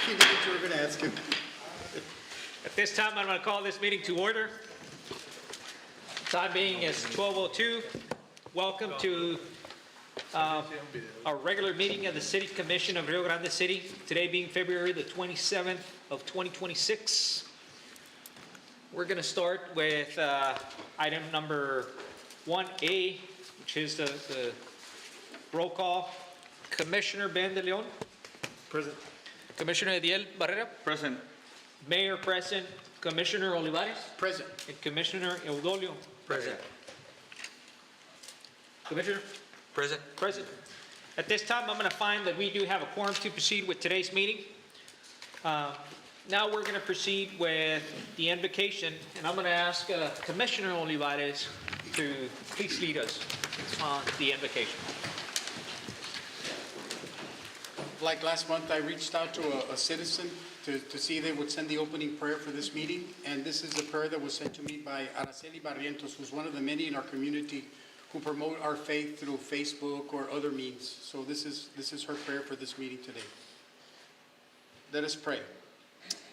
He knew what you were going to ask him. At this time, I'm going to call this meeting to order. Time being is 12:02. Welcome to our regular meeting of the City Commission of Rio Grande City. Today being February the 27th of 2026. We're going to start with item number 1A, which is the roll call. Commissioner Ben de Leon. Present. Commissioner Ediel Barrera. Present. Mayor present. Commissioner Olivares. Present. And Commissioner Eudolio. Present. Commissioner? Present. Present. At this time, I'm going to find that we do have a quorum to proceed with today's meeting. Now we're going to proceed with the invocation, and I'm going to ask Commissioner Olivares to please lead us on the invocation. Like last month, I reached out to a citizen to see if they would send the opening prayer for this meeting. And this is the prayer that was sent to me by Araceli Barrientos, who's one of the many in our community who promote our faith through Facebook or other means. So this is her prayer for this meeting today. Let us pray.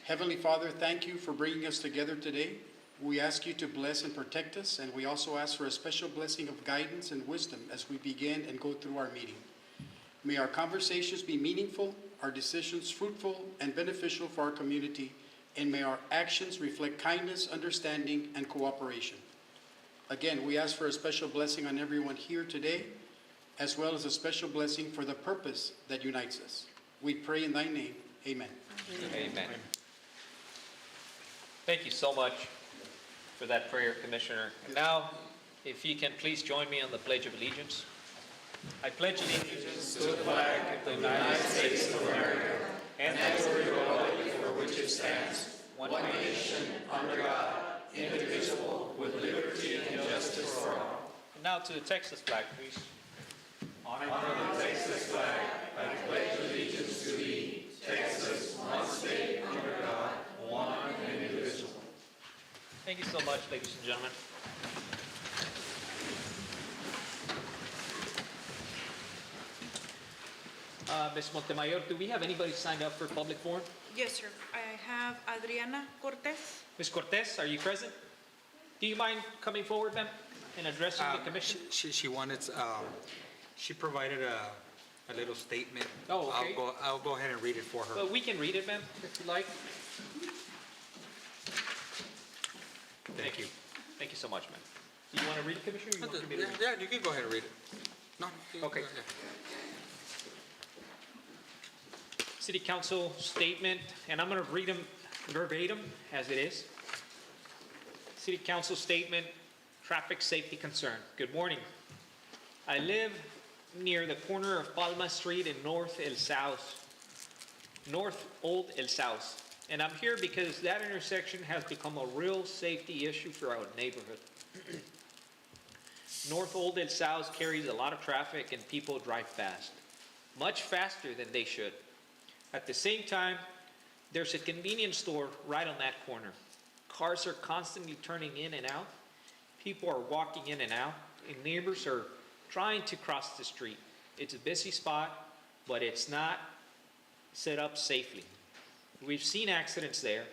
Heavenly Father, thank you for bringing us together today. We ask you to bless and protect us, and we also ask for a special blessing of guidance and wisdom as we begin and go through our meeting. May our conversations be meaningful, our decisions fruitful and beneficial for our community, and may our actions reflect kindness, understanding, and cooperation. Again, we ask for a special blessing on everyone here today, as well as a special blessing for the purpose that unites us. We pray in thy name. Amen. Amen. Thank you so much for that prayer, Commissioner. And now, if you can please join me on the Pledge of Allegiance. I pledge allegiance to the flag of the United States of America and to the republic for which it stands, one nation, under God, indivisible, with liberty and justice for all. And now to the Texas flag, please. Honor the Texas flag. I pledge allegiance to thee, Texas, one state, under God, one and indivisible. Thank you so much, ladies and gentlemen. Ms. Montemayor, do we have anybody signed up for public forum? Yes, sir. I have Adriana Cortez. Ms. Cortez, are you present? Do you mind coming forward, ma'am, and addressing the commission? She wanted, she provided a little statement. Oh, okay. I'll go ahead and read it for her. Well, we can read it, ma'am, if you like. Thank you. Thank you so much, ma'am. Do you want to read it, Commissioner? You want me to read it? Yeah, you can go ahead and read it. No. Okay. Yeah. City Council statement, and I'm going to read them verbatim as it is. City Council statement, traffic safety concern. Good morning. I live near the corner of Palma Street and North Old El South. And I'm here because that intersection has become a real safety issue for our neighborhood. North Old El South carries a lot of traffic and people drive fast, much faster than they should. At the same time, there's a convenience store right on that corner. Cars are constantly turning in and out. People are walking in and out, and neighbors are trying to cross the street. It's a busy spot, but it's not set up safely. We've seen accidents there,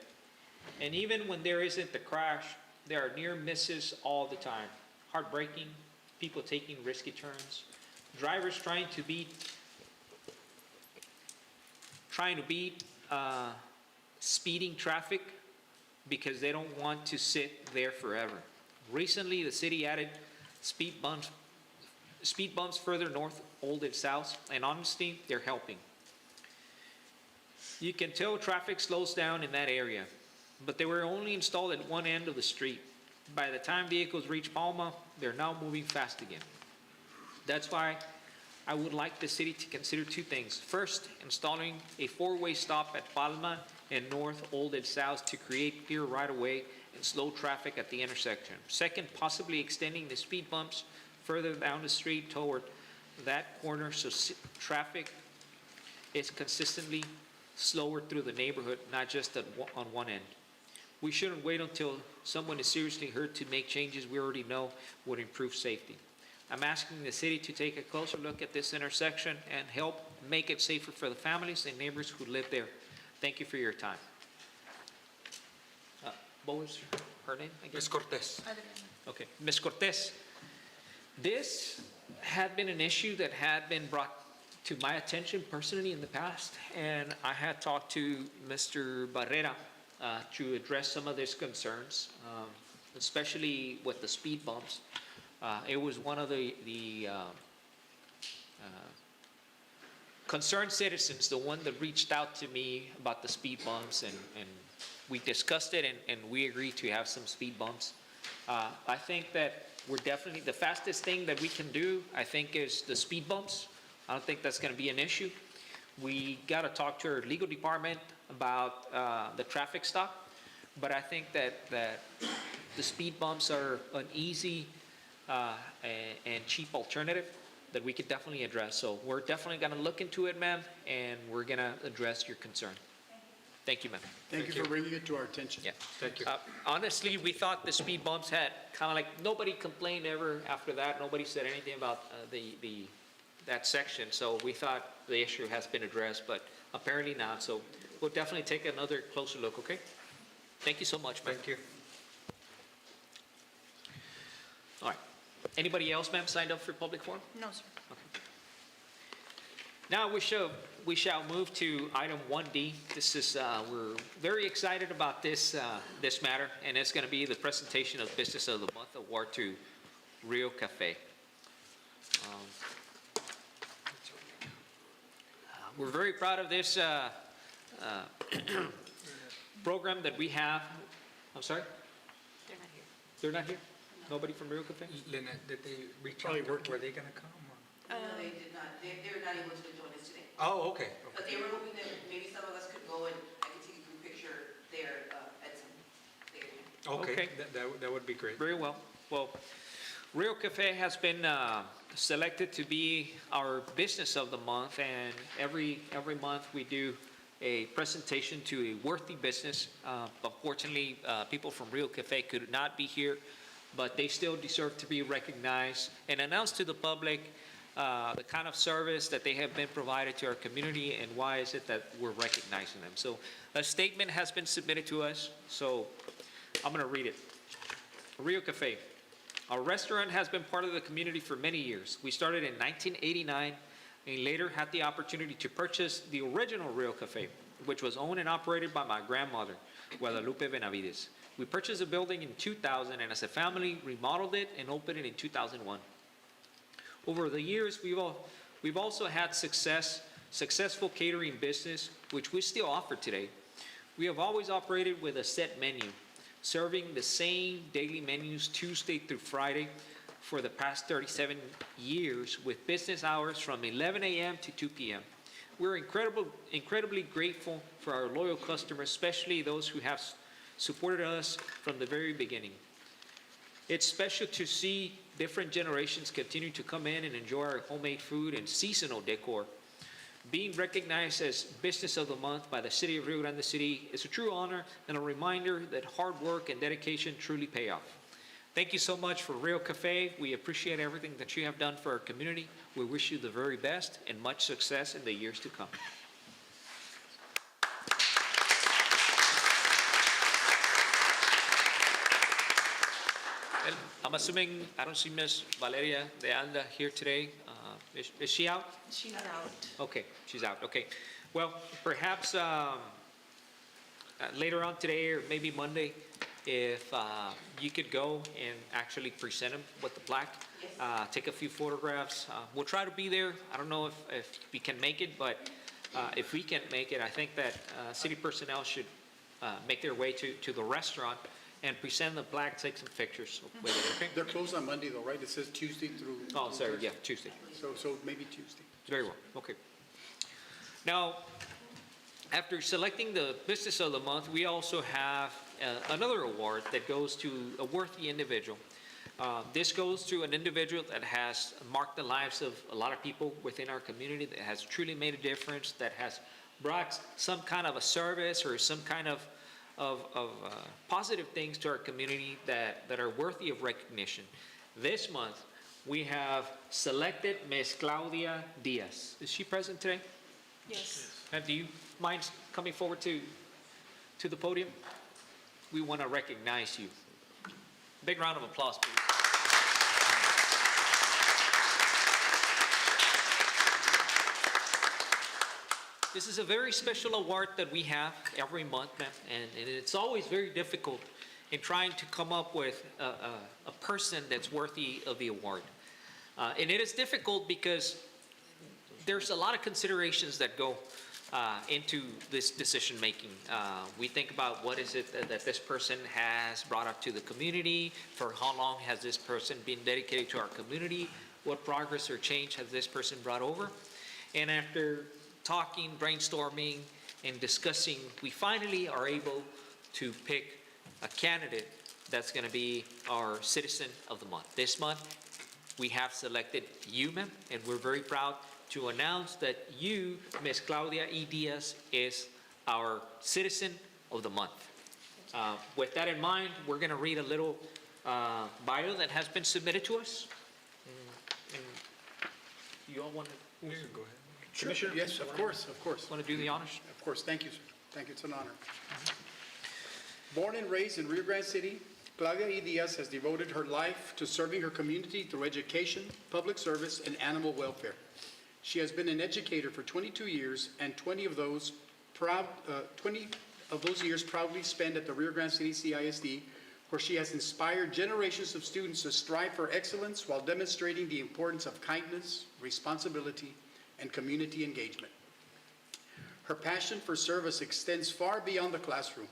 and even when there isn't the crash, there are near misses all the time. Heartbreaking, people taking risky turns, drivers trying to beat speeding traffic because they don't want to sit there forever. Recently, the city added speed bumps further north, Old and South, and honestly, they're helping. You can tell traffic slows down in that area, but they were only installed at one end of the street. By the time vehicles reach Palma, they're now moving fast again. That's why I would like the city to consider two things. First, installing a four-way stop at Palma and North Old El South to create clear right-of-way and slow traffic at the intersection. Second, possibly extending the speed bumps further down the street toward that corner so traffic is consistently slower through the neighborhood, not just on one end. We shouldn't wait until someone is seriously hurt to make changes we already know would improve safety. I'm asking the city to take a closer look at this intersection and help make it safer for the families and neighbors who live there. Thank you for your time. What was her name again? Ms. Cortez. Okay, Ms. Cortez, this had been an issue that had been brought to my attention personally in the past, and I had talked to Mr. Barrera to address some of these concerns, especially with the speed bumps. It was one of the concerned citizens, the one that reached out to me about the speed bumps, and we discussed it, and we agreed to have some speed bumps. I think that we're definitely, the fastest thing that we can do, I think, is the speed bumps. I don't think that's gonna be an issue. We gotta talk to our legal department about the traffic stop, but I think that the speed bumps are an easy and cheap alternative that we could definitely address. So we're definitely gonna look into it, ma'am, and we're gonna address your concern. Thank you, ma'am. Thank you for bringing it to our attention. Yeah. Thank you. Honestly, we thought the speed bumps had kind of like, nobody complained ever after that. Nobody said anything about that section. So we thought the issue has been addressed, but apparently not. So we'll definitely take another closer look, okay? Thank you so much, ma'am. Thank you. All right. Anybody else, ma'am, signed up for public forum? No, sir. Now we shall move to item 1D. This is, we're very excited about this matter, and it's going to be the presentation of Business of the Month award to Rio Cafe. We're very proud of this program that we have. I'm sorry? They're not here. They're not here? Nobody from Rio Cafe? Lynette, did they reach Probably out? working. Were they gonna come? No, they did not. They're not able to join us today. Oh, okay. But they were hoping that maybe some of us could go and I could take a group picture there at some later. Okay. Okay, that would be great. Very well. Well, Rio Cafe has been selected to be our business of the month, and every month we do a presentation to a worthy business. Unfortunately, people from Rio Cafe could not be here, but they still deserve to be recognized and announced to the public the kind of service that they have been provided to our community, and why is it that we're recognizing them. So a statement has been submitted to us, so I'm going to read it. Rio Cafe. Our restaurant has been part of the community for many years. We started in 1989 and later had the opportunity to purchase the original Rio Cafe, which was owned and operated by my grandmother, Guadalupe Benavides. We purchased the building in 2000 and as a family remodeled it and opened it in 2001. Over the years, we've also had successful catering business, which we still offer today. We have always operated with a set menu, serving the same daily menus Tuesday through Friday for the past 37 years, with business hours from 11 a.m. to 2 p.m. We're incredibly grateful for our loyal customers, especially those who have supported us from the very beginning. It's special to see different generations continue to come in and enjoy our homemade food and seasonal decor. Being recognized as Business of the Month by the City of Rio Grande City is a true honor and a reminder that hard work and dedication truly pay off. Thank you so much for Rio Cafe. We appreciate everything that you have done for our community. We wish you the very best and much success in the years to come. And I'm assuming, I don't see Ms. Valeria de Anda here today. Is she out? She's out. Okay, she's out, okay. Well, perhaps later on today or maybe Monday, if you could go and actually present them with the plaque, take a few photographs. We'll try to be there. I don't know if we can make it, but if we can make it, I think that city personnel should make their way to the restaurant and present the plaque, take some pictures with it, okay? They're closed on Monday though, right? It says Tuesday through. Oh, sorry, yeah, Tuesday. So maybe Tuesday. Very well, okay. Now, after selecting the Business of the Month, we also have another award that goes to a worthy individual. This goes to an individual that has marked the lives of a lot of people within our community, that has truly made a difference, that has brought some kind of a service or some kind of positive things to our community that are worthy of recognition. This month, we have selected Ms. Claudia Diaz. Is she present today? Yes. And do you mind coming forward to the podium, we want to recognize you. Big round of applause, please. This is a very special award that we have every month, ma'am, and it's always very difficult in trying to come up with a person that's worthy of the award. And it is difficult because there's a lot of considerations that go into this decision-making. We think about what is it that this person has brought up to the community, for how long has this person been dedicated to our community, what progress or change has this person brought over. And after talking, brainstorming, and discussing, we finally are able to pick a candidate that's going to be our Citizen of the Month. This month, we have selected you, ma'am, and we're very proud to announce that you, Ms. Claudia E. Diaz, is our Citizen of the Month. With that in mind, we're going to read a little bio that has been submitted to us. And you all want to? Yeah, go ahead. Commissioner? Yes, of course, of course. Want to do the honors? Of course, thank you, sir. Thank you, it's an honor. Born and raised in Rio Grande City, Claudia E. Diaz has devoted her life to serving her community through education, public service, and animal welfare. She has been an educator for 22 years, and 20 of those years proudly spent at the Rio Grande City CISD, where she has inspired generations of students to strive for excellence while demonstrating the importance of kindness, responsibility, and community engagement. Her passion for service extends far beyond the classroom.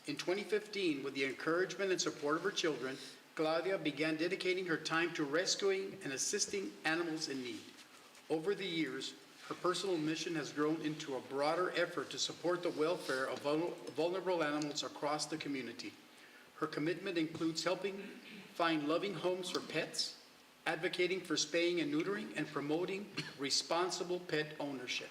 In 2015, with the encouragement and support of her children, Claudia began dedicating her time to rescuing and assisting animals in need. Over the years, her personal mission has grown into a broader effort to support the welfare of vulnerable animals across the community. Her commitment includes helping find loving homes for pets, advocating for spaying and neutering, and promoting responsible pet ownership.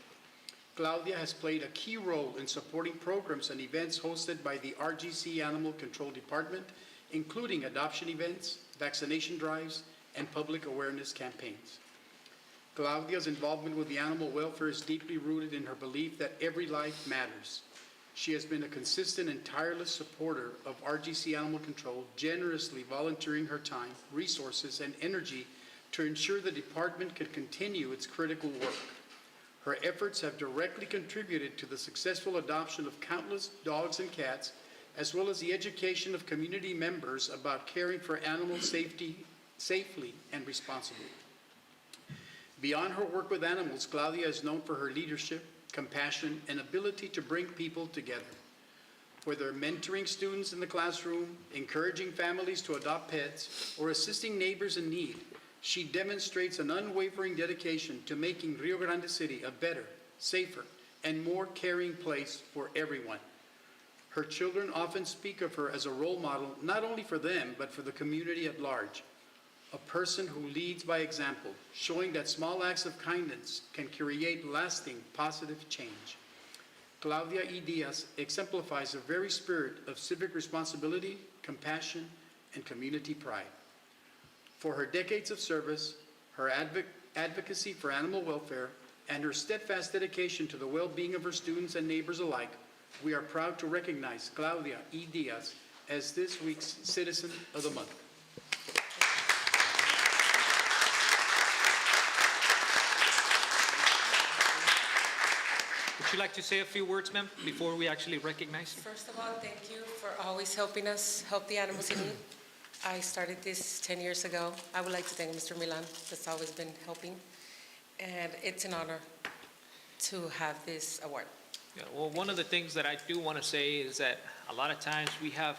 Claudia has played a key role in supporting programs and events hosted by the RGC Animal Control Department, including adoption events, vaccination drives, and public awareness campaigns. Claudia's involvement with the animal welfare is deeply rooted in her belief that every life matters. She has been a consistent and tireless supporter of RGC Animal Control, generously volunteering her time, resources, and energy to ensure the department can continue its critical work. Her efforts have directly contributed to the successful adoption of countless dogs and cats, as well as the education of community members about caring for animals safely and responsibly. Beyond her work with animals, Claudia is known for her leadership, compassion, and ability to bring people together. Whether mentoring students in the classroom, encouraging families to adopt pets, or assisting neighbors in need, she demonstrates an unwavering dedication to making Rio Grande City a better, safer, and more caring place for everyone. Her children often speak of her as a role model, not only for them, but for the community at large. A person who leads by example, showing that small acts of kindness can create lasting positive change. Claudia E. Diaz exemplifies the very spirit of civic responsibility, compassion, and community pride. For her decades of service, her advocacy for animal welfare, and her steadfast dedication to the well-being of her students and neighbors alike, we are proud to recognize Claudia E. Diaz as this week's Citizen of the Month. Would you like to say a few words, ma'am, before we actually recognize you? First of all, thank you for always helping us help the animals in need. I started this 10 years ago. I would like to thank Mr. Milan, that's always been helping. And it's an honor to have this award. Yeah, well, one of the things that I do want to say is that a lot of times we have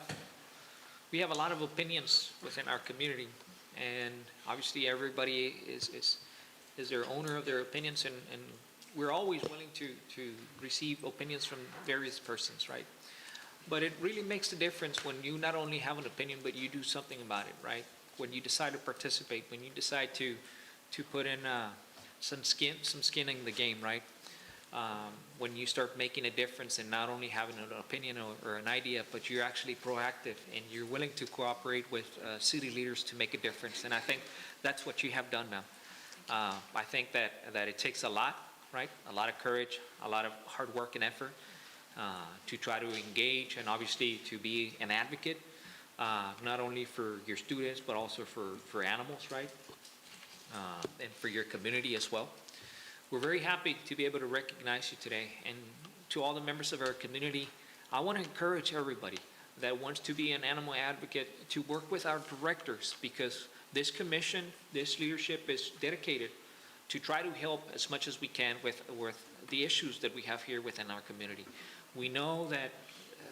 a lot of opinions within our community, and obviously everybody is their owner of their opinions, and we're always willing to receive opinions from various persons, right? But it really makes a difference when you not only have an opinion, but you do something about it, right? When you decide to participate, when you decide to put in some skin in the game, right? When you start making a difference and not only having an opinion or an idea, but you're actually proactive and you're willing to cooperate with city leaders to make a difference. And I think that's what you have done now. I think that it takes a lot, right? A lot of courage, a lot of hard work and effort to try to engage and obviously to be an advocate, not only for your students, but also for animals, right? And for your community as well. We're very happy to be able to recognize you today. And to all the members of our community, I want to encourage everybody that wants to be an animal advocate to work with our directors, because this commission, this leadership is dedicated to try to help as much as we can with the issues that we have here within our community. We know that,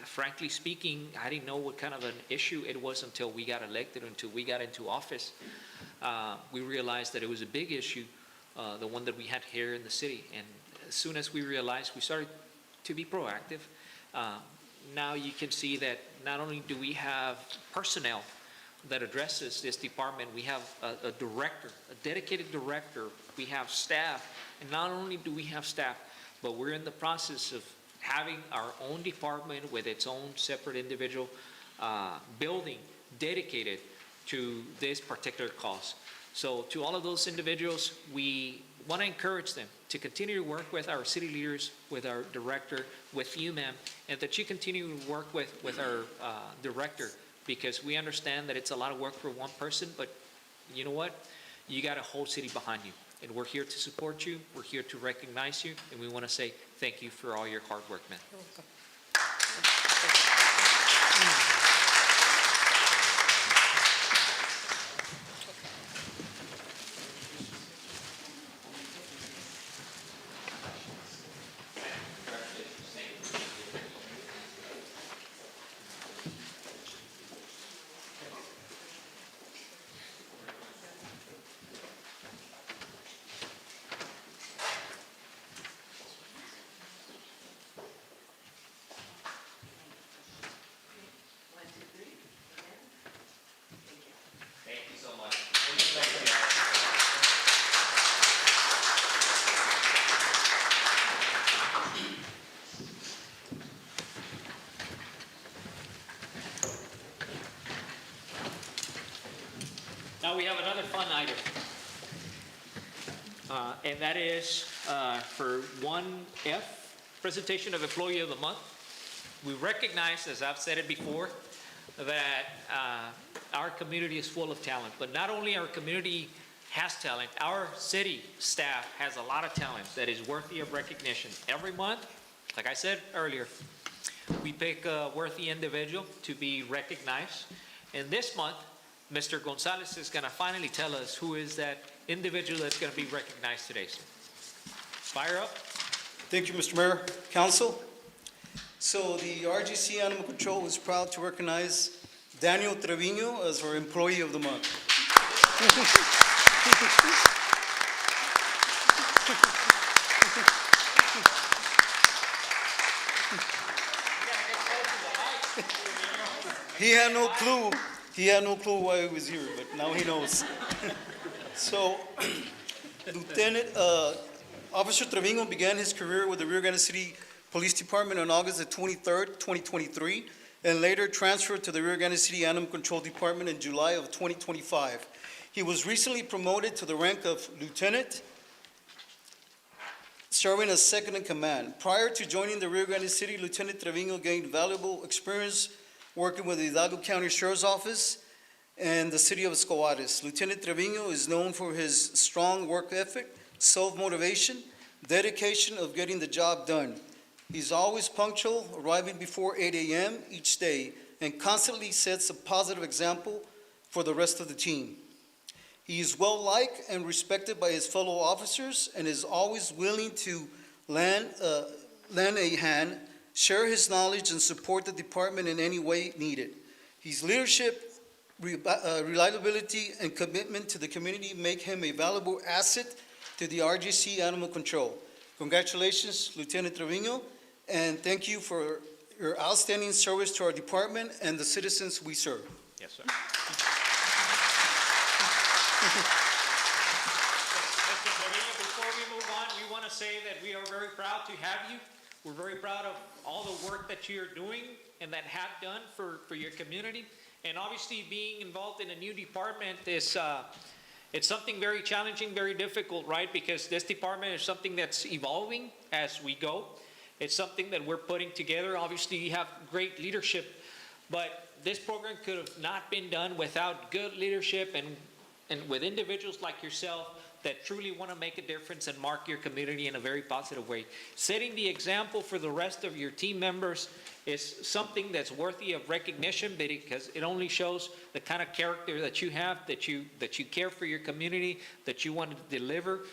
frankly speaking, I didn't know what kind of an issue it was until we got elected, until we got into office. We realized that it was a big issue, the one that we had here in the city. And as soon as we realized, we started to be proactive. Now you can see that not only do we have personnel that addresses this department, we have a director, a dedicated director, we have staff, and not only do we have staff, but we're in the process of having our own department with its own separate individual building dedicated to this particular cause. So to all of those individuals, we want to encourage them to continue to work with our city leaders, with our director, with you, ma'am, and that you continue to work with our director, because we understand that it's a lot of work for one person, but you know what? You got a whole city behind you, and we're here to support you, we're here to recognize you, and we want to say thank you for all your hard work, ma'am. You're welcome. Thank you so much. Now we have another fun item. And that is for 1F, Presentation of Employee of the Month. We recognize, as I've said it before, that our community is full of talent, but not only our community has talent, our city staff has a lot of talent that is worthy of recognition. Every month, like I said earlier, we pick a worthy individual to be recognized. And this month, Mr. Gonzalez is going to finally tell us who is that individual that's going to be recognized today. So, fire up. Thank you, Mr. Mayor, Council. So the RGC Animal Control is proud to recognize Daniel Trevino as our Employee of the Month. He had no clue. He had no clue why he was here, but now he knows. So, Lieutenant Officer Trevino began his career with the Rio Grande City Police Department on August the 23rd, 2023, and later transferred to the Rio Grande City Animal Control Department in July of 2025. He was recently promoted to the rank of lieutenant, serving as second in command. Prior to joining the Rio Grande City, Lieutenant Trevino gained valuable experience working with the Hidalgo County Sheriff's Office and the city of Escobares. Lieutenant Trevino is known for his strong work ethic, self-motivation, dedication of getting the job done. He's always punctual, arriving before 8 a.m. each day, and constantly sets a positive example for the rest of the team. He is well-liked and respected by his fellow officers and is always willing to lend a hand, share his knowledge, and support the department in any way needed. His leadership, reliability, and commitment to the community make him a valuable asset to the RGC Animal Control. Congratulations, Lieutenant Trevino, and thank you for your outstanding service to our department and the citizens we serve. Yes, sir. Mr. Trevino, before we move on, we want to say that we are very proud to have you. We're very proud of all the work that you're doing and that have done for your community. And obviously, being involved in a new department is it's something very challenging, very difficult, right? Because this department is something that's evolving as we go. It's something that we're putting together. Obviously, you have great leadership, but this program could have not been done without good leadership and with individuals like yourself that truly want to make a difference and mark your community in a very positive way. Setting the example for the rest of your team members is something that's worthy of recognition, because it only shows the kind of character that you have, that you care for your community, that you want to deliver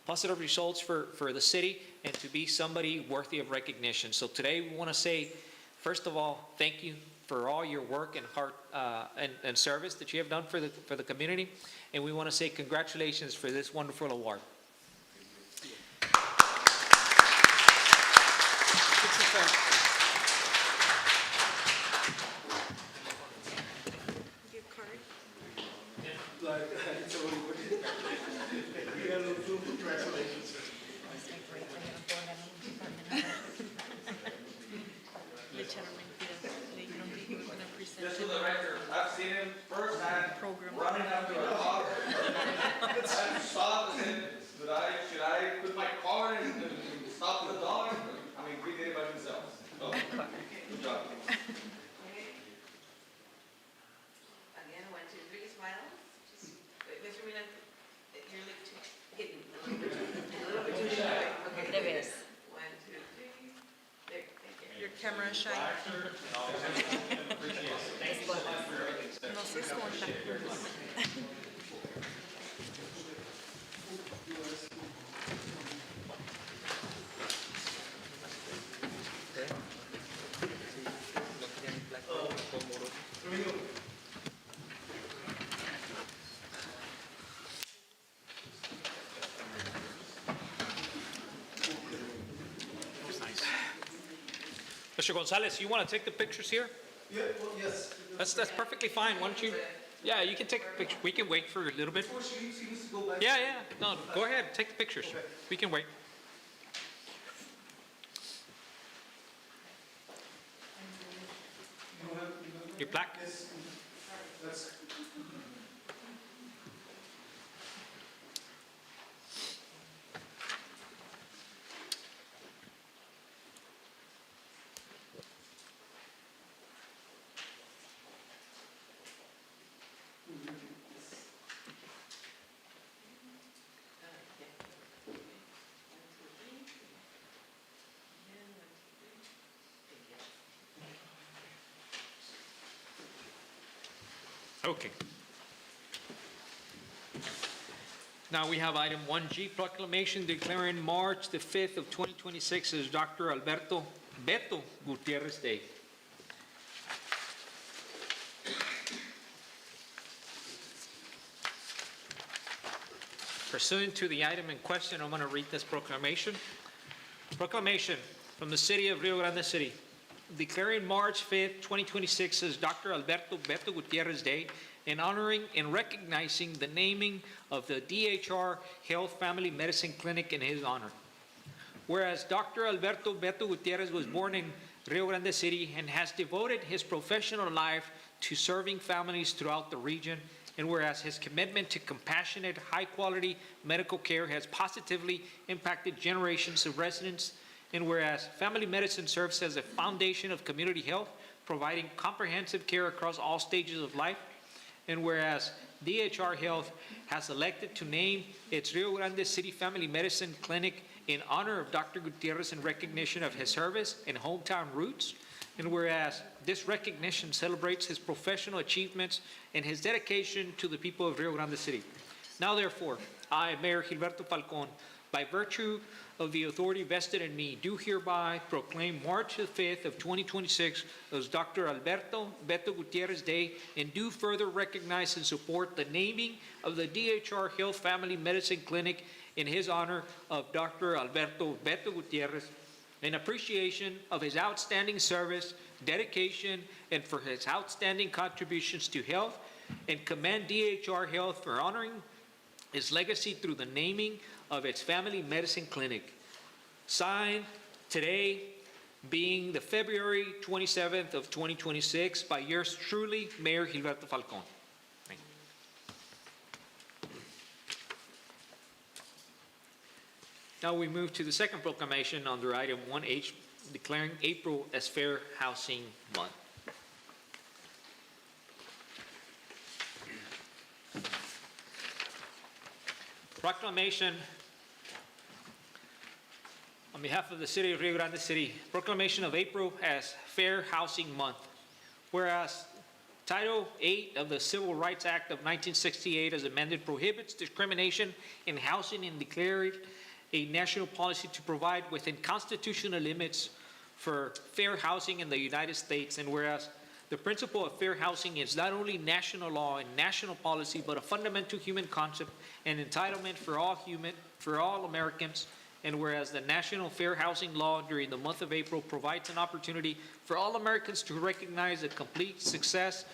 positive results for the city, and to be somebody worthy of recognition. So today we want to say, first of all, thank you for all your work and heart and service that you have done for the community. And we want to say congratulations for this wonderful award. Gift card. Le echaron mentiras. Le dijeron que iban a presentar Just for the record, I've seen him firsthand program. running after a dog. I stopped and said, should I put my car and stop the dog? I mean, we did it by themselves. So, good job. Again, 1, 2, 3, smiles. Just, wait, Mr. Milan, you're like too hidden, a little bit too shy. Okay, there it is. 1, 2, 3. There, thank you. Your camera shy. No se esconda. Mr. Gonzalez, you want to take the pictures here? Yeah, well, yes. That's perfectly fine. Why don't you? Yeah, you can take a picture. We can wait for a little bit. Before she needs to go back. Yeah. No, go ahead. Take the pictures. We can wait. Your plaque? Yes, that's. Okay. Now we have item 1G, proclamation declaring March the 5th of 2026 as Dr. Alberto Beto Gutierrez Day. Pursuant to the item in question, I'm going to read this proclamation. Proclamation from the city of Rio Grande City, declaring March 5th, 2026 as Dr. Alberto Beto Gutierrez Day, and honoring and recognizing the naming of the DHR Health Family Medicine Clinic in his honor. Whereas Dr. Alberto Beto Gutierrez was born in Rio Grande City and has devoted his professional life to serving families throughout the region, and whereas his commitment to compassionate, high-quality medical care has positively impacted generations of residents, and whereas family medicine serves as a foundation of community health, providing comprehensive care across all stages of life, and whereas DHR Health has elected to name its Rio Grande City Family Medicine Clinic in honor of Dr. Gutierrez in recognition of his service and hometown roots, and whereas this recognition celebrates his professional achievements and his dedication to the people of Rio Grande City. Now therefore, I, Mayor Gilberto Falcon, by virtue of the authority vested in me, do hereby proclaim March the 5th of 2026 as Dr. Alberto Beto Gutierrez Day, and do further recognize and support the naming of the DHR Health Family Medicine Clinic in his honor of Dr. Alberto Beto Gutierrez, in appreciation of his outstanding service, dedication, and for his outstanding contributions to health, and commend DHR Health for honoring his legacy through the naming of its family medicine clinic. Signed today, being the February 27th of 2026, by yours truly, Mayor Gilberto Falcon. Thank you. Now we move to the second proclamation under item 1H, declaring April as Fair Housing Month. Proclamation on behalf of the City of Rio Grande City, proclamation of April as Fair Housing Month. Whereas Title 8 of the Civil Rights Act of 1968 as amended prohibits discrimination in housing and declared a national policy to provide within constitutional limits for fair housing in the United States. And whereas the principle of fair housing is not only national law and national policy, but a fundamental human concept and entitlement for all Americans. And whereas the National Fair Housing Law during the month of April provides an opportunity for all Americans to recognize that complete success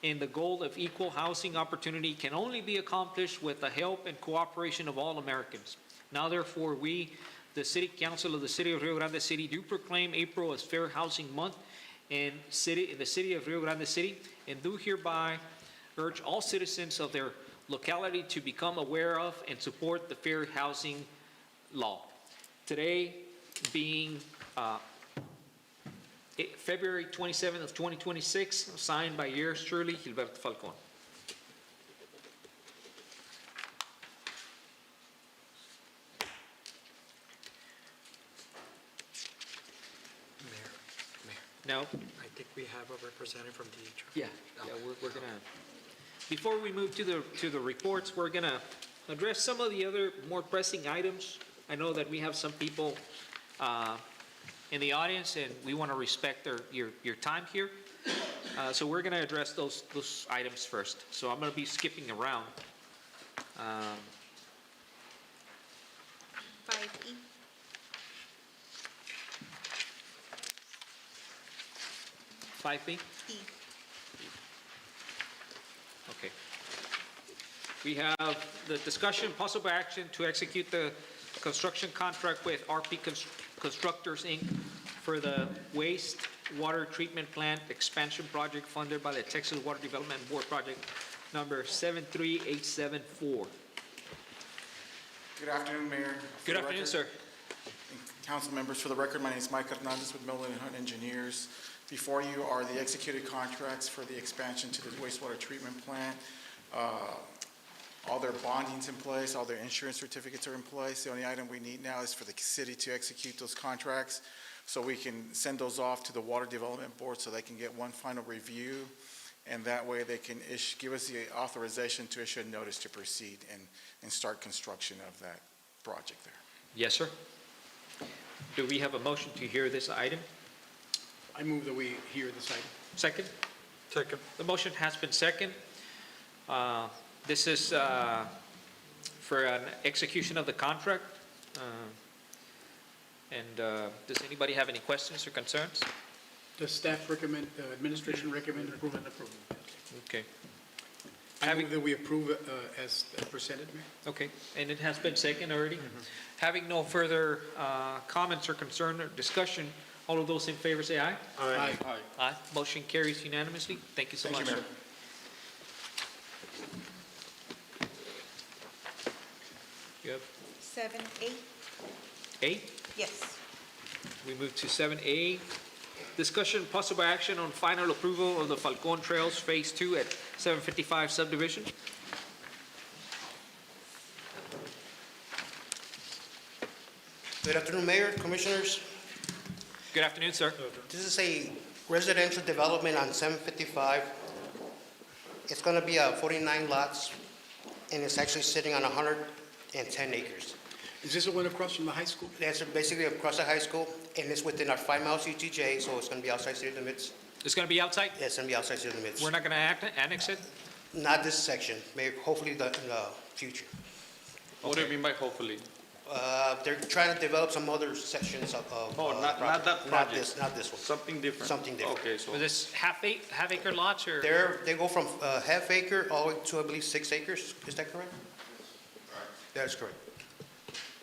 in the goal of equal housing opportunity can only be accomplished with the help and cooperation of all Americans. Now therefore, we, the City Council of the City of Rio Grande City, do proclaim April as Fair Housing Month in the City of Rio Grande City, and do hereby urge all citizens of their locality to become aware of and support the Fair Housing Law. Today being February 27th of 2026, signed by yours truly, Gilberto Falcon. Now, I think we have a representative from DHR. yeah, we're gonna, before we move to the reports, we're gonna address some of the other more pressing items. I know that we have some people in the audience, and we want to respect your time here. So we're gonna address those items first. So I'm gonna be skipping around. 5E. 5B? E. Okay. We have the discussion, possible action to execute the construction contract with RP Constructors, Inc. for the wastewater treatment plant expansion project funded by the Texas Water Development Board project number 73874. Good afternoon, Mayor. Good afternoon, sir. Council members, for the record, my name is Mike Hernandez with Miller and Hunt Engineers. Before you are the executed contracts for the expansion to the wastewater treatment plant. All their bonding's in place, all their insurance certificates are in place. The only item we need now is for the city to execute those contracts so we can send those off to the Water Development Board so they can get one final review. And that way they can give us the authorization to issue a notice to proceed and start construction of that project there. Yes, sir. Do we have a motion to hear this item? I move that we hear this item. Second? Second. The motion has been second. This is for an execution of the contract. Does anybody have any questions or concerns? Does staff recommend, administration recommend approval? Okay. I move that we approve as presented, Mayor. Okay, and it has been second already. Having no further comments or concern or discussion, all of those in favor say aye. Aye. Aye. Motion carries unanimously. Thank you so much, Thank you, sir. Mayor. You have 7A. 8? Yes. We move to 7A. Discussion, possible action on final approval of the Falcon Trails Phase 2 at 755 subdivision. Good afternoon, Mayor, Commissioners. Good afternoon, sir. This is a residential development on 755. It's going to be 49 lots, and it's actually sitting on 110 acres. Is this the one across from the high school? That's basically across the high school, and it's within our 5-mile CTJ, so it's going to be outside city limits. It's going to be outside? Yeah, it's going to be outside city limits. We're not going to annex it? Not this section, maybe hopefully in the future. What do you mean by hopefully? They're trying to develop some other sections of. Oh, not that project. Not this one. Something different? Something different. Okay, so. Was this half acre lots or? They go from half acre all the way to, I believe, 6 acres. Is that correct? That is correct.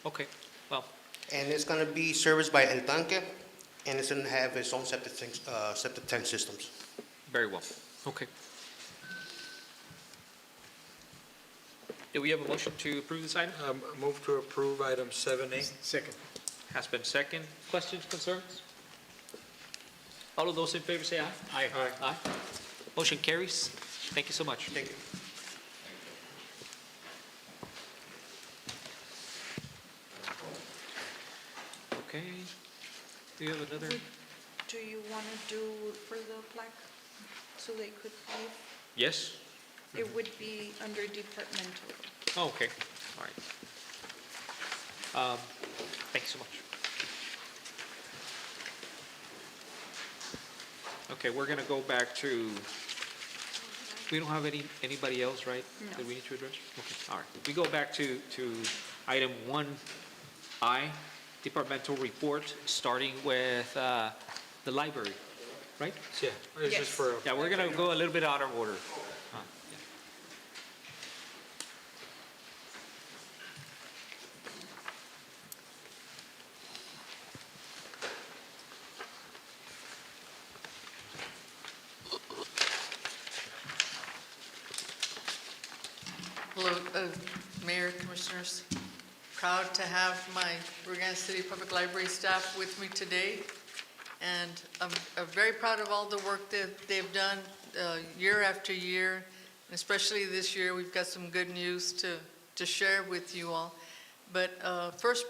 Okay, well, And it's going to be serviced by El Tanque, and it's going to have its own septic tank systems. very well. Okay. Do we have a motion to approve this item? Move to approve item 7A. Second. Has been second. Questions, concerns? All of those in favor say aye. Aye. Aye. Motion carries. Thank you so much. Thank you. Okay. Do you have another? Do you want to do for the plaque so they could leave? Yes? It would be under departmental. Oh, okay. All right. Thank you so much. Okay, we're gonna go back to, we don't have anybody else, right? No. That we need to address? Okay, all right. We go back to item 1I, departmental report, starting with the library, right? Yeah, it's Yes. just for, Yeah, we're gonna go a little bit out of order. Yeah. Hello, Mayor, Commissioners. Proud to have my Rio Grande City Public Library staff with me today. And I'm very proud of all the work that they've done year after year. And especially this year, we've got some good news to share with you all. But first,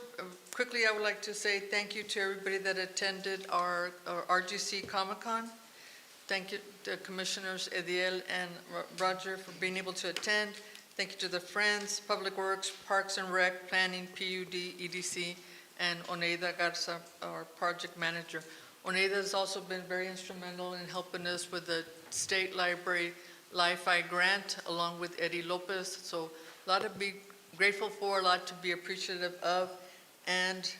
quickly, I would like to say thank you to everybody that attended our RGC Comic-Con. Thank you to Commissioners Ediel and Roger for being able to attend. Thank you to the Friends, Public Works, Parks and Rec, Planning, PUD, EDC, and Oneida Garza, our project manager. Oneida has also been very instrumental in helping us with the State Library Li-Fi grant, along with Eddie Lopez. So a lot to be grateful for, a lot to be appreciative of. And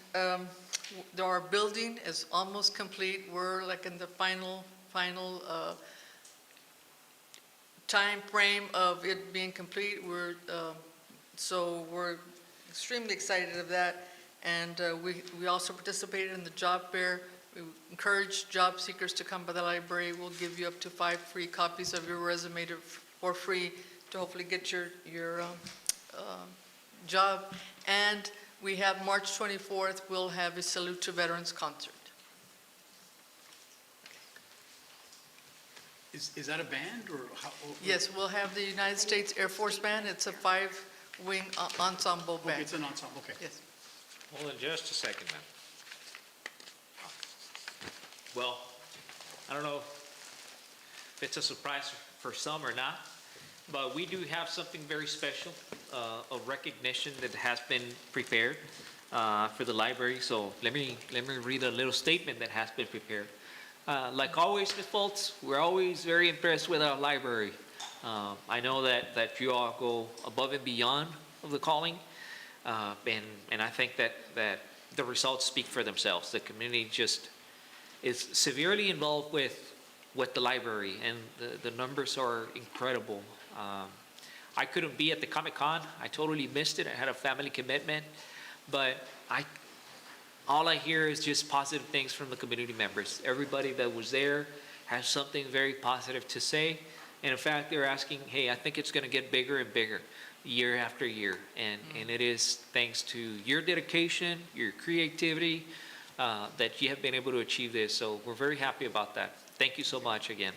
our building is almost complete. We're like in the final time frame of it being complete. So we're extremely excited of that. And we also participated in the job fair. We encourage job seekers to come by the library. We'll give you up to 5 free copies of your resume for free to hopefully get your job. And we have March 24th, we'll have a Salute to Veterans concert. Is that a band or how? Yes, we'll have the United States Air Force Band. It's a 5-wing ensemble Okay, band. it's an ensemble, okay. Yes. Hold on just a second, ma'am. Well, I don't know if it's a surprise for some or not, but we do have something very special, a recognition that has been prepared for the library. So let me read a little statement that has been prepared. Like always, Ms. Foltz, we're always very impressed with our library. I know that you all go above and beyond of the calling, and I think that the results speak for themselves. The community just is severely involved with the library, and the numbers are incredible. I couldn't be at the Comic-Con. I totally missed it. I had a family commitment, but all I hear is just positive things from the community members. Everybody that was there has something very positive to say. And in fact, they're asking, hey, I think it's gonna get bigger and bigger year after year. And it is thanks to your dedication, your creativity, that you have been able to achieve this. So we're very happy about that. Thank you so much again.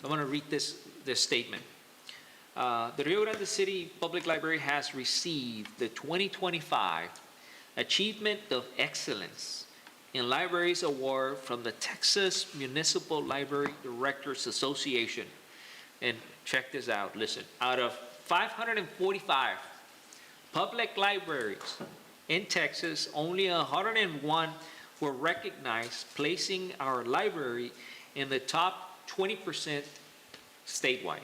I'm gonna read this statement. The Rio Grande City Public Library has received the 2025 Achievement of Excellence in Libraries Award from the Texas Municipal Library Directors Association. And check this out, listen. Out of 545 public libraries in Texas, only 101 were recognized, placing our library in the top 20% statewide.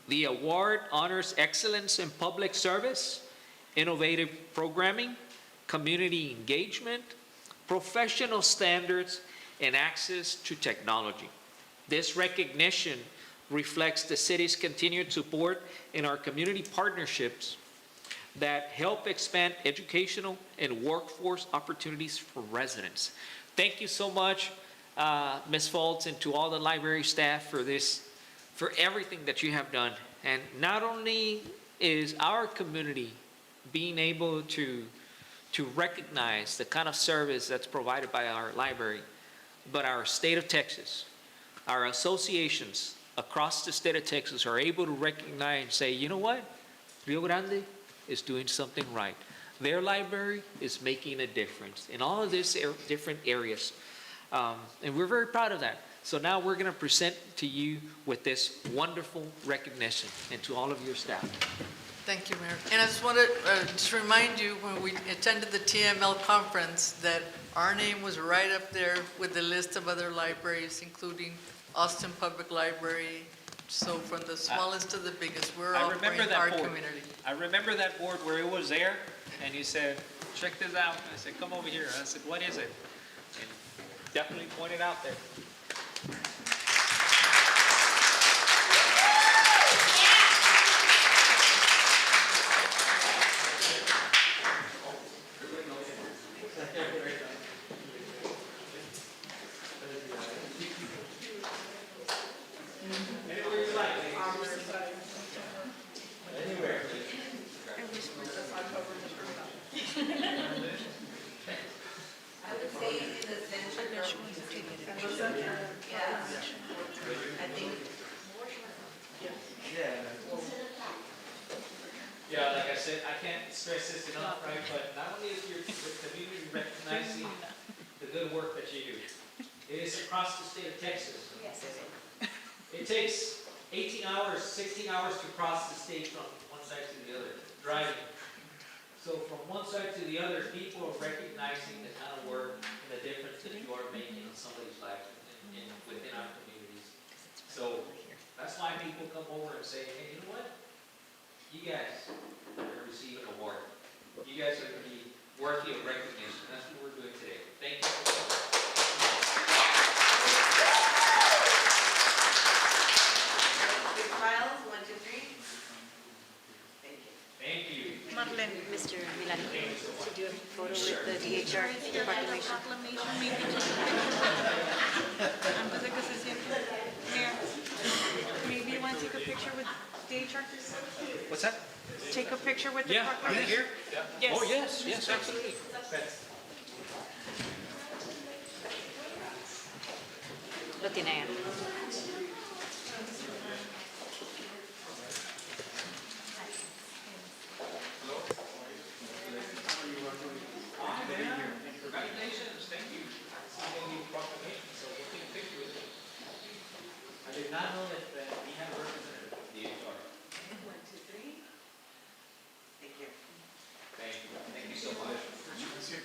The award honors excellence in public service, innovative programming, community engagement, professional standards, and access to technology. This recognition reflects the city's continued support in our community partnerships that help expand educational and workforce opportunities for residents. Thank you so much, Ms. Foltz, and to all the library staff for everything that you have done. And not only is our community being able to recognize the kind of service that's provided by our library, but our state of Texas, our associations across the state of Texas are able to recognize and say, you know what? Rio Grande is doing something right. Their library is making a difference in all of these different areas. And we're very proud of that. So now we're going to present to you with this wonderful recognition and to all of your staff. Thank you, Mayor. And I just want to just remind you, when we attended the TML conference, that our name was right up there with the list of other libraries, including Austin Public Library. So from the smallest to the biggest, we're offering our community. I remember that board where it was there, and you said, check this out. I said, come over here. I said, what is it? And definitely pointed out there. I would say in the center. Yeah. I think. Yeah, like I said, I can't stress this enough, right? But not only is your community recognizing the good work that you do, it is across the state of Texas. It takes 18 hours, 16 hours to cross the state from one side to the other, driving. So from one side to the other, people are recognizing the kind of work and the difference that you are making in somebody's life within our communities. So that's why people come over and say, hey, you know what? You guys are going to receive an award. You guys are going to be worthy of recognition. That's what we're doing today. Thank you. Big smiles, 1, 2, 3. Thank you. Thank you. Marlene. Mr. Milan, to do a photo with the DHR proclamation. Antes de que se siente. Mayor, maybe you want to take a picture with DHR? What's that? Take a picture with the Yeah, proclamation? here? Yes. Oh, yes, yes, absolutely. Lo tiene ahí. Congratulations, thank you. I'm going to proclamation, so we'll take a picture with you. I did not know that we have a representative of the HR. 1, 2, 3. Thank you. Thank you so much.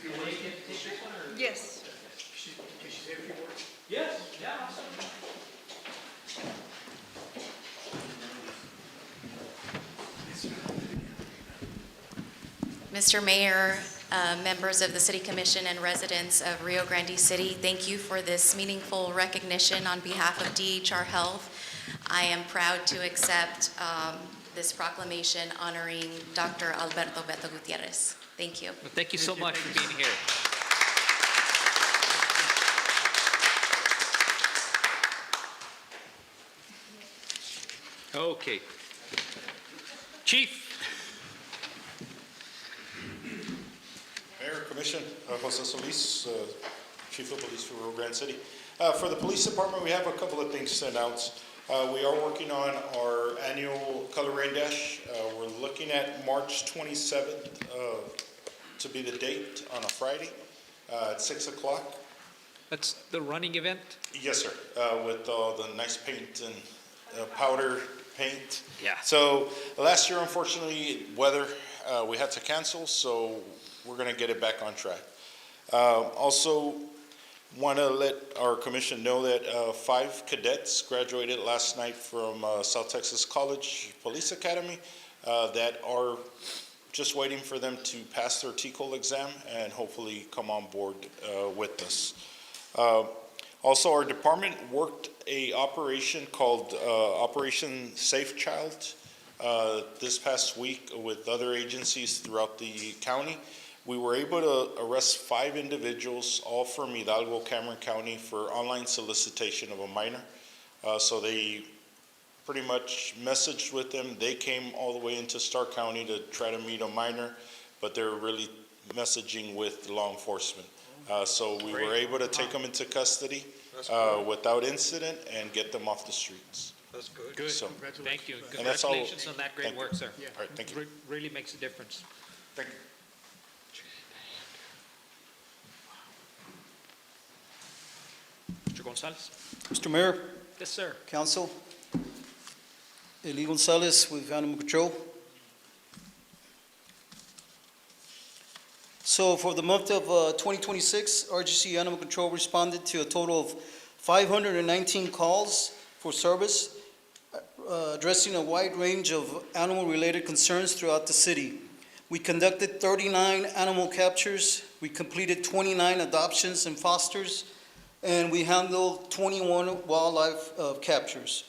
Can we take this one or? Yes. Can she say a few words? Yes, yeah, absolutely. Mr. Mayor, members of the City Commission and residents of Rio Grande City, thank you for this meaningful recognition on behalf of DHR Health. I am proud to accept this proclamation honoring Dr. Alberto Beto Gutierrez. Thank you. Well, thank you so much for being here. Okay. Chief. Mayor, Commission, Jose Solis, Chief of Police for Rio Grande City. For the police department, we have a couple of things to announce. We are working on our annual Color Rain Dash. We're looking at March 27th to be the date on a Friday at 6 o'clock. That's the running event? Yes, sir, with all the nice paint and powder paint. Yeah. So last year, unfortunately, weather, we had to cancel, so we're going to get it back on track. Also, want to let our commission know that 5 cadets graduated last night from South Texas College Police Academy that are just waiting for them to pass their TCOL exam and hopefully come on board with us. Also, our department worked a operation called Operation Safe Child this past week with other agencies throughout the county. We were able to arrest 5 individuals, all from Hidalgo, Cameron County, for online solicitation of a minor. So they pretty much messaged with them. They came all the way into Stark County to try to meet a minor, but they're really messaging with law enforcement. So we were able to take them into custody without incident and get them off the streets. That's good. Good. So- Thank you. And that's all- Congratulations on that great thank you. work, sir. Yeah. All right, thank you. Really makes a difference. Thank you. Mr. Gonzalez? Mr. Mayor, Yes, sir. Council, Eli Gonzalez with Animal Control. So for the month of 2026, RGC Animal Control responded to a total of 519 calls for service, addressing a wide range of animal-related concerns throughout the city. We conducted 39 animal captures, we completed 29 adoptions and fosters, and we handled 21 wildlife captures.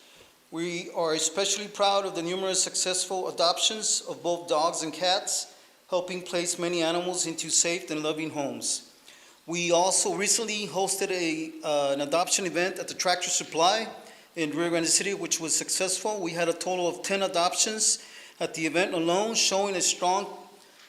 We are especially proud of the numerous successful adoptions of both dogs and cats, helping place many animals into safe and loving homes. We also recently hosted an adoption event at the Tractor Supply in Rio Grande City, which was successful. We had a total of 10 adoptions at the event alone, showing a strong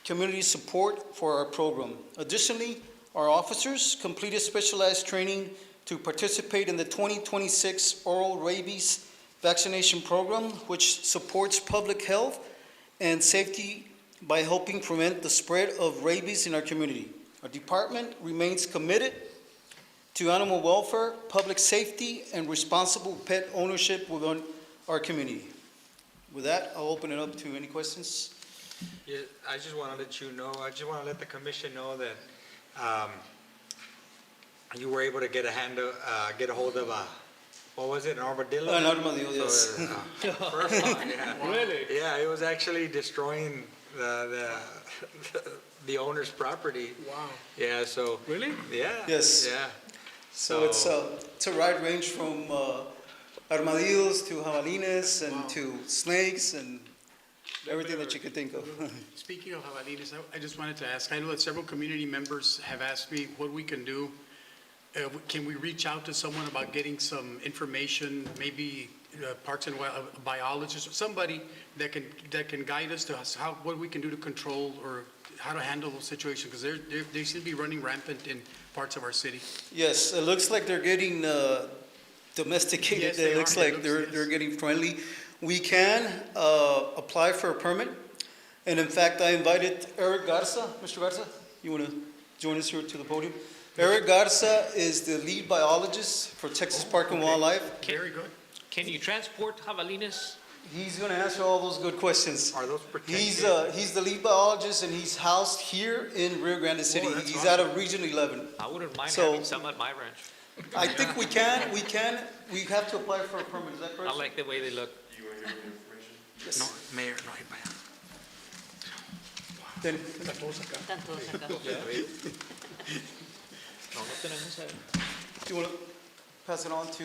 community support for our program. Additionally, our officers completed specialized training to participate in the 2026 oral rabies vaccination program, which supports public health and safety by helping prevent the spread of rabies in our community. Our department remains committed to animal welfare, public safety, and responsible pet ownership within our community. With that, I'll open it up to any questions. Yeah, I just want to let you know, I just want to let the commission know that you were able to get a hold of what was it, an armadillo? An armadillo, yes. Perfect, yeah. Really? Yeah, it was actually destroying the owner's property. Wow. Yeah, so. Really? Yeah. Yes. Yeah. So it's a wide range from armadillos to jabalines and to snakes and everything that you could think of. Speaking of jabalines, I just wanted to ask, I know that several community members have asked me what we can do. Can we reach out to someone about getting some information, maybe Parks and Wildlife biologist, or somebody that can guide us to what we can do to control or how to handle those situations, because they seem to be running rampant in parts of our city. Yes, it looks like they're getting domesticated. Yes, they It looks are. like It looks- they're yes. they're getting friendly. We can apply for a permit, and in fact, I invited Eric Garza. Mr. Garza, you want to join us here to the podium? Eric Garza is the lead biologist for Texas Park and Wildlife. Very good. Can you transport jabalines? He's going to answer all those good questions. Are those protected? He's the lead biologist, and he's housed here in Rio Grande City. that's He's out of Region 11. I wouldn't mind So- having some at my ranch. I think we have to apply for a permit, is that correct? I like the way they look. Yes. No, Mayor, no hay para allá. Then, Están todos acá. No, no tenemos a... do you want to pass it on to,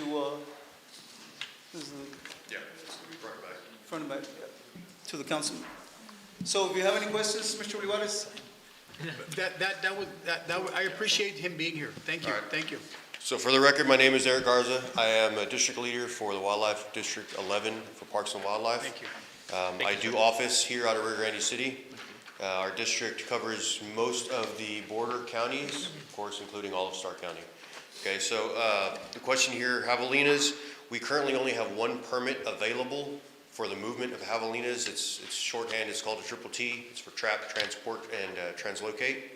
this is the front and back, yeah, to the council? So if you have any questions, Mr. Olivares? I appreciate him being here. Thank you, All right. thank you. So for the record, my name is Eric Garza. I am a district leader for the Wildlife District 11 for Parks and Wildlife. Thank you. I do office here out of Rio Grande City. Our district covers most of the border counties, of course, including all of Stark County. Okay, so the question here, javelinas, we currently only have one permit available for the movement of javelinas. It's shorthand, it's called a triple T. It's for trap, transport, and translocate.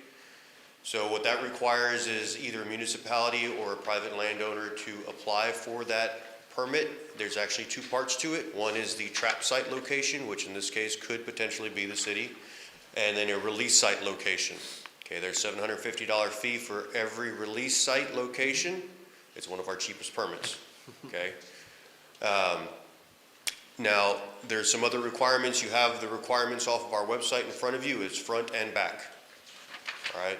So what that requires is either a municipality or a private landowner to apply for that permit. There's actually two parts to it. One is the trap site location, which in this case could potentially be the city, and then a release site location. Okay, there's a $750 fee for every release site location. It's one of our cheapest permits, okay? Now, there's some other requirements. You have the requirements off of our website in front of you. It's front and back, all right?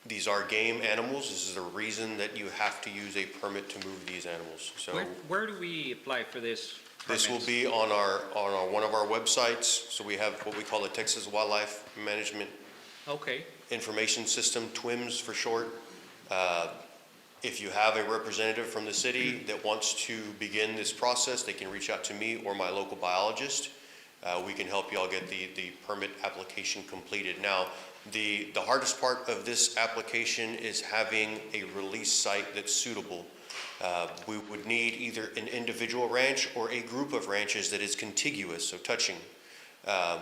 These are game animals. This is the reason that you have to use a permit to move these animals. So Where do we apply for this? this will permits? be on one of our websites. So we have what we call the Texas Wildlife Management Okay, Information System, TWIMS for short. If you have a representative from the city that wants to begin this process, they can reach out to me or my local biologist. We can help you all get the permit application completed. Now, the hardest part of this application is having a release site that's suitable. We would need either an individual ranch or a group of ranches that is contiguous, so touching,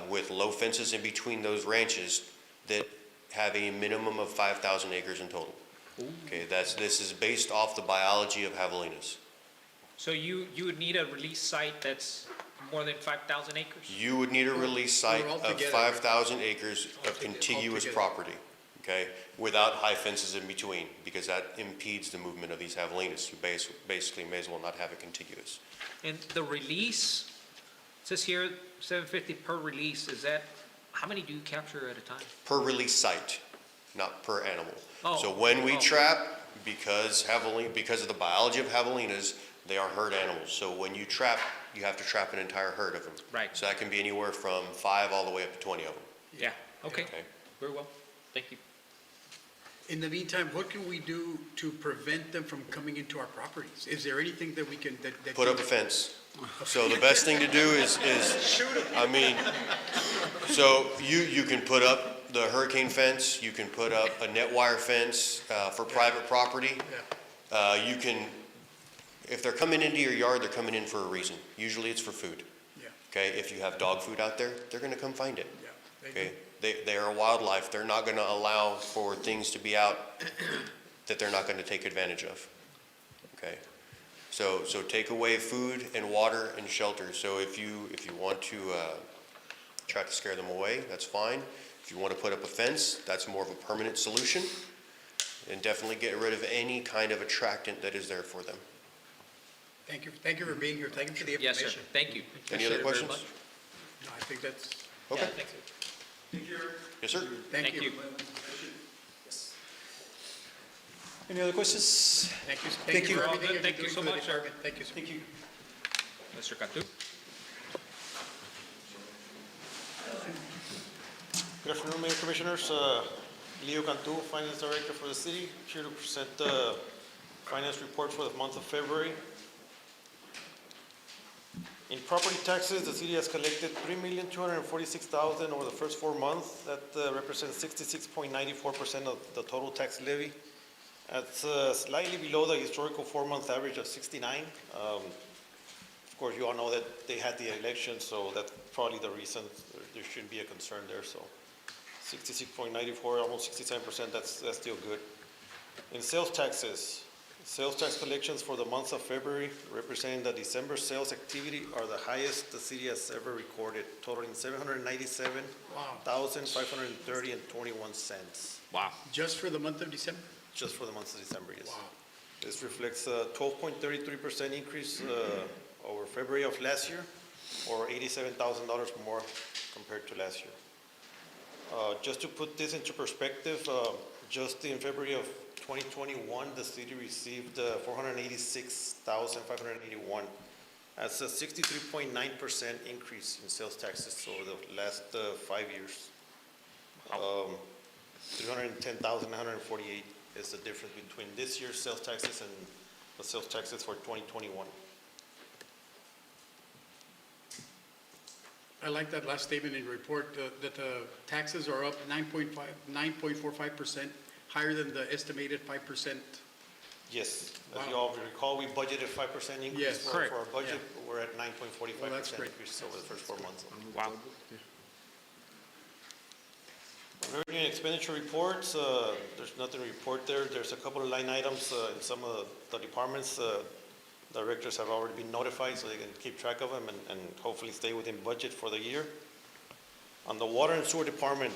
with low fences in between those ranches that have a minimum of 5,000 acres in total. Okay, this is based off the biology of javelinas. So you would need a release site that's more than 5,000 acres? You would need a release site Or of altogether. 5,000 acres of contiguous Altogether. property, okay? Without high fences in between, because that impedes the movement of these javelinas. You basically may as well not have it contiguous. And the release, it says here, 750 per release, is that, how many do you capture at a time? Per release site, not per animal. Oh, So when we oh. trap, because of the biology of javelinas, they are herd animals. So when you trap, you have to trap an entire herd of them. Right. So that can be anywhere from 5 all the way up to 20 of them. Yeah, okay, Okay. very well, thank you. In the meantime, what can we do to prevent them from coming into our properties? Is there anything that we can, that? Put up a fence. So the best thing to do is, I mean, so you can put up the hurricane fence, you can put up a net wire fence for private property. You can, if they're coming into your yard, they're coming in for a reason. Usually it's for food. Yeah. Okay, if you have dog food out there, they're gonna come find it. Yeah, they Okay, they are wildlife. They're not gonna allow for things to be out that they're not gonna take advantage of. Okay, so take away food and water and shelter. So if you want to try to scare them away, that's fine. If you want to put up a fence, that's more of a permanent solution. And definitely get rid of any kind of attractant that is there for them. Thank you for being here, thank you for the Yes, sir, information. thank you. Any Appreciate other it very questions? much. No, I think that's, Okay, Yeah, thanks. yes, sir. thank you. Any other questions? Thank you, Thank thank you you. for All everything good. you're Thank you doing so for the much, sir. department. Thank you, sir. Thank you. Mr. Cantu? Good afternoon, Mayor Commissioners. Leo Cantu, Finance Director for the city, here to present the finance report for the month of February. In property taxes, the city has collected $3,246,000 over the first 4 months. That represents 66.94% of the total tax levy. That's slightly below the historical 4-month average of 69. Of course, you all know that they had the election, so that's probably the reason. There shouldn't be a concern there, so 66.94, almost 67%, that's still good. In sales taxes, sales tax collections for the month of February, representing the December sales activity, are the highest the city has ever recorded, totaling $797,530.21. Wow. Just for the month of December? Just for the month of December, yes. Wow. This reflects a 12.33% increase over February of last year, or $87,000 more compared to last year. Just to put this into perspective, just in February of 2021, the city received $486,581. That's a 63.9% increase in sales taxes over the last 5 years. 310,948 is the difference between this year's sales taxes and the sales taxes for 2021. I like that last statement in your report, that the taxes are up 9.45%, higher than the estimated 5%. Yes, as Wow. you all recall, we budgeted 5% Yes, increase for correct. our budget. Yeah. We're at Well, that's 9.45% great. increase over the first 4 months. Wow. Revenue and expenditure reports, there's nothing to report there. There's a couple of line items in some of the departments. Directors have already been notified, so they can keep track of them and hopefully stay within budget for the year. On the water and sewer department,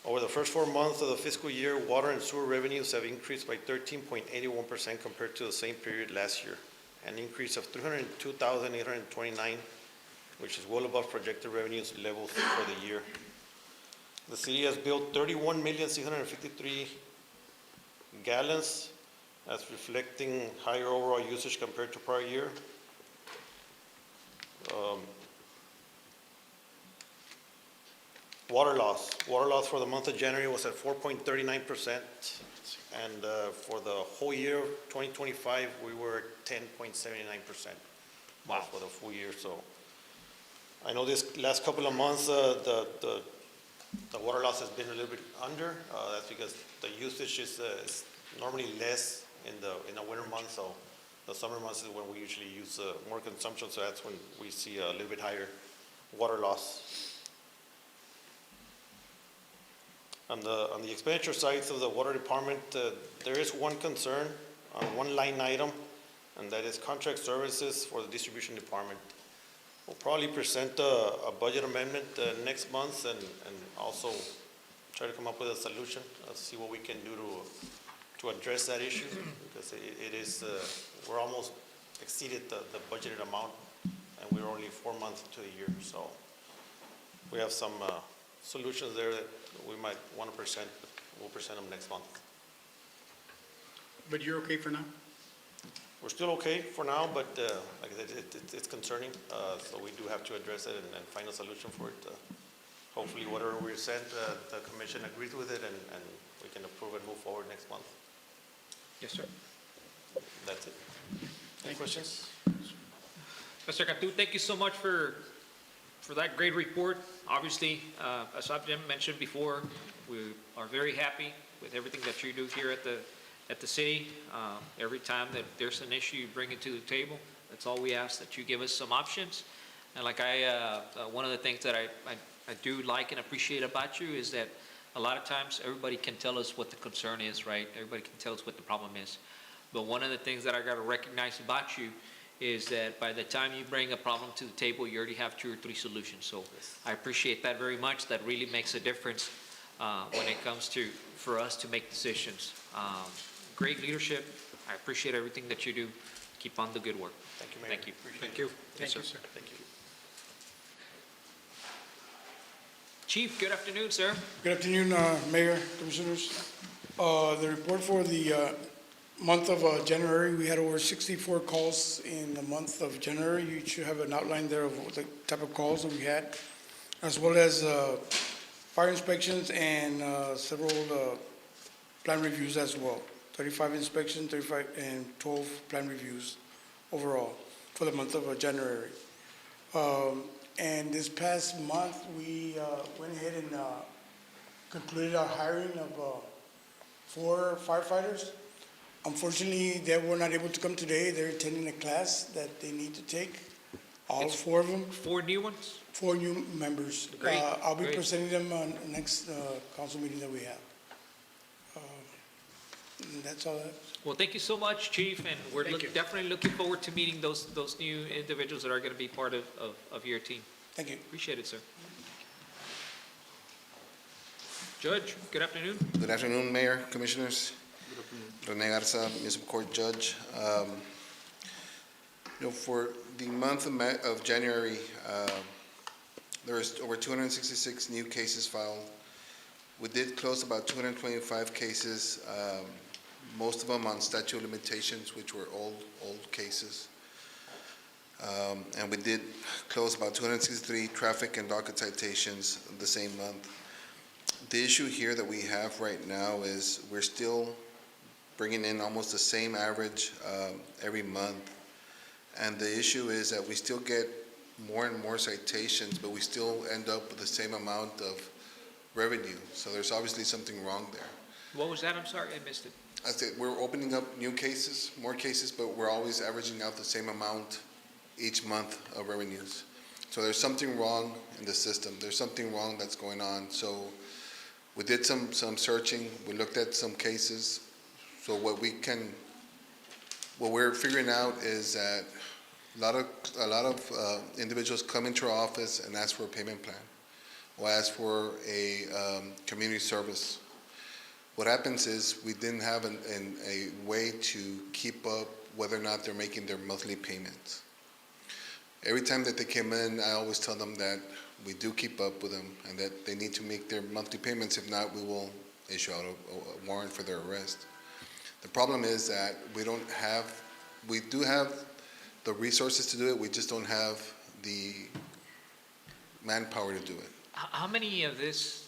over the first 4 months of the fiscal year, water and sewer revenues have increased by 13.81% compared to the same period last year, an increase of $302,829, which is well above projected revenues levels for the year. The city has built 31,653 gallons. That's reflecting higher overall usage compared to prior year. Water loss for the month of January was at 4.39%, And for the whole year of 2025, we were at 10.79%. Wow. For the full year, so. I know this last couple of months, the water loss has been a little bit under. That's because the usage is normally less in the winter months, so the summer months is when we usually use more consumption, so that's when we see a little bit higher water loss. On the expenditure side of the water department, there is one concern on one line item, and that is contract services for the distribution department. We'll probably present a budget amendment next month and also try to come up with a solution, see what we can do to address that issue, because it is, we're almost exceeded the budgeted amount, and we're only 4 months into the year, so we have some solutions there that we might want to present, but we'll present them next month. But you're okay for now? We're still okay for now, but like I said, it's concerning, so we do have to address it and find a solution for it. Hopefully, whatever we sent, the commission agrees with it, and we can approve and move forward next month. Yes, sir. That's it. Any questions? Mr. Cantu, thank you so much for that great report. Obviously, as I've mentioned before, we are very happy with everything that you do here at the city. Every time that there's an issue, you bring it to the table. That's all we ask, that you give us some options. And like one of the things that I do like and appreciate about you is that a lot of times everybody can tell us what the concern is, right? Everybody can tell us what the problem is. But one of the things that I got to recognize about you is that by the time you bring a problem to the table, you already have 2 or 3 solutions. So I appreciate that very much. That really makes a difference when it comes for us to make decisions. Great leadership. I appreciate everything that you do. Keep on the good work. Thank you, Mayor. Thank you. Thank you. Thank you, sir. Thank you. Chief, good afternoon, sir. Good afternoon, Mayor, Commissioners. The report for the month of January, we had over 64 calls in the month of January. You should have an outline there of what the type of calls that we had, as well as fire inspections and several plan reviews as well. 35 inspections, 35 and 12 plan reviews overall for the month of January. And this past month, we went ahead and concluded our hiring of 4 firefighters. Unfortunately, they were not able to come today. They're attending a class that they need to take, all 4 of them. 4 new ones? 4 new members. Great, I'll be great. presenting them on the next council meeting that we have. And that's all. Well, thank you so much, Chief, and we're definitely looking forward to meeting those new individuals that are going to be part of your team. Thank you. Appreciate it, sir. Judge, good afternoon. Good afternoon, Mayor, Commissioners. Rene Garza, Municipal Court Judge. For the month of January, there was over 266 new cases filed. We did close about 225 cases, most of them on statute of limitations, which were old cases. And we did close about 263 traffic and docket citations the same month. The issue here that we have right now is we're still bringing in almost the same average every month. And the issue is that we still get more and more citations, but we still end up with the same amount of revenue. So there's obviously something wrong there. What was that? I'm sorry, I missed it. I said we're opening up new cases, more cases, but we're always averaging out the same amount each month of revenues. So there's something wrong in the system. There's something wrong that's going on. So we did some searching. We looked at some cases. So what we're figuring out is that a lot of individuals come into our office and ask for a payment plan or ask for a community service. What happens is we didn't have a way to keep up whether or not they're making their monthly payments. Every time that they came in, I always tell them that we do keep up with them and that they need to make their monthly payments. If not, we will issue out a warrant for their arrest. The problem is that we do have the resources to do it, we just don't have the manpower to do it. How many of this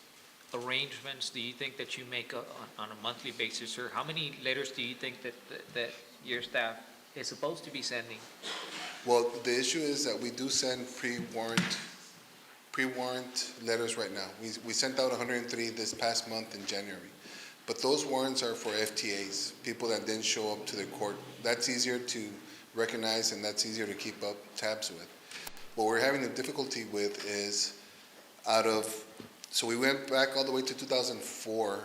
arrangements do you think that you make on a monthly basis, or how many letters do you think that your staff is supposed to be sending? Well, the issue is that we do send pre-warrant letters right now. We sent out 103 this past month in January. But those warrants are for FTAs, people that didn't show up to their court. That's easier to recognize and that's easier to keep up tabs with. What we're having a difficulty with is so we went back all the way to 2004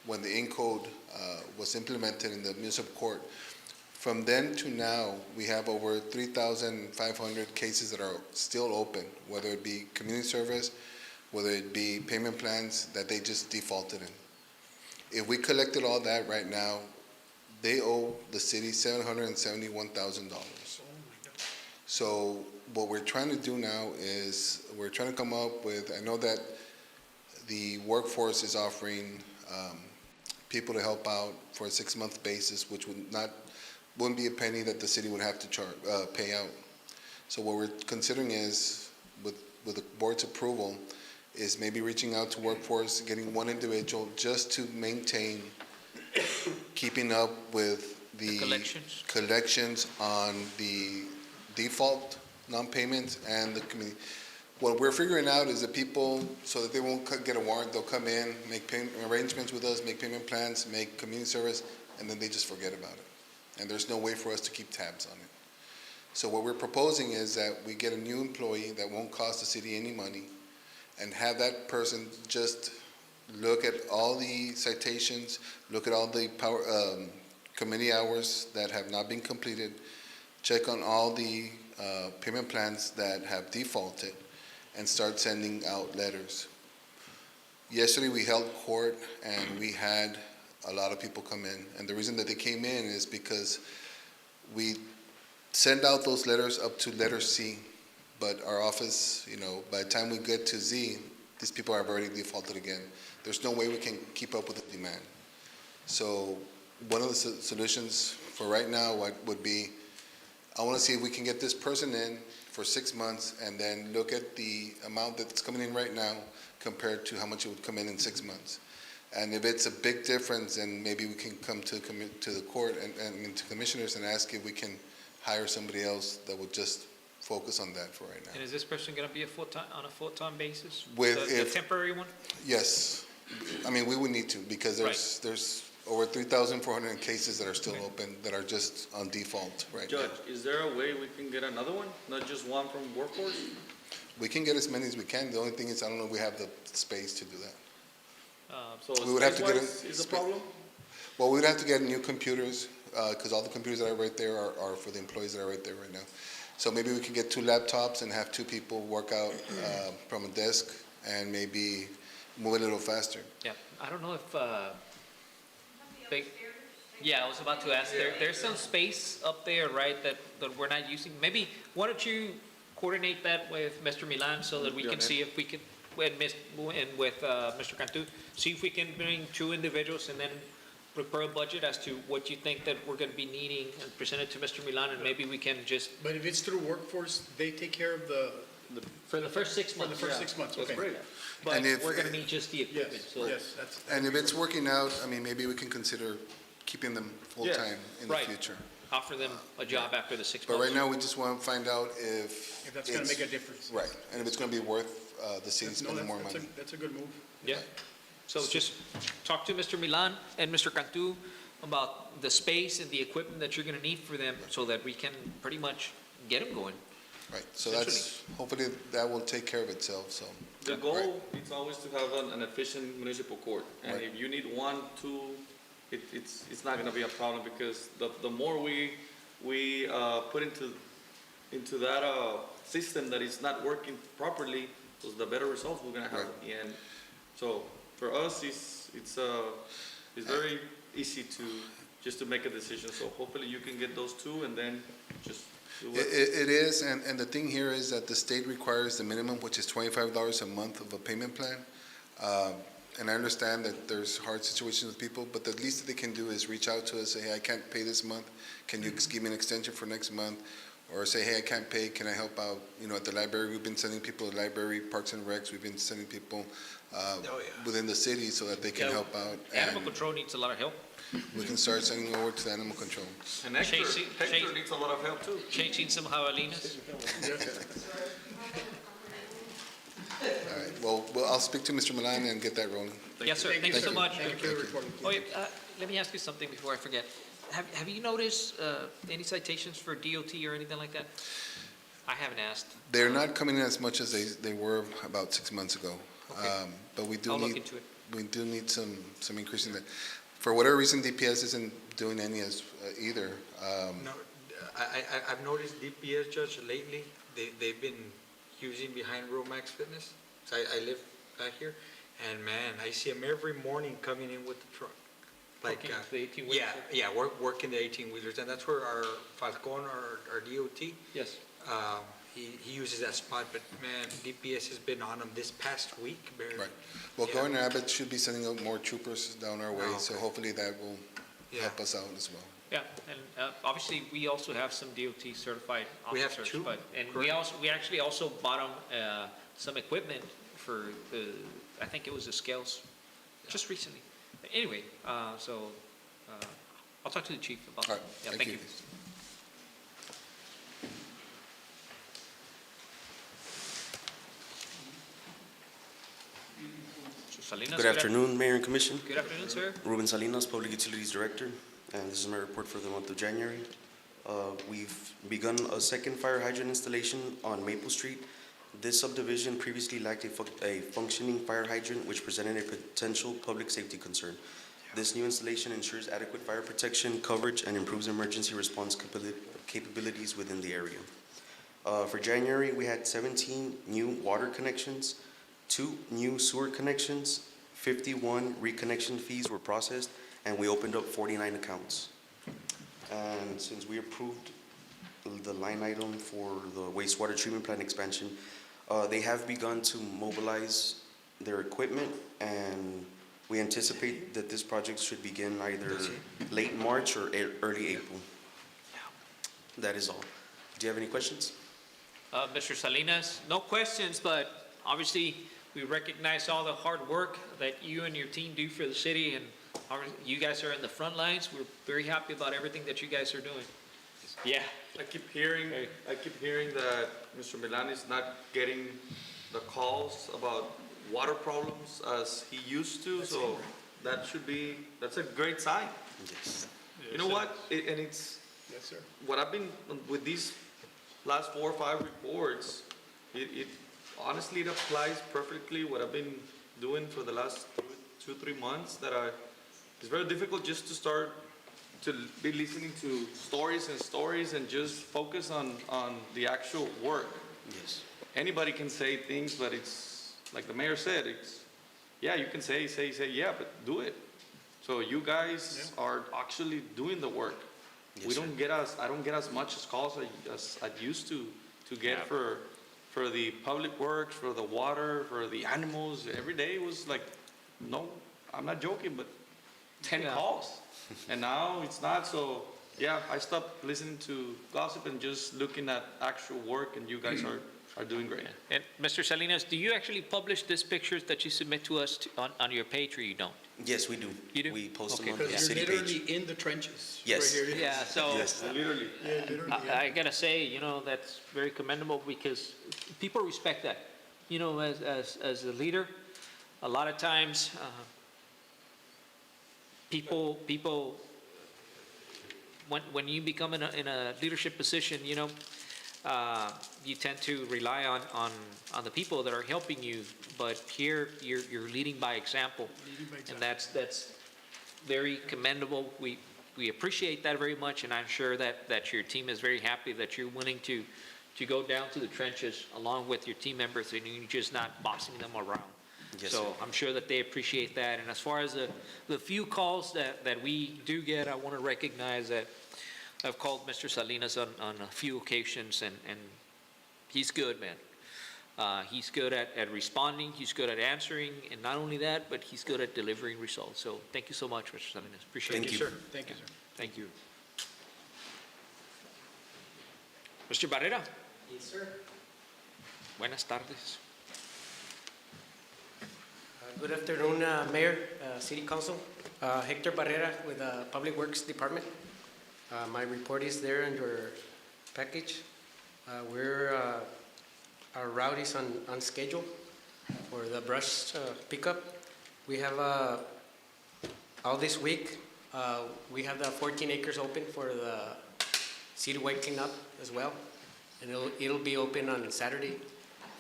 when the IN code was implemented in the municipal court. From then to now, we have over 3,500 cases that are still open, whether it be community service, whether it be payment plans that they just defaulted in. If we collected all that right now, they owe the city $771,000. So what we're trying to do now is we're trying to come up with, I know that the workforce is offering people to help out for a 6-month basis, which wouldn't be a penny that the city would have to pay out. So what we're considering is, with the board's approval, is maybe reaching out to workforce, getting one individual just to maintain keeping up with the collections on the default non-payments and the community. What we're figuring out is that people, so that they won't get a warrant, they'll come in, make payment arrangements with us, make payment plans, make community service, and then they just forget about it. And there's no way for us to keep tabs on it. So what we're proposing is that we get a new employee that won't cost the city any money and have that person just look at all the citations, look at all the committee hours that have not been completed, check on all the payment plans that have defaulted, and start sending out letters. Yesterday we held court and we had a lot of people come in. And the reason that they came in is because we send out those letters up to letter C, but our office, by the time we get to Z, these people have already defaulted again. There's no way we can keep up with the demand. So one of the solutions for right now would be, I want to see if we can get this person in for 6 months and then look at the amount that's coming in right now compared to how much it would come in 6 months. And if it's a big difference, then maybe we can come to the court and to commissioners and ask if we can hire somebody else that would just focus on that for right now. And is this person going to be on a full-time basis? With the temporary one? Yes. I mean, we would need to, because there's over 3,400 cases that are still open that are just on default right now. Judge, is there a way we can get another one, not just one from workforce? We can get as many as we can. The only thing is, I don't know if we have the space to do that. So we would have to get is the problem? Well, we would have to get new computers, because all the computers that are right there are for the employees that are right there right now. So maybe we can get 2 laptops and have 2 people work out from a desk and maybe move a little faster. Yeah, I don't know if, I was about to ask, there's some space up there, right, that we're not using. Maybe, why don't you coordinate that with Mr. Milan so that we can see if we can, and with Mr. Cantu, see if we can bring 2 individuals and then prepare a budget as to what you think that we're going to be needing and present it to Mr. Milan, and maybe we can just. But if it's through workforce, they take care of for the first 6 months. For the first 6 months, okay. That's great. But we're going to need just the equipment. Yes, and if it's working out, I mean, maybe we can consider keeping them full-time in the future. Offer them a job after the 6 months. But right now, we just want to find out if that's going to make a difference. Right, and if it's going to be worth the city spending more money. That's a good move. Yeah. So just talk to Mr. Milan and Mr. Cantu about the space and the equipment that you're going to need for them so that we can pretty much get them going. Right, so hopefully that will take care of itself, so. The goal is always to have an efficient municipal court. And if you need 1, 2, it's not going to be a problem, because the more we put into that system that is not working properly, the better results we're going to have at the end. So for us, it's very easy to make a decision. So hopefully you can get those 2 and then just do it. It is, and the thing here is that the state requires the minimum, which is $25 a month of a payment plan. And I understand that there's hard situations with people, but the least that they can do is reach out to us, say, hey, I can't pay this month. Can you give me an extension for next month? or say, hey, I can't pay, can I help out? You know, at the library, we've been sending people to the library, Parks and Recs, we've been sending people within the city so that they can Yeah, help out. Animal And control needs a lot of help. we can start sending over to the animal control. And Hector needs a lot of help too. Changing some javelinas. All right, well, I'll speak to Mr. Milan and get that rolling. Yes, sir. Thank you so much. Thank you. Oh, yeah, let me ask you something before I forget. Have you noticed any citations for DOT or anything like that? I haven't asked. They're not coming in as much as they were about 6 months ago. Okay. But we do I'll look need, into it. we do need some increase in that. For whatever reason, DPS isn't doing any as either. No, I've noticed DPS, Judge, lately, they've been using behind Romax Fitness. So I live back here, and man, I see them every morning coming in with the truck. Like, Working the 18-wheelers? yeah, working the 18-wheelers, and that's where our Falcon, our DOT, Yes. he uses that spot, but man, DPS has been on them this past week, barely. Right. Well, Yeah. Governor Abbott should be sending out more troopers down our way, Oh, so okay. hopefully that will Yeah. help us out as well. Yeah, and obviously, we also have some DOT certified We have officers. two, And correct. we actually also bought them some equipment for I think it was the scales, just recently. Anyway, so I'll talk to the chief about All that. right, Yeah, thank you. Salinas, Good afternoon, Mayor and Commission. Good afternoon, sir. Ruben Salinas, Public Utilities Director, and this is my report for the month of January. We've begun a second fire hydrant installation on Maple Street. This subdivision previously lacked a functioning fire hydrant, which presented a potential public safety concern. This new installation ensures adequate fire protection, coverage, and improves emergency response capabilities within the area. For January, we had 17 new water connections, 2 new sewer connections, 51 reconnection fees were processed, and we opened up 49 accounts. And since we approved the line item for the wastewater treatment plant expansion, they have begun to mobilize their equipment, and we anticipate that this project should begin either late March or early April. That is all. Do you have any questions? Mr. Salinas, no questions, but obviously, we recognize all the hard work that you and your team do for the city, and you guys are in the front lines. We're very happy about everything that you guys are doing. Yeah. I keep hearing that Mr. Milan is not getting the calls about water problems as he used to, so that's a great sign. Yes. You know what? And it's, Yes, sir. what I've been, with these last 4 or 5 reports, it honestly, it applies perfectly what I've been doing for the last 2-3 months, it's very difficult just to start to be listening to stories and just focus on the actual work. Yes. Anybody can say things, but it's, like the mayor said, yeah, you can say, yeah, but do it. So you guys are actually doing the work. Yes, I don't get as much calls as I used to get for the public works, for the water, for the animals. Every day was like, no, I'm not joking, but 10 calls. And now it's not, so yeah, I stopped listening to gossip and just looking at actual work, and you guys are doing great. And Mr. Salinas, do you actually publish these pictures that you submit to us on your page, or you don't? Yes, we do. You do? We post Okay. them on the Because you're city literally page. in the trenches. Yes. Right here. Yeah, so Yes. Literally. Yeah, literally. I gotta say, that's very commendable, because people respect that. As a leader, a lot of times, people, when you become in a leadership position, you tend to rely on the people that are helping you, but here you're leading by example. And that's very commendable. We appreciate that very much, and I'm sure that your team is very happy that you're willing to go down to the trenches along with your team members, and you're just not bossing them around. Yes, So sir. I'm sure that they appreciate that. And as far as the few calls that we do get, I want to recognize that I've called Mr. Salinas on a few occasions, and he's good, man. He's good at responding, he's good at answering, and not only that, but he's good at delivering results. So thank you so much, Mr. Salinas. Appreciate it. Thank you. Sir, thank you, sir. Thank you. Mr. Barrera? Yes, sir. Buenas tardes. Good afternoon, Mayor, City Council. Hector Barrera with the Public Works Department. My report is there in your package. Our route is on schedule for the brush pickup. We have all this week, we have the 14 acres open for the citywide cleanup as well. And it'll be open on Saturday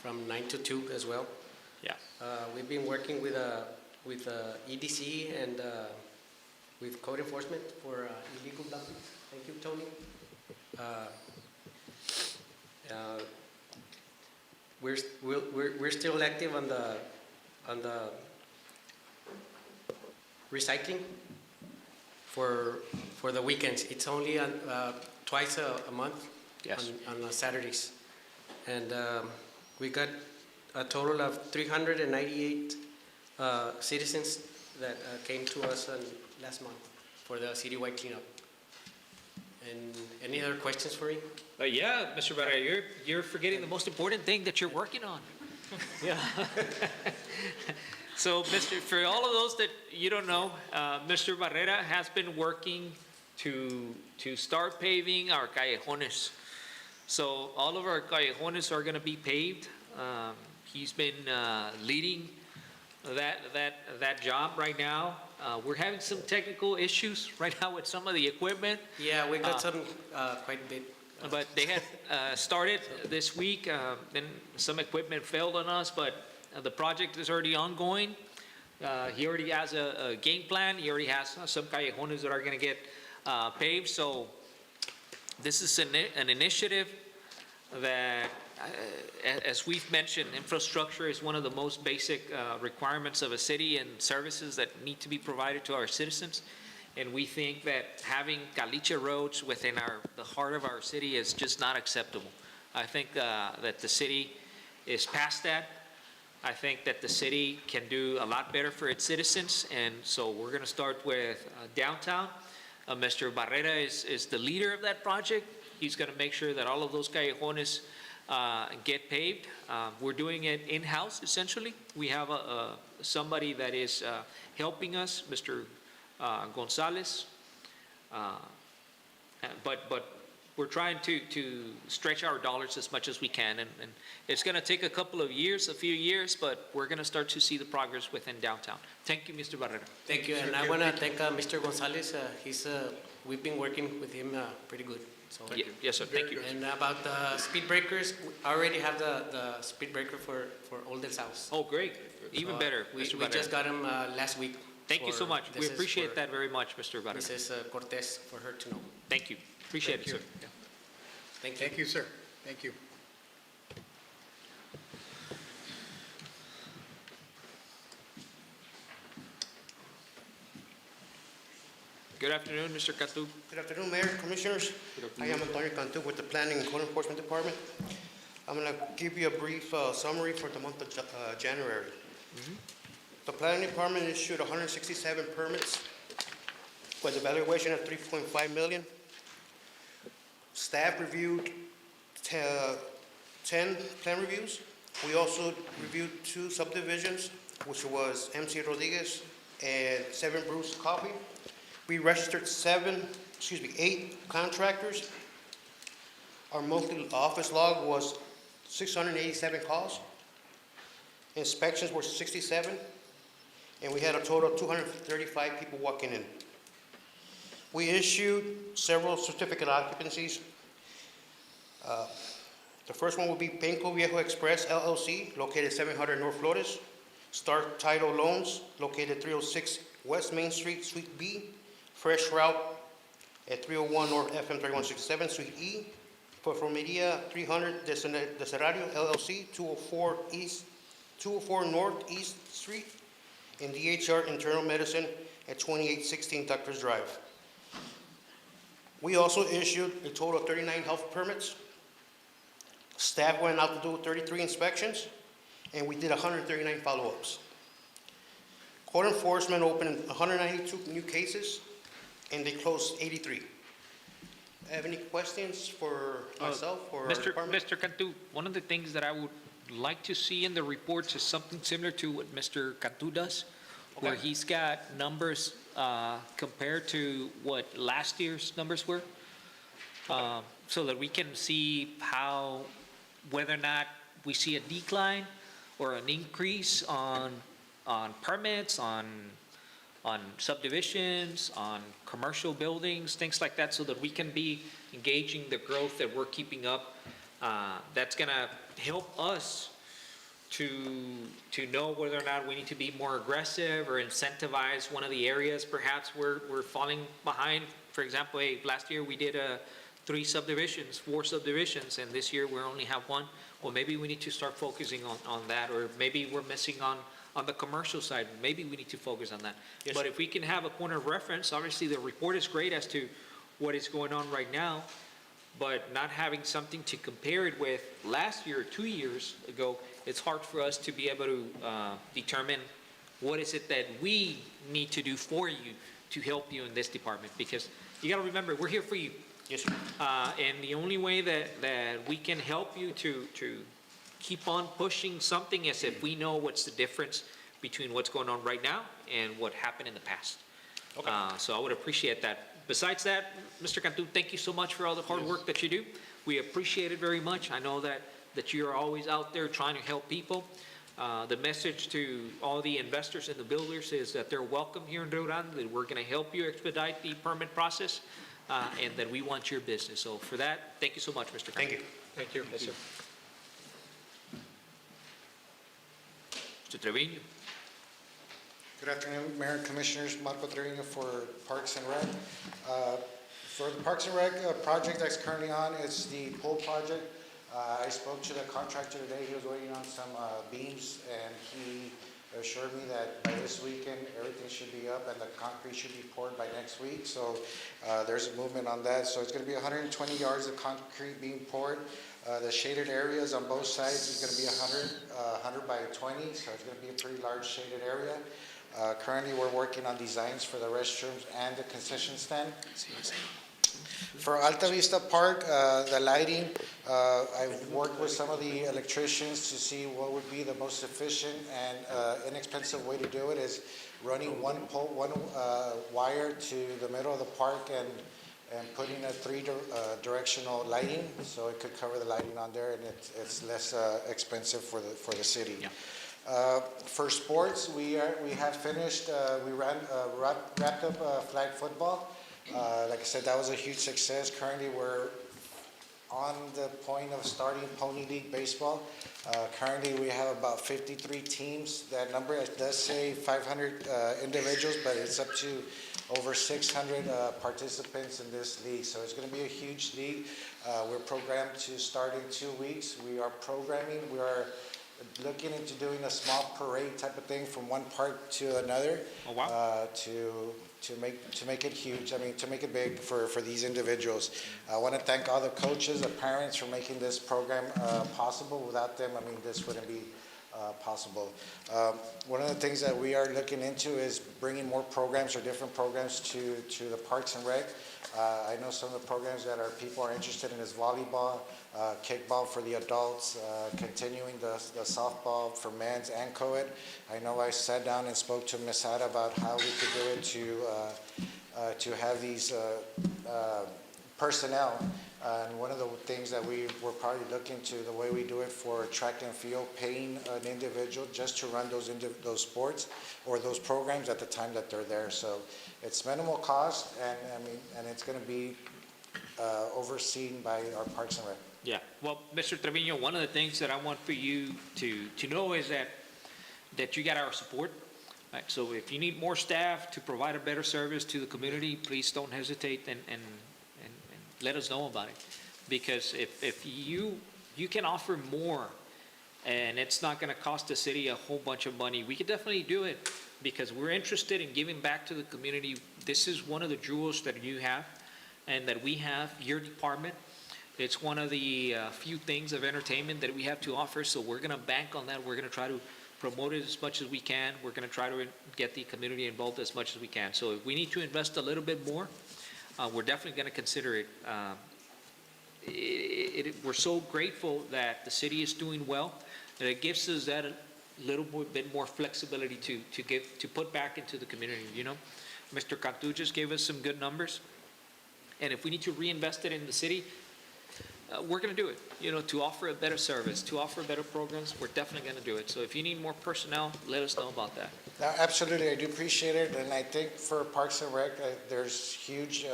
from 9 to 2 as well. Yeah. We've been working with EDC and with code enforcement for illegal dumping. Thank you, Tony. We're still active on the recycling for the weekends. It's only on twice a month. Yes. On Saturdays, and we got a total of 398 citizens that came to us last month for the citywide cleanup. And any other questions for me? Yeah, Mr. Barrera, you're forgetting the most important thing that you're working on. Yeah. So, for all of those that you don't know, Mr. Barrera has been working to start paving our callejones. So all of our callejones are going to be paved. He's been leading that job right now. We're having some technical issues right now with some of the equipment. Yeah, we got some quite a bit. But they had started this week, then some equipment failed on us, but the project is already ongoing. He already has a game plan. He already has some callejones that are going to get paved. So this is an initiative that, as we've mentioned, infrastructure is one of the most basic requirements of a city and services that need to be provided to our citizens. And we think that having caliche roads within the heart of our city is just not acceptable. I think that the city is past that. I think that the city can do a lot better for its citizens. And so we're going to start with downtown. Mr. Barrera is the leader of that project. He's going to make sure that all of those callejones get paved. We're doing it in-house, essentially. We have somebody that is helping us, Mr. Gonzalez. But we're trying to stretch our dollars as much as we can. And it's going to take a few years, but we're going to start to see the progress within downtown. Thank you, Mr. Barrera. Thank you, and I want to thank Mr. Gonzalez. We've been working with him pretty good. So yes, sir. Thank you. And about the speed breakers, I already have the speed breaker for Old Del South. Oh, great. Even better, Mr. Barrera. We just got him last week. Thank you so much. We appreciate that very much, Mr. Barrera. Mrs. Cortez, for her to know. Thank you. Appreciate it, sir. Yeah. Thank you. Thank you, sir. Thank you. Good afternoon, Mr. Catu. Good afternoon, Mayor, Commissioners. I am Antonio Cantu with the Planning and Code Enforcement Department. I'm going to give you a brief summary for the month of January. The Planning Department issued 167 permits with a valuation of $3.5 million. Staff reviewed 10 plan reviews. We also reviewed 2 subdivisions, which was MC Rodriguez and 7 Bruce Coffee. We registered 8 contractors. Our monthly office log was 687 calls. Inspections were 67, and we had a total of 235 people walking in. We issued several certificate occupancies. The first one will be Penco Viejo Express LLC, located 700 North Flores. Star Title Loans, located 306 West Main Street, Suite B. Fresh Route at 301 North FM 3167, Suite E. Performeria 300 Deserario LLC, 204 North East Street. And DHR Internal Medicine at 2816 Doctors Drive. We also issued a total of 39 health permits. Staff went out to do 33 inspections, and we did 139 follow-ups. Code enforcement opened 192 new cases, and they closed 83. Have any questions for myself or our Mr. department? Mr. Cantu, one of the things that I would like to see in the reports is something similar to what Mr. Cantu does, where Okay. he's got numbers compared to what last year's numbers were, so that we can see how, whether or not we see a decline or an increase on permits, on subdivisions, on commercial buildings, things like that, so that we can be engaging the growth that we're keeping up. That's gonna help us to know whether or not we need to be more aggressive or incentivize one of the areas perhaps we're falling behind. For example, hey, last year we did 4 subdivisions, and this year we only have 1. Well, maybe we need to start focusing on that, or maybe we're missing on the commercial side. Maybe we need to focus on that. Yes, But sir. if we can have a point of reference, obviously the report is great as to what is going on right now, but not having something to compare it with last year or 2 years ago, it's hard for us to be able to determine what is it that we need to do for you to help you in this department. Because you gotta remember, we're here for you. Yes, sir. And the only way that we can help you to keep on pushing something is if we know what's the difference between what's going on right now and what happened in the past. So I would appreciate that. Besides that, Mr. Cantu, thank you so much for all the hard work that you do. We appreciate it very much. I know that you're always out there trying to help people. The message to all the investors and the builders is that they're welcome here in Rio Grande, that we're going to help you expedite the permit process, and that we want your business. So for that, thank you so much, Mr. Cantu. Thank you. Thank you. Yes, sir. Mr. Trevino. Good afternoon, Mayor and Commissioners. Marco Trevino for Parks and Rec. For the Parks and Rec project that's currently on, it's the pool project. I spoke to the contractor today. He was waiting on some beams, and he assured me that by this weekend, everything should be up and the concrete should be poured by next week. So there's a movement on that. So it's going to be 120 yards of concrete being poured. The shaded areas on both sides is going to be 100 by 20, so it's going to be a pretty large shaded area. Currently, we're working on designs for the restrooms and the concession stand. For Alta Vista Park, the lighting, I've worked with some of the electricians to see what would be the most efficient and inexpensive way to do it is running one wire to the middle of the park and putting a 3-directional lighting, so it could cover the lighting on there, and it's less expensive for the city. Yeah. For sports, we have finished. We wrapped up flag football. Like I said, that was a huge success. Currently, we're on the point of starting Pony League baseball. Currently, we have about 53 teams. That number does say 500 individuals, but it's up to over 600 participants in this league. So it's going to be a huge league. We're programmed to start in 2 weeks. We are looking into doing a small parade type of thing from one park to another. Oh, wow. To make it huge. I mean, to make it big for these individuals. I want to thank all the coaches, the parents for making this program possible. Without them, I mean, this wouldn't be possible. One of the things that we are looking into is bringing more programs or different programs to the Parks and Rec. I know some of the programs that people are interested in is volleyball, kickball for the adults, continuing the softball for men's and co-ed. I know I sat down and spoke to Ms. Ada about how we could do it to have these personnel. And one of the things that we're probably looking to, the way we do it for track and field, paying an individual just to run those sports or those programs at the time that they're there. So it's minimal cost, and it's going to be overseen by our Parks and Rec. Yeah, well, Mr. Trevino, one of the things that I want for you to know is that you got our support. Right? So if you need more staff to provide a better service to the community, please don't hesitate and let us know about it. Because if you can offer more and it's not going to cost the city a whole bunch of money, we could definitely do it because we're interested in giving back to the community. This is one of the jewels that you have and that we have, your department. It's one of the few things of entertainment that we have to offer, so we're going to bank on that. We're going to try to promote it as much as we can. We're going to try to get the community involved as much as we can. So if we need to invest a little bit more, we're definitely going to consider it. We're so grateful that the city is doing well, that it gives us that little bit more flexibility to put back into the community, you know? Mr. Cantu just gave us some good numbers, and if we need to reinvest it in the city, we're going to do it, you know, to offer a better service, to offer better programs, we're definitely going to do it. So if you need more personnel, let us know about that. Absolutely, I do appreciate it, and I think for Parks and Rec, there's huge,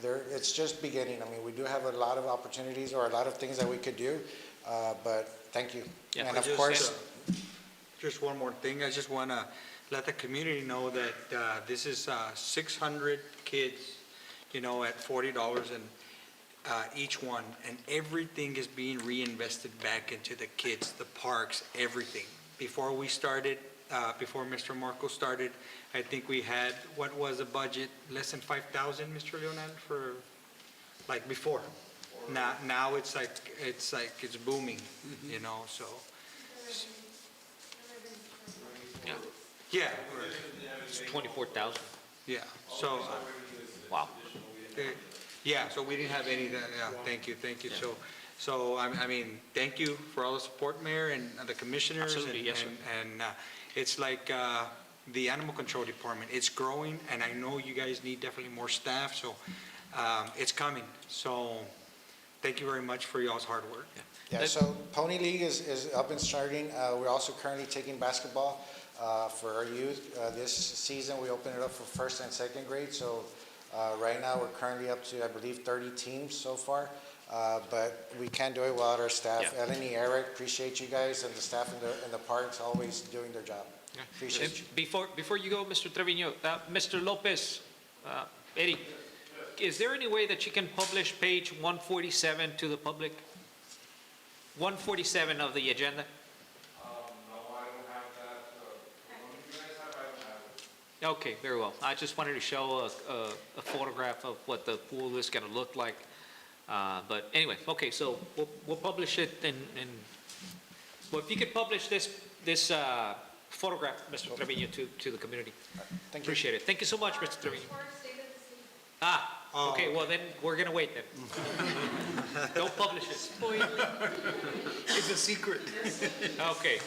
it's just beginning. I mean, we do have a lot of opportunities or a lot of things that we could do, but thank you. Yeah, And of course, Just one more thing, I just want to let the community know that this is 600 kids, you know, at $40 and each one, and everything is being reinvested back into the kids, the parks, everything. Before we started, before Mr. Marco started, I think we had, what was the budget, less than 5,000, Mr. Leonan, for, like, before. Now it's it's booming, you know, so. Yeah. It's 24,000. Yeah, so. Wow. Yeah, so we didn't have any, yeah, thank you. So, I mean, thank you for all the support, Mayor, and the commissioners. Absolutely, yes, sir. And it's like the Animal Control Department, it's growing, and I know you guys need definitely more staff, so it's coming. So, thank you very much for y'all's hard work. yeah, so Pony League is up and starting. We're also currently taking basketball for our youth. This season, we opened it up for first and second grade, so right now, we're currently up to, I believe, 30 teams so far, but we can't do it without our staff. Yeah. Eleni, Eric, appreciate you guys, and the staff in the parks always doing their job. Appreciate you. Before you go, Mr. Trevino, Mr. Lopez, Eddie, is there any way that you can publish page 147 to the public? 147 of the agenda? Okay, very well. I just wanted to show a photograph of what the pool is going to look like. But anyway, okay, so we'll publish it, and well, if you could publish this photograph, Mr. Trevino, to the community. Thank you. Appreciate it. Thank you so much, Mr. Trevino. Okay, well then, we're going to wait then. Don't publish it. It's a secret. Okay,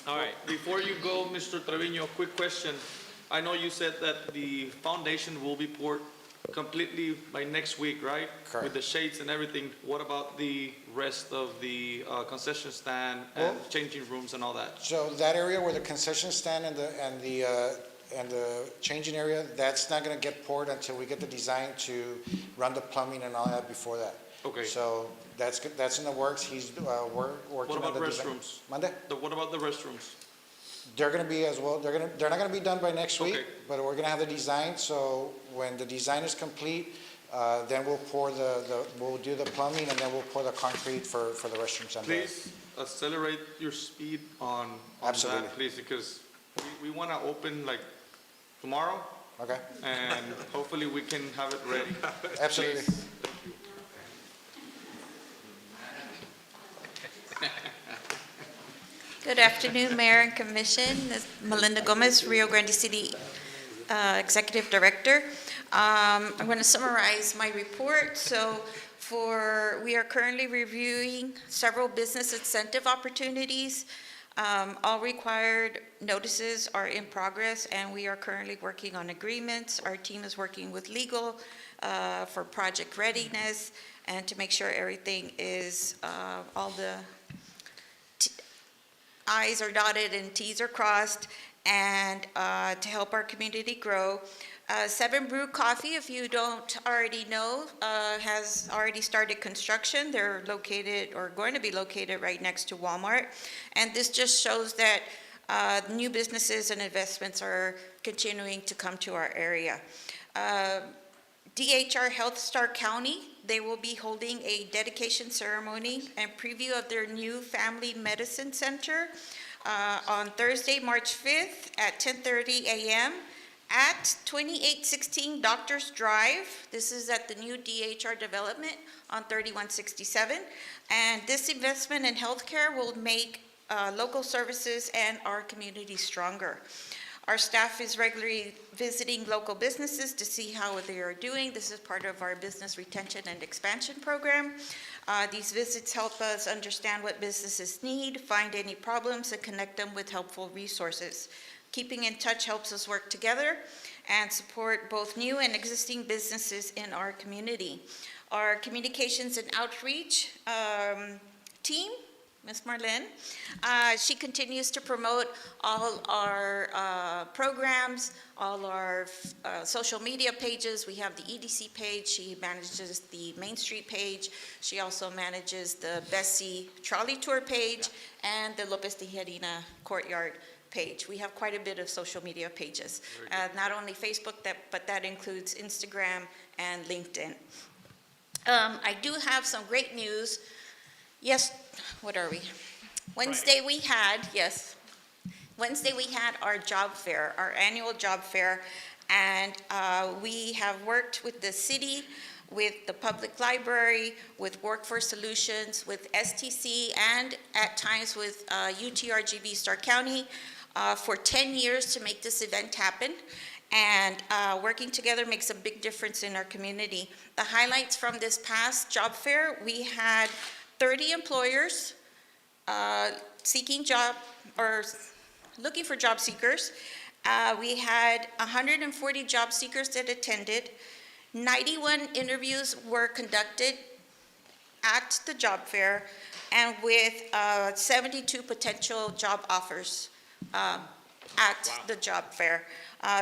all right. Before you go, Mr. Trevino, quick question. I know you said that the foundation will be poured completely by next week, right? Correct. With the shades and everything. What about the rest of the concession stand and changing rooms and all that? So that area where the concession stand and the changing area, that's not going to get poured until we get the design to run the plumbing and all that before that. Okay. So that's in the works. He's working What on about the design. restrooms? Monday? What about the restrooms? They're gonna be as well, they're not gonna be done by next week, Okay. but we're gonna have the design, so when the design is complete, then we'll we'll do the plumbing, and then we'll pour the concrete for the restrooms and the. Please accelerate your speed on Absolutely. that, please, because we want to open like tomorrow, Okay, and hopefully we can have it ready. absolutely. Please. Good afternoon, Mayor and Commission. This is Melinda Gomez, Rio Grande City Executive Director. I'm going to summarize my report. So we are currently reviewing several business incentive opportunities. All required notices are in progress, and we are currently working on agreements. Our team is working with legal for project readiness and to make sure everything is, all the I's are dotted and T's are crossed, and to help our community grow. Seven Brew Coffee, if you don't already know, has already started construction. They're located, or going to be located, right next to Walmart. And this just shows that new businesses and investments are continuing to come to our area. DHR Health Star County, they will be holding a dedication ceremony and preview of their new family medicine center on Thursday, March 5th at 10:30 a.m. at 2816 Doctors Drive. This is at the new DHR development on 3167. And this investment in healthcare will make local services and our community stronger. Our staff is regularly visiting local businesses to see how they are doing. This is part of our business retention and expansion program. These visits help us understand what businesses need, find any problems, and connect them with helpful resources. Keeping in touch helps us work together and support both new and existing businesses in our community. Our communications and outreach team, Ms. Marlene, she continues to promote all our programs, all our social media pages. We have the EDC page. She manages the Main Street page. She also manages the Bessie Trolley Tour page and the Lopez Tijerina Courtyard page. We have quite a bit of social media pages, not only Facebook, but that includes Instagram and LinkedIn. I do have some great news. Yes, what are we? Wednesday we had our job fair, our annual job fair, and we have worked with the city, with the public library, with Workforce Solutions, with STC, and at times with UTRGV Star County for 10 years to make this event happen. And working together makes a big difference in our community. The highlights from this past job fair, we had 30 employers seeking job or looking for job seekers. We had 140 job seekers that attended. 91 interviews were conducted at the job fair, and with 72 potential job offers at the job fair.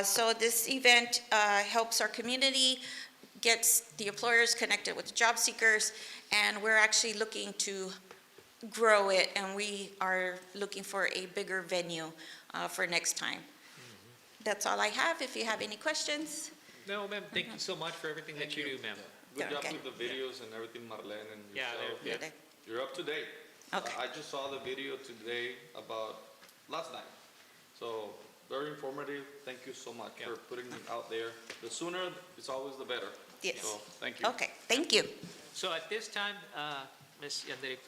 So this event helps our community, gets the employers connected with the job seekers, and we're actually looking to grow it, and we are looking for a bigger venue for next time. That's all I have. If you have any questions. No, ma'am, thank you so much for everything that you do, ma'am. Good job Okay. with the videos and everything, Marlene and Yeah, yourself. they're good. You're up to date. Okay. I just saw the video today about last night. So very informative. Thank you so much for putting it out there. The sooner, it's always the better. Yes. So thank you. Okay, thank you. So at this time, Ms. Yandere,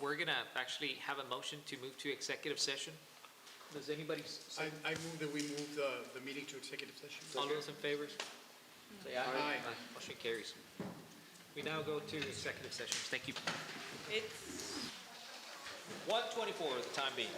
we're gonna actually have a motion to move to executive session. Does anybody, I move that we move the meeting to executive session. all those in favor? Say aye. Aye. Motion carries. We now go to executive sessions. Thank you. It's 1:24, the time being.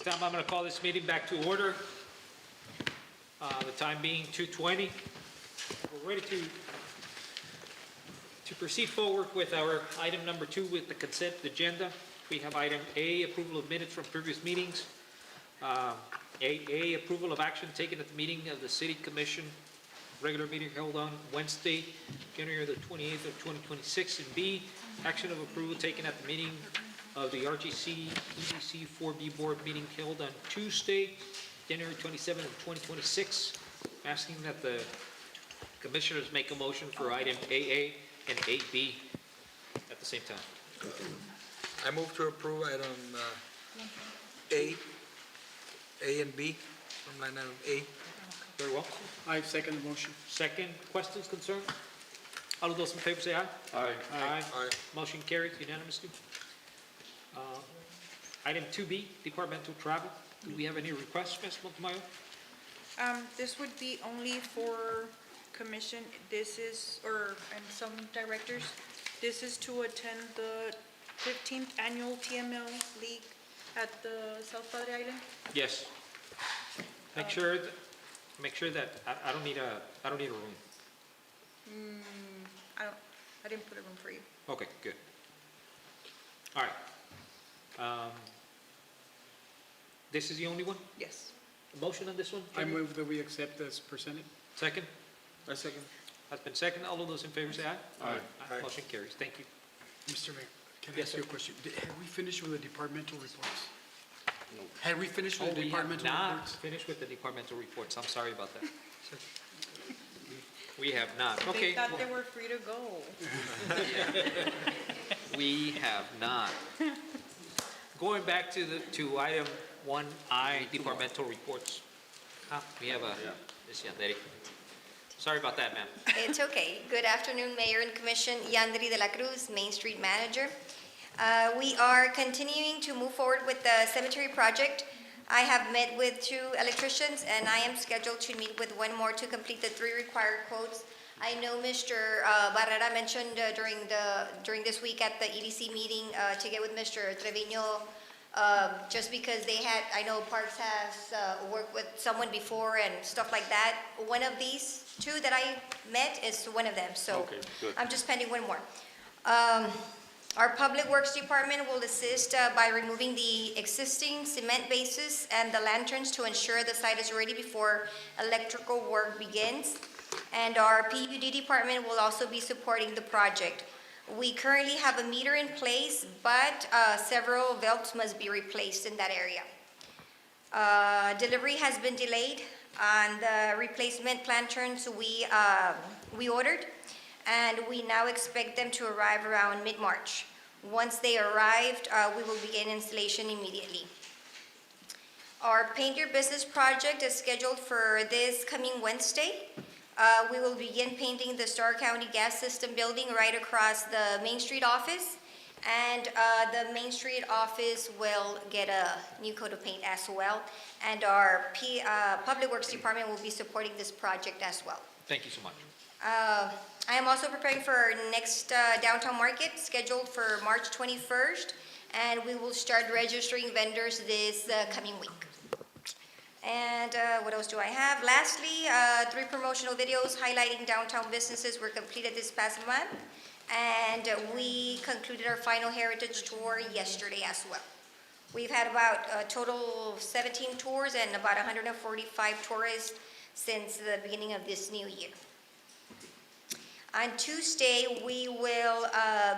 time, I'm going to call this meeting back to order. The time being 2:20. We're ready to proceed forward with our item number 2 with the consent agenda. We have item A, approval of minutes from previous meetings. A, approval of action taken at the meeting of the City Commission, regular meeting held on Wednesday, January the 28th of 2026. And B, action of approval taken at the meeting of the RGC-tv 4B board meeting held on Tuesday, January 27th of 2026. Asking that the commissioners make a motion for item AA and AB at the same time. I move to approve item A and B, from line item A. Very well. I second the motion. Second, questions, concerns? All of those in favor say aye. Aye. Aye. Aye. Motion carries unanimously. Item 2B, departmental travel. Do we have any requests, Ms. Montemayor? This would be only for commission, this is, and some directors. This is to attend the 15th annual TML League at the South Padre Island. Yes. Make sure that, I don't need a room. I didn't put a room for you. Okay, good. All right. This is the only one? Yes. A motion on this one? I move that we accept as presented. Second? I second. Has been second. All of those in favor say aye. Aye. Motion carries. Thank you. Mr. Mayor, can I Yes, ask you a sir. question? Have we finished with the departmental reports? Had we finished with the We have departmental not reports? finished with the departmental reports. I'm sorry about that. We have not. They Okay. thought they were free to go. We have not. Going back to item 1I, departmental reports. We have a, Ms. Yandere. Sorry about that, ma'am. It's okay. Good afternoon, Mayor and Commission. Yandri de la Cruz, Main Street Manager. We are continuing to move forward with the cemetery project. I have met with 2 electricians, and I am scheduled to meet with 1 more to complete the 3 required quotes. I know Mr. Barrera mentioned during this week at the EDC meeting to get with Mr. Trevino, just because they had, I know Parks has worked with someone before and stuff like that. One of these 2 that I met is one of them, so Okay, good. I'm just pending 1 more. Our Public Works Department will assist by removing the existing cement bases and the lanterns to ensure the site is ready before electrical work begins. And our PUD department will also be supporting the project. We currently have a meter in place, but several belts must be replaced in that area. Delivery has been delayed on the replacement lanterns we ordered, and we now expect them to arrive around mid-March. Once they arrived, we will begin installation immediately. Our Paint Your Business project is scheduled for this coming Wednesday. We will begin painting the Starr County Gas System building right across the Main Street office, and the Main Street office will get a new coat of paint as well, and our Public Works Department will be supporting this project as well. Thank you so much. I am also preparing for our next downtown market scheduled for March 21st, and we will start registering vendors this coming week. And what else do I have? Lastly, 3 promotional videos highlighting downtown businesses were completed this past month, and we concluded our final heritage tour yesterday as well. We've had about a total of 17 tours and about 145 tourists since the beginning of this new year. On Tuesday, we will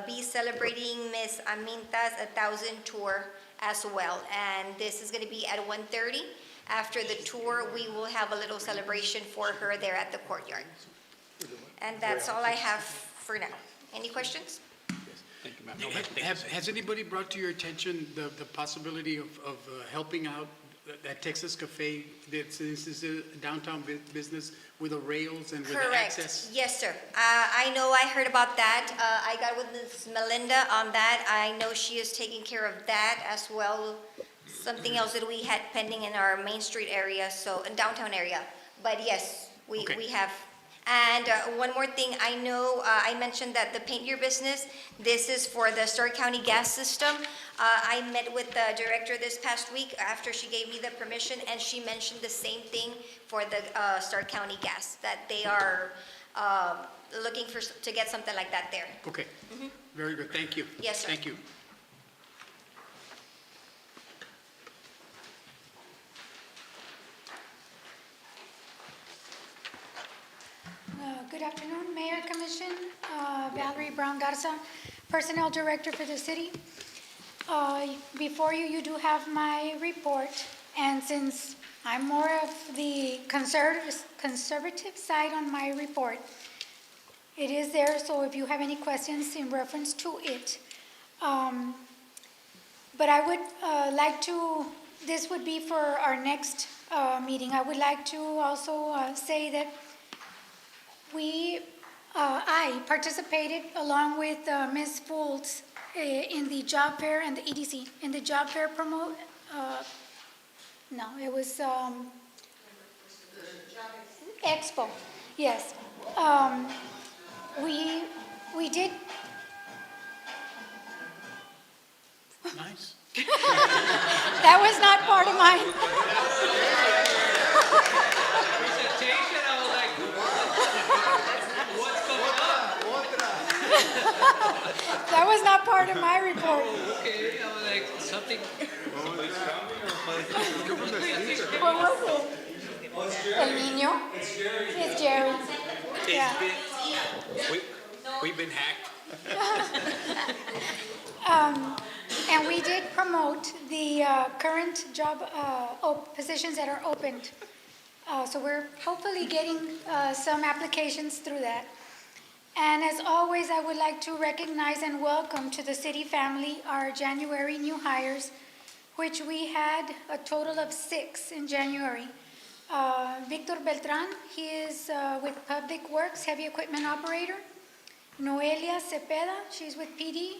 be celebrating Miss Aminta's 1,000 tour as well, and this is going to be at 1:30. After the tour, we will have a little celebration for her there at the courtyard. And that's all I have for now. Any questions? Thank you, ma'am. Has anybody brought to your attention the possibility of helping out at Texas Cafe? This is a downtown business with the rails and with the Correct. access? Yes, sir. I know I heard about that. I got with Ms. Melinda on that. I know she is taking care of that as well. Something else that we had pending in our Main Street area, so in downtown area. But yes, we have, And one more thing, I know I mentioned that the paint your business, this is for the Stark County gas system. I met with the director this past week after she gave me the permission, and she mentioned the same thing for the Stark County gas, that they are looking to get something like that there. Okay, very good, thank you. Yes, sir. Thank you. Good afternoon, Mayor, Commission, Valerie Brown Garza, Personnel Director for the city. Before you, you do have my report, and since I'm more of the conservative side on my report, it is there, so if you have any questions in reference to it. But I would like to, this would be for our next meeting. I would like to also say that I participated along with Ms. Foltz in the job fair and the EDC. In the job fair Expo, yes. We did. Nice. That was not part of mine. Presentation, I was like, what's coming up? That was not part of my report. Okay, I was like, something. What was it? El Niño? It's Jerry. Yeah. We've been hacked. And we did promote the current job positions that are opened. So we're hopefully getting some applications through that. And as always, I would like to recognize and welcome to the city family our January new hires, which we had a total of 6 in January. Victor Beltran, he is with Public Works, heavy equipment operator. Noelia Cepeda, she's with PD,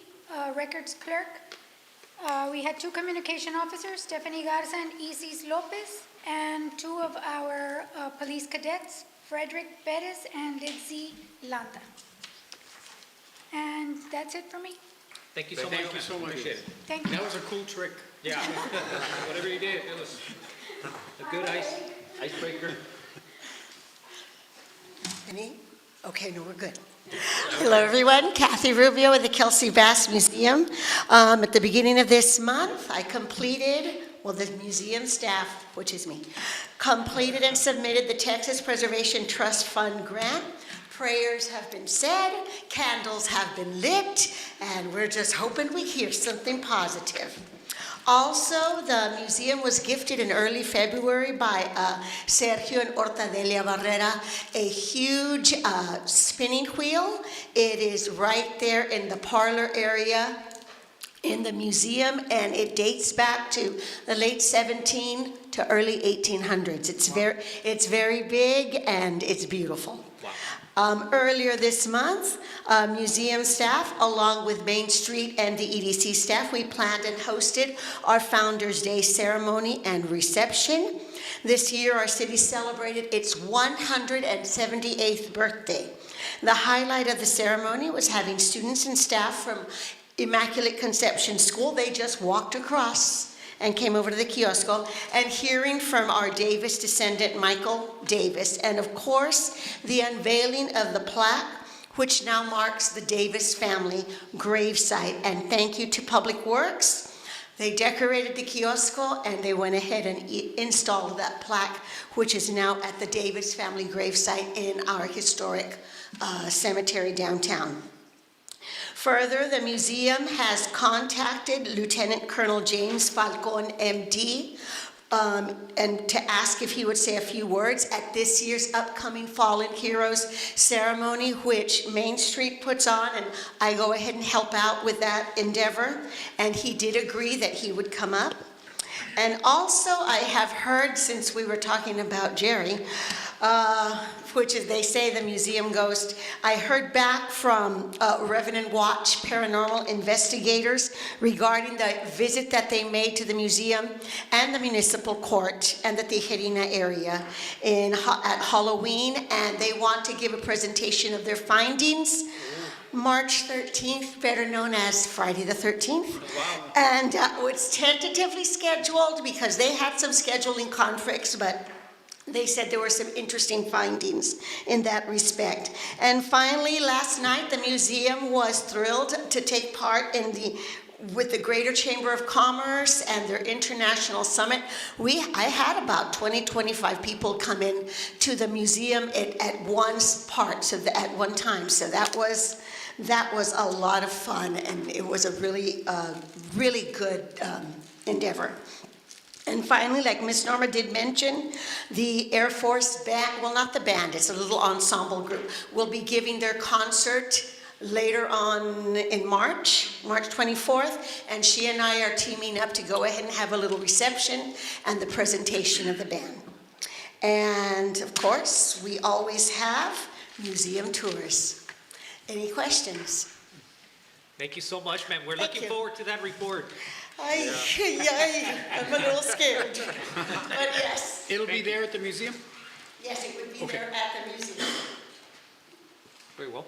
records clerk. We had 2 communication officers, Stephanie Garza and Isis Lopez, and 2 of our police cadets, Frederick Perez and Lidzy Landa. And that's it for me. Thank you so much. Thank you so much. Appreciate it. Thank you. That was a cool trick. Yeah, whatever you did, it was a good icebreaker. Any? Okay, no, we're good. Hello, everyone. Kathy Rubio with the Kelsey Bass Museum. At the beginning of this month, I completed, the museum staff, which is me, completed and submitted the Texas Preservation Trust Fund grant. Prayers have been said, candles have been lit, and we're just hoping we hear something positive. Also, the museum was gifted in early February by Sergio and Hortadelia Barrera a huge spinning wheel. It is right there in the parlor area in the museum, and it dates back to the late 17 to early 1800s. It's very big and it's beautiful. Earlier this month, museum staff, along with Main Street and the EDC staff, we planned and hosted our Founders Day ceremony and reception. This year, our city celebrated its 178th birthday. The highlight of the ceremony was having students and staff from Immaculate Conception School. They just walked across and came over to the kiosco, and hearing from our Davis descendant, Michael Davis, and of course, the unveiling of the plaque, which now marks the Davis family gravesite. And thank you to Public Works. They decorated the kiosco, and they went ahead and installed that plaque, which is now at the Davis family gravesite in our historic cemetery downtown. Further, the museum has contacted Lieutenant Colonel James Falcon, MD, and to ask if he would say a few words at this year's upcoming Fallen Heroes ceremony, which Main Street puts on, and I go ahead and help out with that endeavor. And he did agree that he would come up. And also, I have heard, since we were talking about Jerry, which is, they say, the museum ghost. I heard back from Revenant Watch paranormal investigators regarding the visit that they made to the museum and the municipal court and the Tijerina area at Halloween, and they want to give a presentation of their findings March 13th, better known as Friday the 13th. And it's tentatively scheduled because they had some scheduling conflicts, but they said there were some interesting findings in that respect. And finally, last night, the museum was thrilled to take part with the Greater Chamber of Commerce and their international summit. I had about 25 people come in to the museum at one time. So that was a lot of fun, and it was a really good endeavor. And finally, like Ms. Norma did mention, the Air Force band, well, not the band, it's a little ensemble group, will be giving their concert later on in March 24th, and she and I are teaming up to go ahead and have a little reception and the presentation of the band. And of course, we always have museum tours. Any questions? Thank you so much, ma'am. We're looking forward to that report. I'm a little scared, but yes. It'll be there at the museum? Yes, it would be there at the museum. Very well.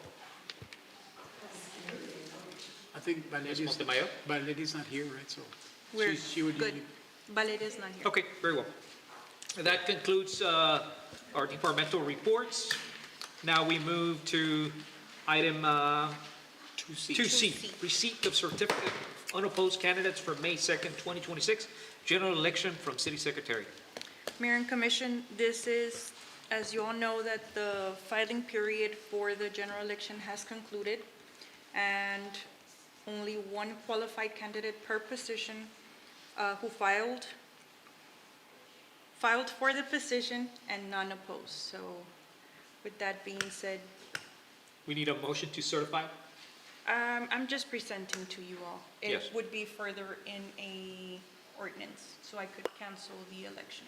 I think Valeri's not here, right? So We're she would good. Valeria's not here. Okay, very well. That concludes our departmental reports. Now we move to item 2C, receipt of certificate of unopposed candidates for May 2nd, 2026, general election from City Secretary. Mayor and Commission, this is, as you all know, that the filing period for the general election has concluded, and only one qualified candidate per position who filed for the position and none opposed. So with that being said, We need a motion to certify. I'm just presenting to you all. Yes. It would be further in a ordinance, so I could cancel the election.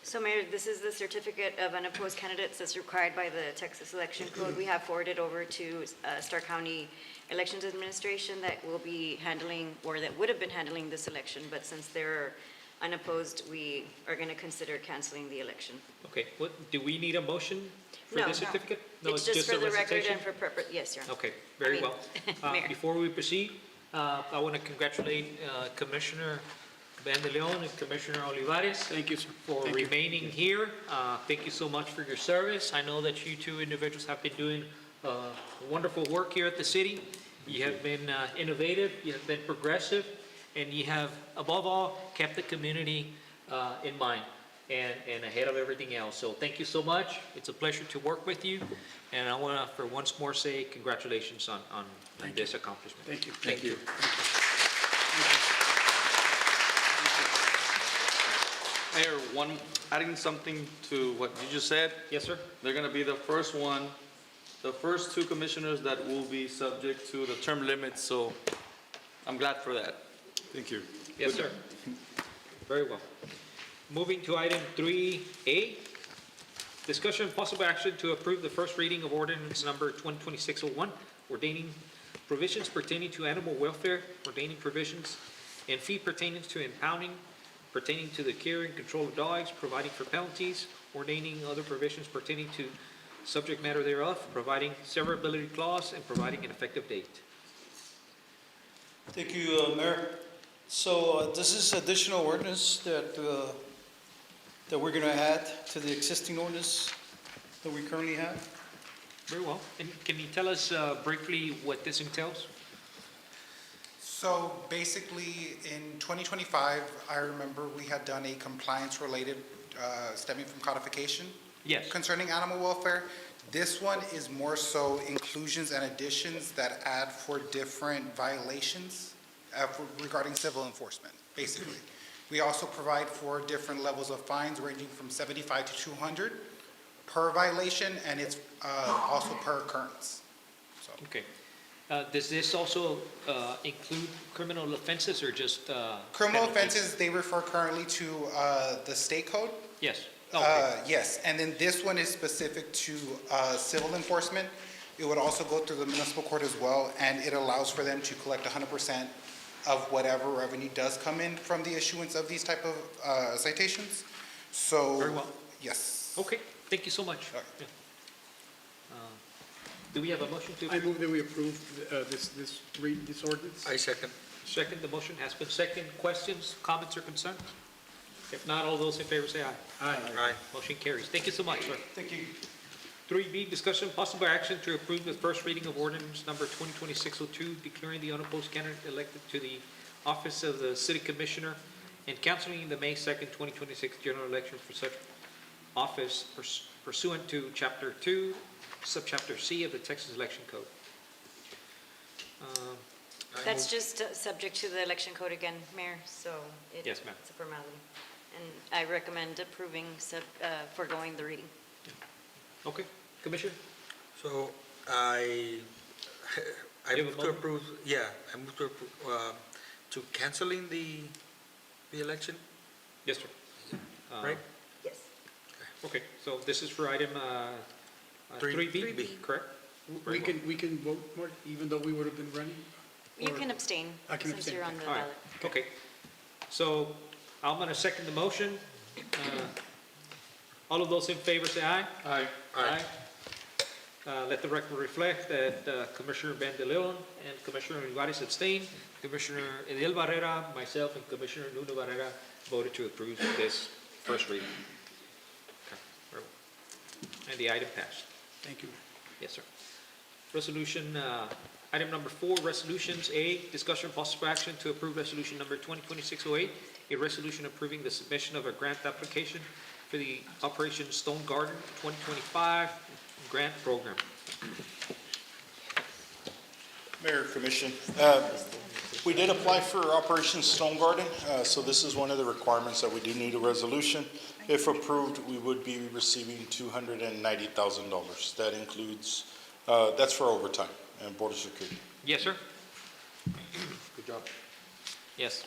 So Mayor, this is the certificate of unopposed candidates that's required by the Texas Election Code. We have forwarded over to Stark County Elections Administration that will be handling, or that would have been handling this election, but since they're unopposed, we are going to consider canceling the election. Okay, do we need a motion for No. this certificate? It's just for a the record recitation? and for purpose, yes, Your Honor. Okay, very well. Mayor. Before we proceed, I want to congratulate Commissioner Van de Leon and Commissioner Olivares. Thank you, sir. For remaining here. Thank you so much for your service. I know that you two individuals have been doing wonderful work here at the city. You have been innovative, you have been progressive, and you have, above all, kept the community in mind and ahead of everything else. So thank you so much. It's a pleasure to work with you. And I want to, for once more, say congratulations on this accomplishment. Thank you. Thank you. Mayor, adding something to what you just said. Yes, sir. They're gonna be the first two commissioners that will be subject to the term limits, so I'm glad for that. Thank you. Yes, sir. Very well. Moving to item 3A, discussion and possible action to approve the first reading of ordinance number 2026-01, ordaining provisions pertaining to animal welfare, ordaining provisions and fee pertaining to impounding, pertaining to the care and control of dogs, providing for penalties, ordaining other provisions pertaining to subject matter thereof, providing severability clause, and providing an effective date. Thank you, Mayor. So this is additional ordinance that we're going to add to the existing ordinance that we currently have. Very well. And can you tell us briefly what this entails? So basically, in 2025, I remember we had done a compliance-related stemming from codification. Yes. Concerning animal welfare. This one is more so inclusions and additions that add for different violations regarding civil enforcement, basically. We also provide for different levels of fines ranging from 75 to 200 per violation, and it's also per occurrence. So. Okay. Does this also include criminal offenses or just? Criminal penalties? offenses, they refer currently to the state code. Yes. Okay. Yes, and then this one is specific to civil enforcement. It would also go through the municipal court as well, and it allows for them to collect 100% of whatever revenue does come in from the issuance of these type of citations. So, Very well. yes. Okay, thank you so much. Yeah. Do we have a motion to? I move that we approve this ordinance. I second. Second, the motion has been second. Questions, comments, or concerns? If not, all those in favor say aye. Aye. Aye. Motion carries. Thank you so much, sir. Thank you. 3B, discussion possible action to approve the first reading of ordinance number 2026-02, declaring the unopposed candidate elected to the office of the city commissioner and canceling the May 2nd, 2026 general election for such office pursuant to Chapter 2, Subchapter C of the Texas Election Code. That's just subject to the election code again, Mayor, so Yes, ma'am. it's a formality. And I recommend approving, foregoing the reading. Okay, Commissioner? So I You have a move to moment? approve, yeah, I move to approve, to canceling the election, Yes, sir. right? Yes. Okay, so this is for item 3B, 3B. correct? We can vote, Marty, even though we would have been running? You Or- can abstain I can since abstain. you're on the All right, ballot. okay. So I'm going to second the motion. All of those in favor say aye. Aye. Aye. Let the record reflect that Commissioner Ben De Leon and Commissioner Olivares abstained. Commissioner Edel Barrera, myself, and Commissioner Nuno Barrera voted to approve this first reading. Okay, very well. And the item passed. Thank you. Yes, sir. Resolution, item number 4, resolutions. A, discussion possible action to approve resolution number 2026-08, a resolution approving the submission of a grant application for the Operation Stone Garden 2025 grant program. Mayor, Commission, we did apply for Operation Stone Garden, so this is one of the requirements that we do need a resolution. If approved, we would be receiving $290,000. That includes, that's for overtime and border security. Yes, sir? Good job. Yes.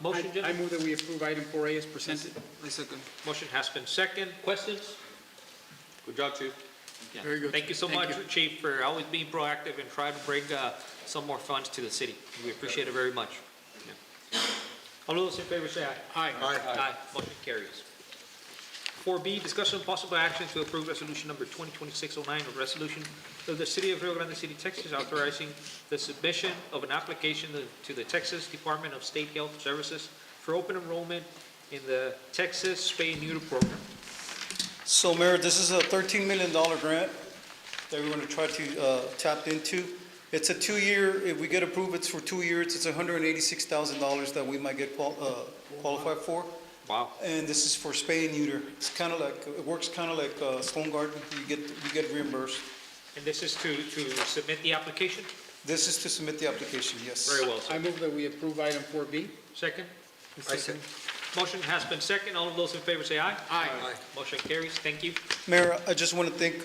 Motion, I gentlemen? move that we approve item 4A as presented. Motion has been second. Questions? Good job, Chief. Yeah. Very good. Thank you so Thank much, you. Chief, for always being proactive and trying to bring some more funds to the city. We appreciate it very much. Yeah. All those in favor say aye. Aye. Aye. Motion carries. 4B, discussion and possible action to approve resolution number 2026-09, a resolution of the City of Rio Grande City, Texas, authorizing the submission of an application to the Texas Department of State Health Services for open enrollment in the Texas Spay and Neuter Program. So Mayor, this is a $13 million grant that we're going to try to tap into. It's a 2-year, if we get approved, it's for 2 years. It's $186,000 that we might get qualified for. Wow. And this is for spay and neuter. It's kind of like, it works kind of like Stone Garden. You get reimbursed. And this is to submit the application? This is to submit the application, yes. Very well, sir. I move that we approve item 4B. Second? I second. Motion has been second. All of those in favor say aye. Aye. Motion carries. Thank you. Mayor, I just want to thank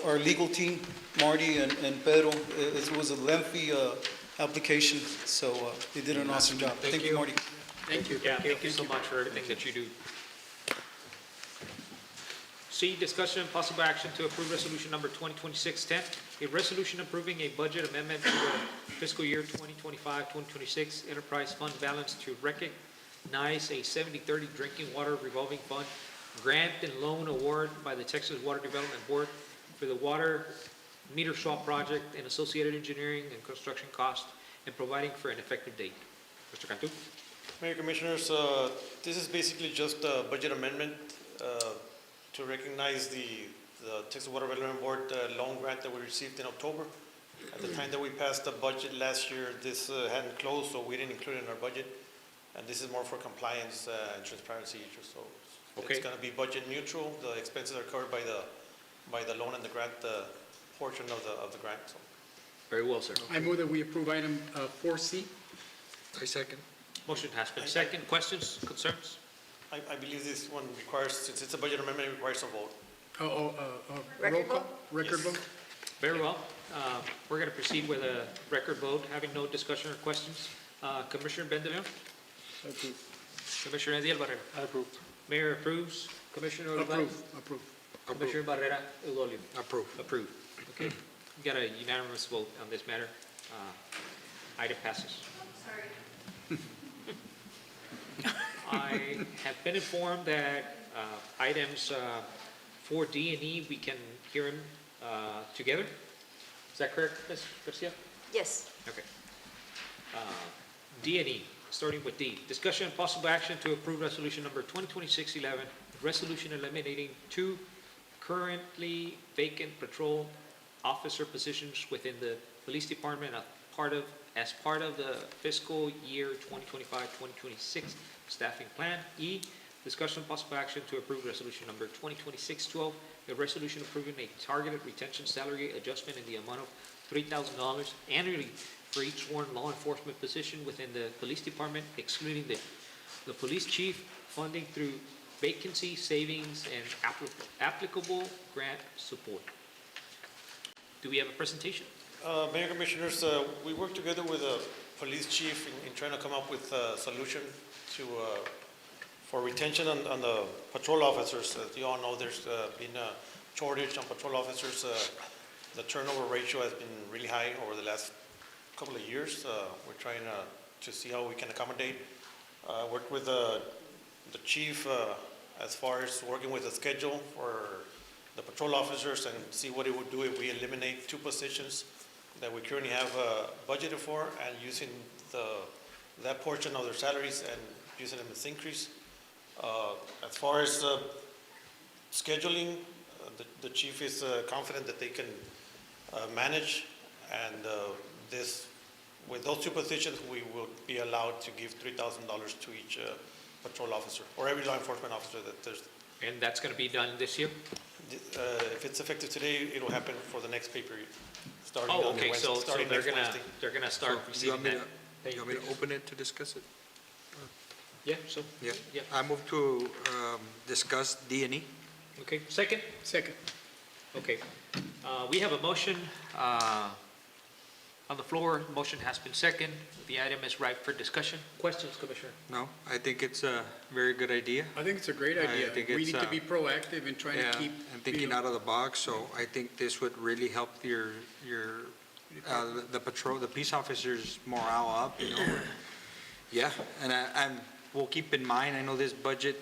our legal team, Marty and Pedro. It was a lengthy application, so they did an awesome job. Thank you, Marty. Thank you. Yeah, thank you so much for everything that you do. C, discussion and possible action to approve resolution number 2026-10, a resolution approving a budget amendment to the fiscal year 2025-2026 enterprise fund balance to recognize a 70-30 drinking water revolving fund grant and loan award by the Texas Water Development Board for the water meter swap project and associated engineering and construction costs, and providing for an effective date. Mr. Cantu? Mayor, Commissioners, this is basically just a budget amendment to recognize the Texas Water Development Board loan grant that we received in October. At the time that we passed the budget last year, this hadn't closed, so we didn't include it in our budget. And this is more for compliance and transparency issues, so it's going to be budget neutral. The expenses are covered by the loan and the grant portion of the grant. So. Very well, sir. I move that we approve item 4C. I second. Motion has been second. Questions, concerns? I believe this one requires, since it's a budget amendment, it requires a vote. Roll Record call? vote? Record Yes. vote? Very well. We're going to proceed with a record vote, having no discussion or questions. Commissioner Bendeville? Commissioner Eddie Alvarez? I approve. Mayor approves. Commissioner Olivares? Approve. Commissioner Barrera Udolio? Approve. Approved. Okay. We got a unanimous vote on this matter. Item passes. I have been informed that items 4D and E, we can hear them together. Is that correct, Ms. Garcia? Yes. Okay. D and E, starting with D. Discussion and possible action to approve resolution number 2026-11, resolution eliminating 2 currently vacant patrol officer positions within the police department as part of the fiscal year 2025-2026 staffing plan. E, discussion and possible action to approve resolution number 2026-12, a resolution approving a targeted retention salary adjustment in the amount of $3,000 annually for each sworn law enforcement position within the police department, excluding the police chief, funding through vacancy savings and applicable grant support. Do we have a presentation? Mayor Commissioners, we worked together with the police chief in trying to come up with a solution to, for retention on the patrol officers. As you all know, there's been a shortage on patrol officers. The turnover ratio has been really high over the last couple of years. We're trying to see how we can accommodate. Worked with the chief as far as working with the schedule for the patrol officers and see what it would do if we eliminate 2 positions that we currently have budgeted for, and using that portion of their salaries and using them as increase. As far as scheduling, the chief is confident that they can manage, and with those 2 positions, we will be allowed to give $3,000 to each patrol officer, or every law enforcement officer that there's. And that's going to be done this year? If it's effective today, it'll happen for the next pay period. Starting Oh, on okay, Wednesday, so starting they're next gonna, Wednesday. they're gonna start Do you want receiving me that. to, you want me to open it to discuss it? Yeah, so, Yeah. yeah. I move to discuss D and E. Okay, second? Second. Okay. We have a motion on the floor. Motion has been second. The item is ripe for discussion. Questions, Commissioner? No, I think it's a very good idea. I think it's a great I idea. think We it's, need to be proactive in trying to keep. And thinking out of the box, so I think this would really help the patrol, the peace officers' morale up, you know. Yeah, and we'll keep in mind, I know this budget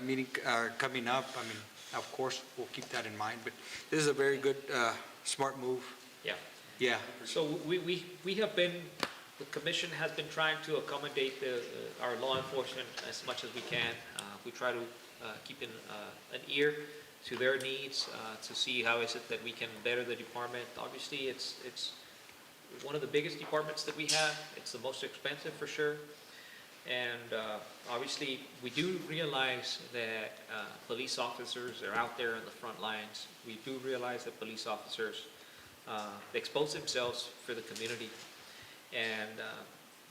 meeting coming up, I mean, of course, we'll keep that in mind, but this is a very good, smart move. Yeah. Yeah. So we have been, the commission has been trying to accommodate our law enforcement as much as we can. We try to keep an ear to their needs, to see how is it that we can better the department. Obviously, it's one of the biggest departments that we have. It's the most expensive for sure. And obviously, we do realize that police officers are out there in the front lines. We do realize that police officers expose themselves for the community. And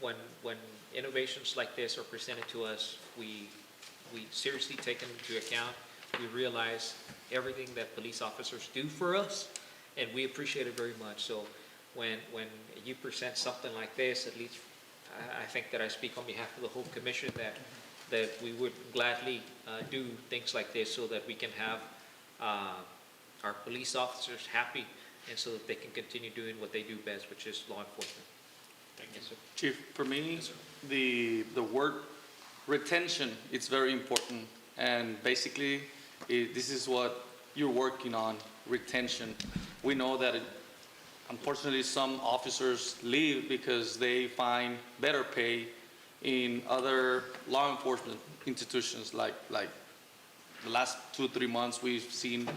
when innovations like this are presented to us, we seriously take them into account. We realize everything that police officers do for us, and we appreciate it very much. So when you present something like this, at least I think that I speak on behalf of the whole commission that we would gladly do things like this so that we can have our police officers happy, and so that they can continue doing what they do best, which is law enforcement. Thank you, sir. Chief, for me, the word retention is very important, and basically, this is what you're working on, retention. We know that unfortunately some officers leave because they find better pay in other law enforcement institutions, like the last 2-3 months we've seen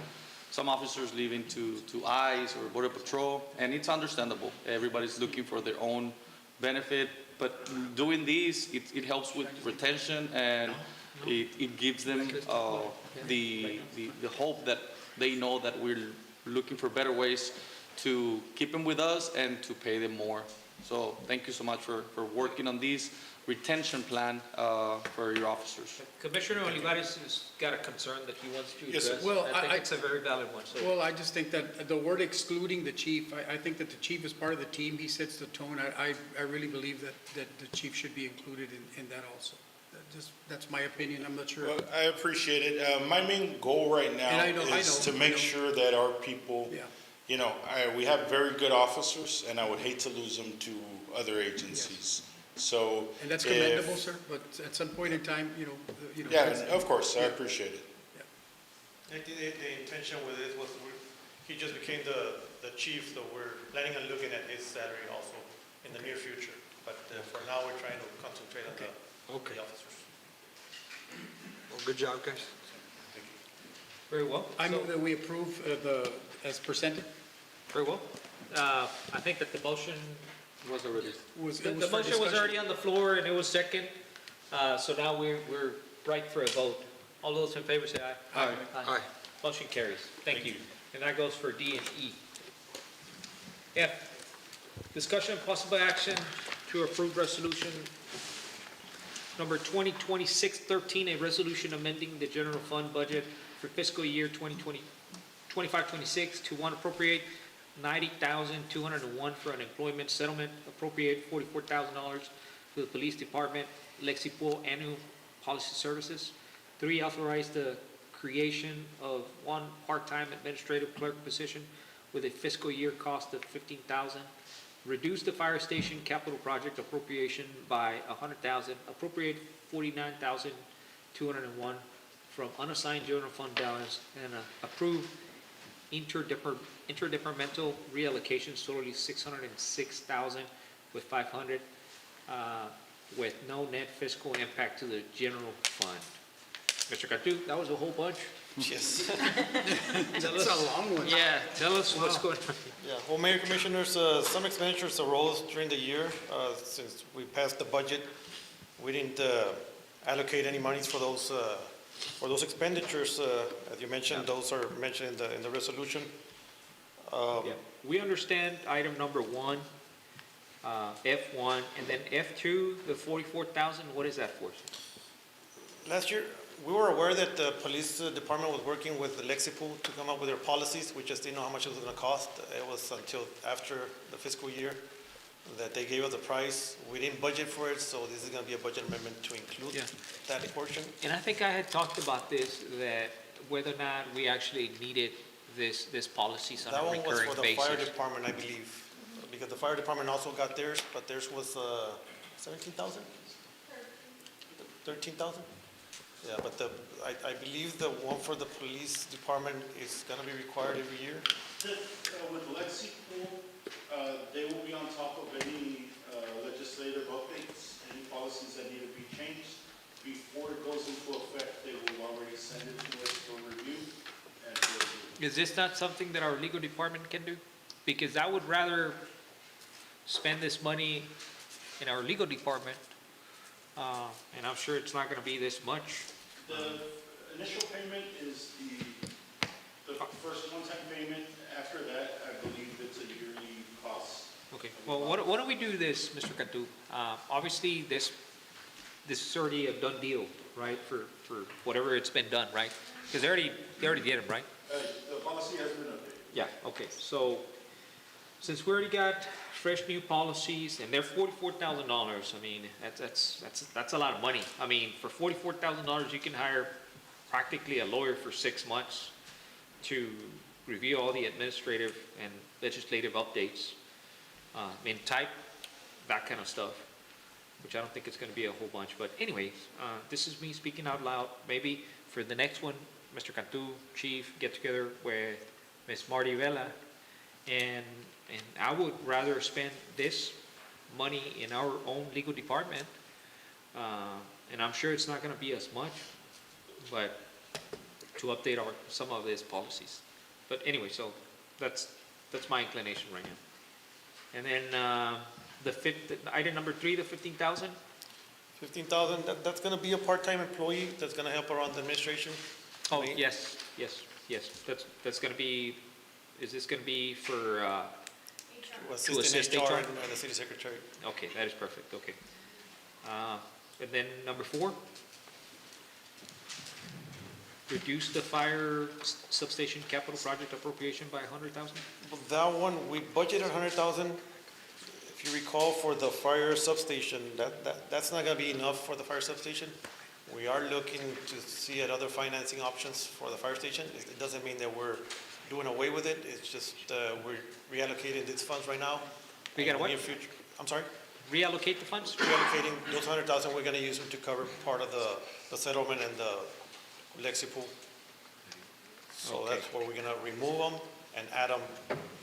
some officers leaving to ICE or Border Patrol, and it's understandable. Everybody's looking for their own benefit, but doing these, it helps with retention, and it gives them the hope that they know that we're looking for better ways to keep them with us and to pay them more. So thank you so much for working on these. retention plan for your officers. Commissioner Olivares has got a concern that he wants to Yes, sir. address. Well, I think it's a very valid one, so. Well, I just think that the word excluding the chief, I think that the chief is part of the team. He sets the tone. I really believe that the chief should be included in that also. That's my opinion. I'm not sure. Well, I appreciate it. My main goal right now And I know- is to make sure that our people, Yeah. you know, we have very good officers, and I would hate to lose them to other agencies. So. And that's if- commendable, sir, but at some point in time, Yeah, that's- of course, I appreciate it. I think the intention with it was, he just became the chief, so we're planning on looking at his salary also in the near future. But for now, we're trying to concentrate on the officers. Well, good job, guys. Very well. I move that we approve as presented. Very well. I think that the motion Was already. the motion was already on the floor and it was second. So now we're right for a vote. All those in favor say aye. Aye. Motion carries. Thank you. And that goes for D and E. F, discussion and possible action to approve resolution number 2026-13, a resolution amending the general fund budget for fiscal year 25-26 to one, appropriate $90,201 for unemployment settlement, appropriate $44,000 to the police department, Lexipo annual policy services. 3, authorize the creation of one part-time administrative clerk position with a fiscal year cost of $15,000. Reduce the fire station capital project appropriation by $100,000, appropriate $49,201 from unassigned general fund balance, and approve interdepartmental reallocations totaling $606,000 with $500, with no net fiscal impact to the general fund. Mr. Katu, that was a whole bunch. Yes. That's a long one. Yeah, tell us what's going on. Yeah, well, Mayor, Commissioners, some expenditures arose during the year. Since we passed the budget, we didn't allocate any monies for those expenditures. As you mentioned, those are mentioned in the resolution. Yeah. We understand item number 1, F1, and then F2, the 44,000, what is that for? Last year, we were aware that the police department was working with Lexipo to come up with their policies. We just didn't know how much it was going to cost. It was until after the fiscal year that they gave us the price. We didn't budget for it, so this is going to be a budget amendment to include that portion. And I think I had talked about this, that whether or not we actually needed this policies on That a one was recurring for the basis. fire department, I believe, because the fire department also got theirs, but theirs was 17,000? 13,000? Yeah, but I believe the one for the police department is going to be required every year. With Lexipo, they will be on top of any legislative updates, any policies that need to be changed. Before it goes into effect, they will already send it to us for review and for review. Is this not something that our legal department can do? Because I would rather spend this money in our legal department, and I'm sure it's not going to be this much. The initial payment is the first one-time payment. After that, I believe it's a yearly cost. Okay, well, why don't we do this, Mr. Cantu? Obviously, this is already a done deal, right, for whatever it's been done, right? Because they already did them, right? The policy has been updated. Yeah, okay, so since we already got fresh new policies and they're $44,000, I mean, that's a lot of money. I mean, for $44,000, you can hire practically a lawyer for 6 months to review all the administrative and legislative updates, in type, that kind of stuff, which I don't think it's going to be a whole bunch. But anyways, this is me speaking out loud. Maybe for the next one, Mr. Cantu, Chief, get together with Ms. Marty Vela, and I would rather spend this money in our own legal department, and I'm sure it's not going to be as much, but to update some of these policies. But anyway, so that's my inclination right now. And then item number 3, the 15,000. 15,000, that's going to be a part-time employee that's going to help around the administration. Oh, yes. That's going to be, is this going to be for, to assist HR HR? and the city secretary. Okay, that is perfect, okay. And then number 4, reduce the fire substation capital project appropriation by 100,000. That one, we budgeted 100,000. If you recall, for the fire substation, that's not gonna be enough for the fire substation. We are looking to see at other financing options for the fire station. It doesn't mean that we're doing away with it, it's just, we're reallocating these funds right now. We gotta what? In the near future, I'm sorry? Reallocate the funds? Reallocating those 100,000, we're gonna use them to cover part of the settlement and the Lexi pool. So Okay. that's where we're gonna remove them and add them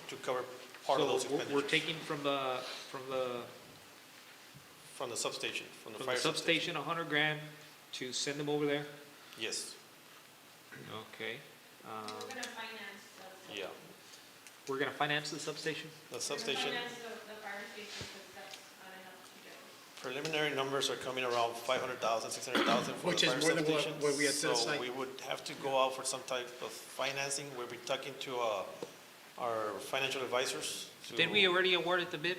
to cover part of those So we're expenditures. taking from the From the substation, from the From fire the substation. substation, 100 grand to send them over there? Yes, Okay. We're gonna finance yeah. We're gonna finance the substation? The substation, the fire station, because that's not enough to get. preliminary numbers are coming around 500,000, 600,000 for the Which is fire more than substation. what we had set So aside. we would have to go out for some type of financing. We'll be talking to our financial advisors. Didn't we already awarded the bid?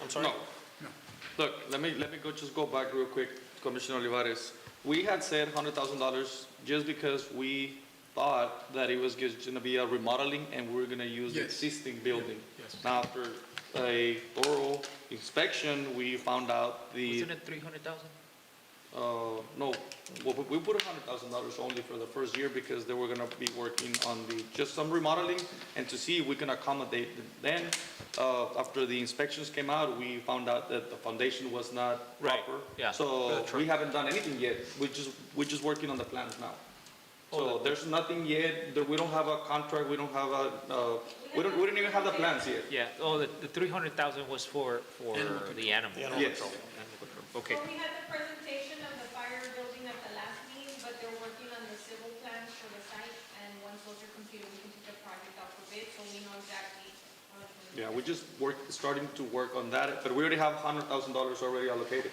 I'm sorry? No. Look, let me just go back real quick, Commissioner Olivares. We had said $100,000 just because we thought that it was just gonna be a remodeling and we were gonna use the Yes. existing building. Yes. Now, after a thorough inspection, we found out Wasn't it 300,000? no, we put $100,000 only for the first year because they were gonna be working on just some remodeling and to see if we can accommodate them. Then, after the inspections came out, we found out that the foundation was not Right, proper. yeah. So we haven't done anything yet, we're just working on the plans now. So there's nothing yet, we don't have a contract, we don't have we don't even have the plans yet. Yeah, the 300,000 was for the animal. Yes. Animal control. Okay. Well, we had the presentation of the fire building at the last meeting, but they're working on the civil plans for the site, and once those are completed, we can put the project out for bid, so we know exactly how much money. Yeah, we just starting to work on that, but we already have $100,000 already allocated.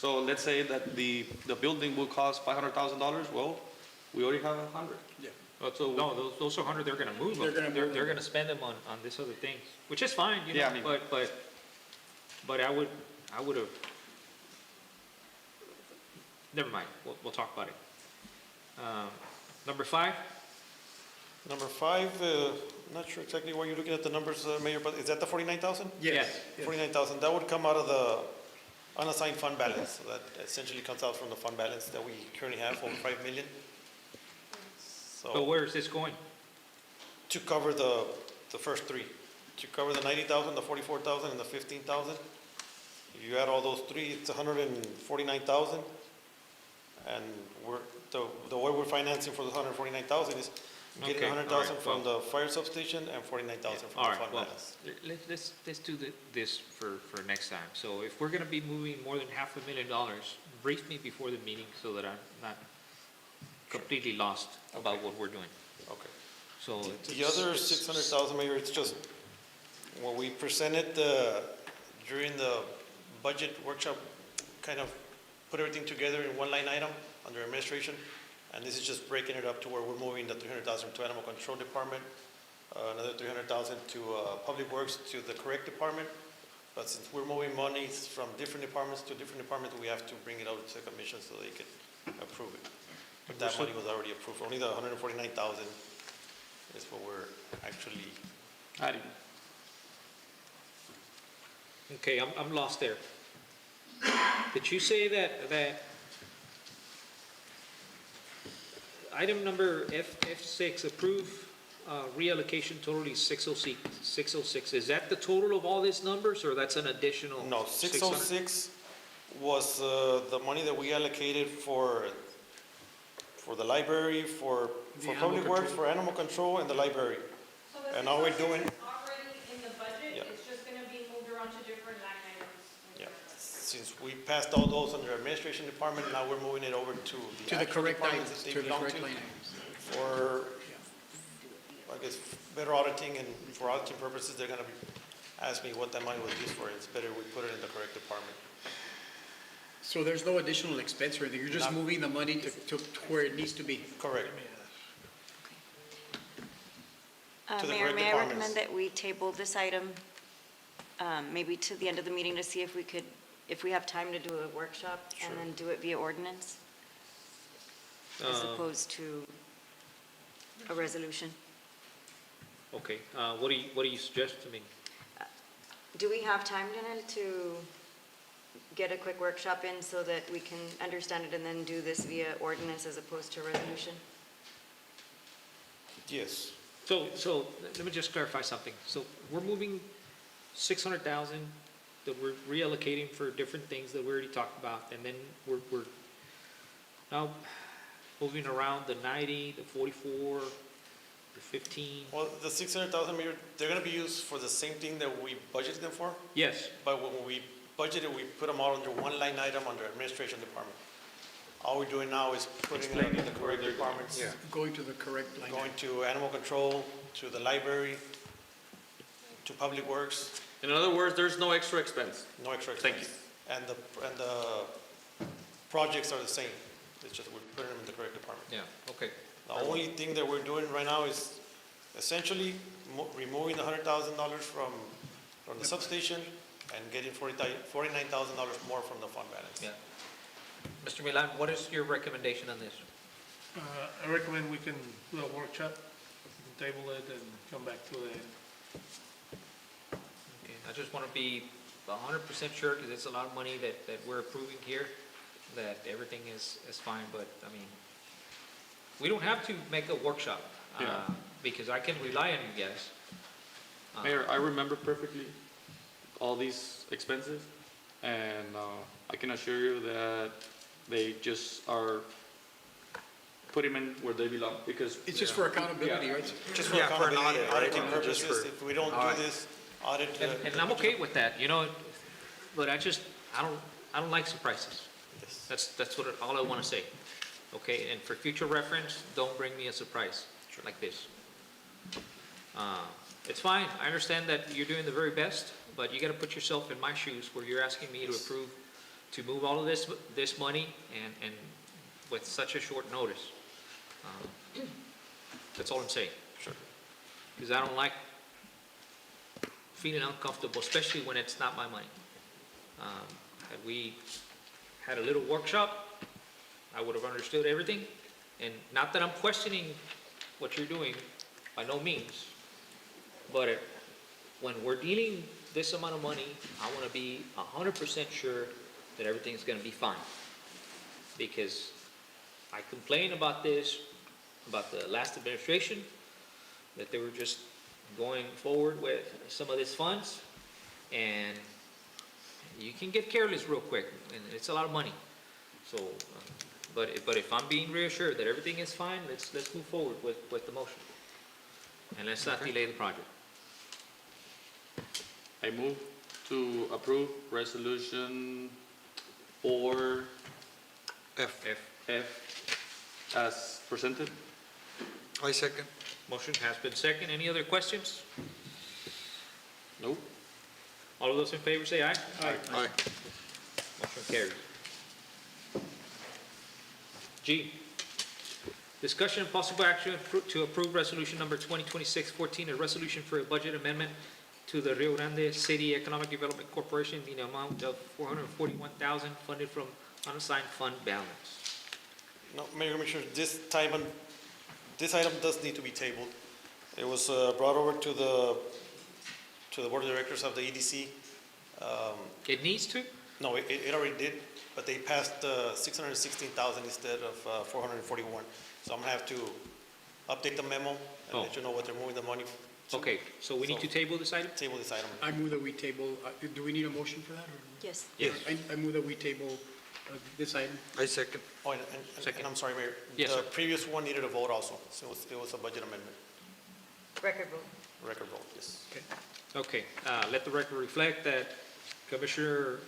So let's say that the building will cost $500,000, well, we already have 100. Yeah. So No, those are 100, they're gonna move them. They're gonna move They're gonna spend them on this other thing, which is fine, you Yeah, know, I mean- but I would have, never mind, we'll talk about it. Number 5? Number 5, not sure exactly why you're looking at the numbers, Mayor, but is that the 49,000? Yes. 49,000, that would come out of the unassigned fund balance. So that essentially comes out from the fund balance that we currently have, over 5 million. So where is this going? To cover the first 3, to cover the 90,000, the 44,000, and the 15,000. If you add all those 3, it's 149,000. And the way we're financing for the 149,000 is getting Okay, 100,000 all right, from the fire substation and 49,000 from All the right, fund well, balance. let's do this for next time. So if we're gonna be moving more than $500,000, brief me before the meeting so that I'm not completely lost about what we're doing. Okay. So. The other 600,000, Mayor, it's just, what we presented during the budget workshop, kind of put everything together in one line item under administration, and this is just breaking it up to where we're moving the 300,000 to Animal Control Department, another 300,000 to Public Works to the Correct Department, but since we're moving monies from different departments to different departments, we have to bring it out to the commission so they can approve it. But that money was already approved, only the 149,000 is what we're actually adding. Okay, I'm lost there. Did you say that item number F6, approve reallocation totally 606, is that the total of all these numbers, or that's an additional? No, 606 was the money that we allocated for the library, for Public Works, for Animal Control, and the library. So the And all we're 606 doing, is already in the budget, Yeah. it's just gonna be moved around to different line items. yeah, since we passed all those under administration department, now we're moving it over to the actual correct departments items, that they to the belong correct to line items. for, I guess, better auditing, and for auditing purposes, they're gonna ask me what that money was used for. It's better we put it in the correct department. So there's no additional expense or anything, you're just Not- moving the money to where it needs to be? Correct. To the Mayor, correct may I departments. recommend that we table this item, maybe to the end of the meeting to see if we could if we have time to do a workshop and then do it via ordinance, as opposed to a resolution. Okay, what do you suggest to me? Do we have time, Janelle, to get a quick workshop in so that we can understand it and then do this via ordinance as opposed to resolution? Yes. So let me just clarify something. So we're moving 600,000 that we're reallocating for different things that we already talked about, and then we're now moving around the 90, the 44, the 15. Well, the 600,000, Mayor, they're gonna be used for the same thing that we budgeted them for, Yes, but when we budgeted, we put them all under one line item under administration department. All we're doing now is putting it in the correct departments. Yeah, going to the correct line. Going to animal control, to the library, to public works, In other words, there's no extra expense. no extra Thank expense. And the projects are the same. It's just we're putting them in the correct department. yeah, okay. The only thing that we're doing right now is essentially removing the $100,000 from the substation and getting $49,000 more from the fund balance. Yeah. Mr. Milan, what is your recommendation on this? I recommend we can do a workshop, we can table it and come back to it. Okay, I just want to be 100% sure, because it's a lot of money that we're approving here, that everything is fine, but, I mean, we don't have to make a workshop, Yeah. because I can rely on you guys. Mayor, I remember perfectly all these expenses, and I can assure you that they just are putting them in where they belong, because. It's just for accountability, Yeah. right? Just for Yeah, for an accountability, audit, right? auditing Just purposes, for- if we don't All right. do this audit. And I'm okay with that, you know, but I don't like surprises. That's what, all I want to say. Okay, and for future reference, don't bring me a surprise like this. It's fine, I understand that you're doing the very best, but you got to put yourself in my shoes where you're asking me to approve, to move all of this money and with such a short notice. That's all I'm saying. Sure. Because I don't like feeling uncomfortable, especially when it's not my money. Had we had a little workshop, I would have understood everything. And not that I'm questioning what you're doing, by no means. But when we're dealing this amount of money, I want to be 100% sure that everything's going to be fine. Because I complained about this, about the last administration, that they were just going forward with some of these funds, and you can get careless real quick, and it's a lot of money. So, but if I'm being reassured that everything is fine, let's move forward with the motion. And let's not delay the project. I move to approve resolution 4F as presented. I second. Motion has been second. Any other questions? Nope. All of those in favor say aye. Aye. Motion carries. G, discussion and possible action to approve resolution number 2026-14, a resolution for a budget amendment to the Rio Grande City Economic Development Corporation in the amount of $441,000 funded from unassigned fund balance. No, Mayor Commissioner, this item does need to be tabled. It was brought over to the Board of Directors of the EDC. It needs to? No, it already did, but they passed 616,000 instead of 441. So I'm gonna have to update the memo and let you know what they're moving the money to. Okay, so we need to table this item? Table this item. I move that we table, do we need a motion for that? Or? Yes. Yes. I move that we table this item. I second. Oh, and I'm sorry, Mayor. Yes, The sir. previous one needed a vote also, so it was a budget amendment. Record vote. Record vote, yes. Okay, let the record reflect that Commissioner